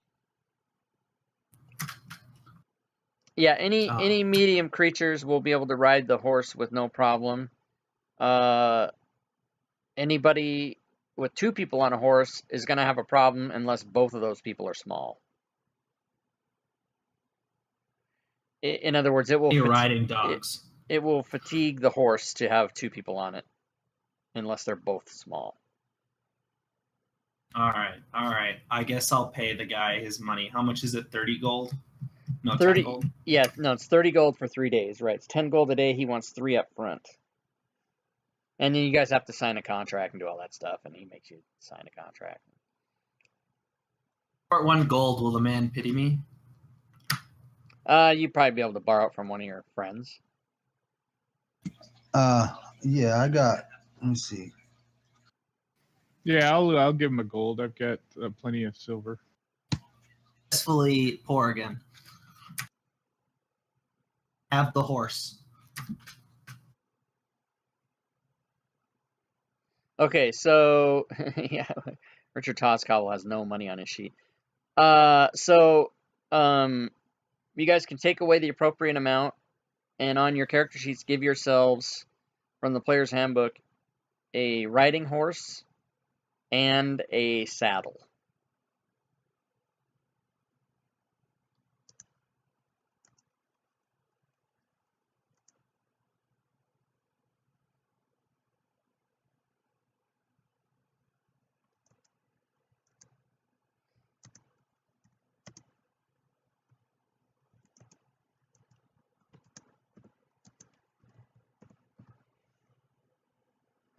Yeah, any medium creatures will be able to ride the horse with no problem. Anybody with 2 people on a horse is going to have a problem unless both of those people are small. In other words, it will You're riding dogs. It will fatigue the horse to have 2 people on it unless they're both small. All right. I guess I'll pay the guy his money. How much is it? 30 gold? No, 30 10 gold. Yeah, no, it's 30 gold for 3 days, right? It's 10 gold a day. He wants 3 up front. And then you guys have to sign a contract and do all that stuff, and he makes you sign a contract. For 1 gold, will the man pity me? You'd probably be able to borrow it from one of your friends. Yeah, I got. Let me see. Yeah, I'll give him a gold. I've got plenty of silver. Successfully poor again. Have the horse. Okay, so yeah, Richard Toscobble has no money on his sheet. You guys can take away the appropriate amount, and on your character sheets, give yourselves from the player's handbook a riding horse and a saddle.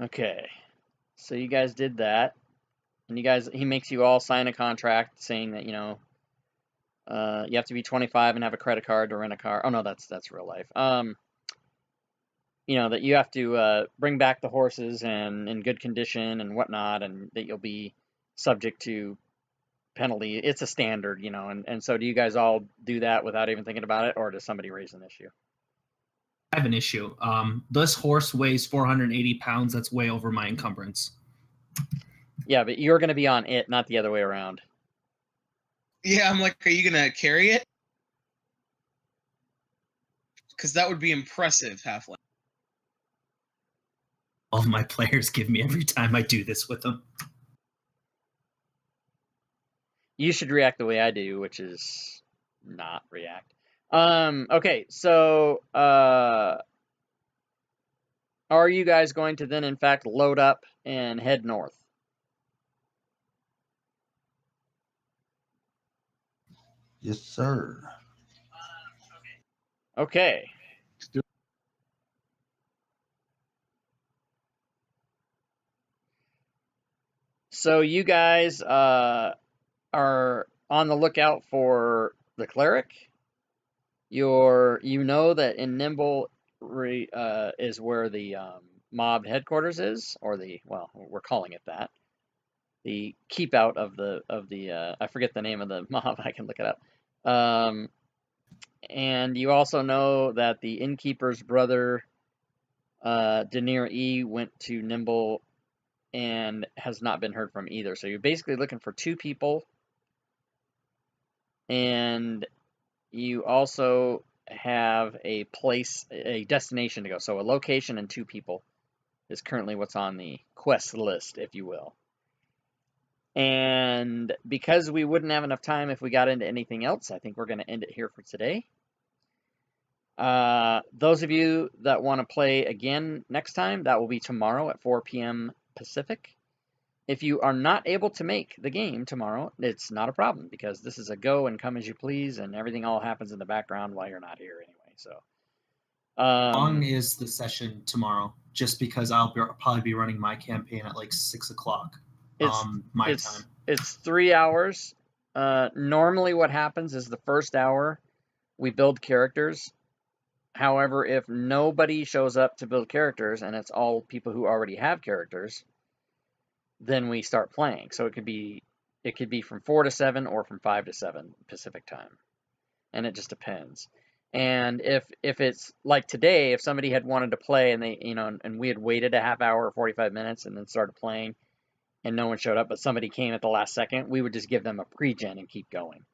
Okay, so you guys did that, and he makes you all sign a contract saying that, you have to be 25 and have a credit card to rent a car. Oh no, that's real life. That you have to bring back the horses and in good condition and whatnot, and that you'll be subject to penalty. It's a standard, and so do you guys all do that without even thinking about it, or does somebody raise an issue? I have an issue. This horse weighs 480 pounds. That's way over my encumbrance. Yeah, but you're going to be on it, not the other way around. Yeah, I'm like, are you gonna carry it? Because that would be impressive, Halfling. All my players give me every time I do this with them. You should react the way I do, which is not react. Okay, so are you guys going to then, in fact, load up and head north? Yes, sir. Okay. Let's do it. So you guys are on the lookout for the cleric. You know that in Nimble is where the mob headquarters is, or we're calling it that. The keep out of the I forget the name of the mob. I can look it up. And you also know that the innkeeper's brother, Denier E, went to Nimble and has not been heard from either. So you're basically looking for 2 people, and you also have a destination to go. So a location and 2 people is currently what's on the quest list, if you will. And because we wouldn't have enough time if we got into anything else, I think we're going to end it here for today. Those of you that want to play again next time, that will be tomorrow at 4 p.m. Pacific. If you are not able to make the game tomorrow, it's not a problem, because this is a go and come as you please, and everything all happens in the background while you're not here anyway. So, How long is the session tomorrow? Just because I'll probably be running my campaign at like 6 o'clock. My time. It's 3 hours. Normally what happens is the first hour we build characters. However, if nobody shows up to build characters and it's all people who already have characters, then we start playing. So it could be from 4 to 7 or from 5 to 7 Pacific time. And it just depends. And if it's like today, if somebody had wanted to play and they, and we had waited a half hour or 45 minutes and then started playing and no one showed up, but somebody came at the last second, we would just give them a pre-gen and keep going.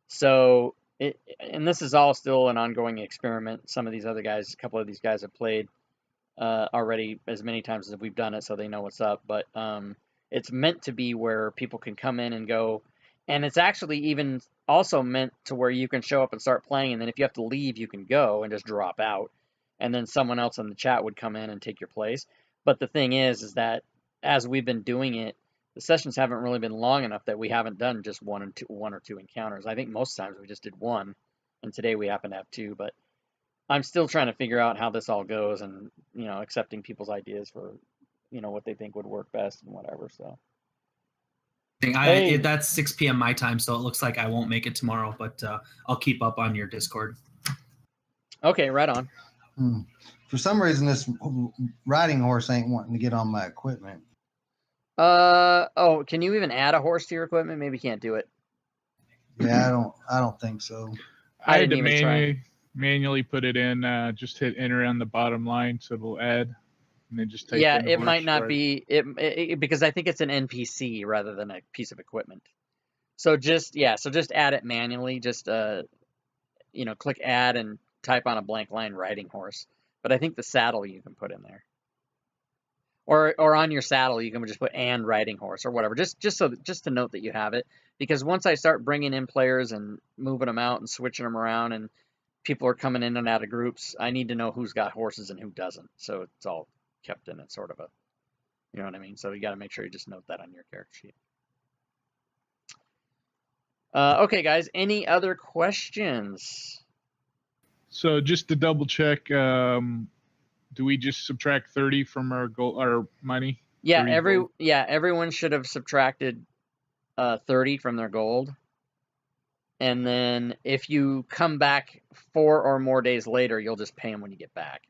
So and this is all still an ongoing experiment. Some of these other guys, a couple of these guys have played already as many times as we've done it, so they know what's up. But it's meant to be where people can come in and go, and it's actually even also meant to where you can show up and start playing, and then if you have to leave, you can go and just drop out, and then someone else in the chat would come in and take your place. But the thing is that as we've been doing it, the sessions haven't really been long enough that we haven't done just one or two encounters. I think most times we just did 1, and today we happen to have 2. But I'm still trying to figure out how this all goes, and accepting people's ideas for what they think would work best and whatever. So That's 6 p.m. my time, so it looks like I won't make it tomorrow, but I'll keep up on your Discord. Okay, right on. For some reason, this riding horse ain't wanting to get on my equipment. Can you even add a horse to your equipment? Maybe you can't do it. Yeah, I don't think so. I had didn't to even try. manually put it in. Just hit enter on the bottom line, so it'll add and then just take Yeah, in it horse might not ride. be because I think it's an NPC rather than a piece of equipment. So just add it manually. Just click add and type on a blank line riding horse. But I think the saddle you can put in there, or on your saddle you can just put and riding horse or whatever. Just to note that you have it, because once I start bringing in players and moving them out and switching them around and people are coming in and out of groups, I need to know who's got horses and who doesn't. So it's all kept in it sort of a, you know what I mean? So you got to make sure you just note that on your character sheet. Okay, guys, any other questions? So just to double check, do we just subtract 30 from our money? Yeah, 30 gold? everyone should have subtracted 30 from their gold. And then if you come back 4 or more days later, you'll just pay them when you get back.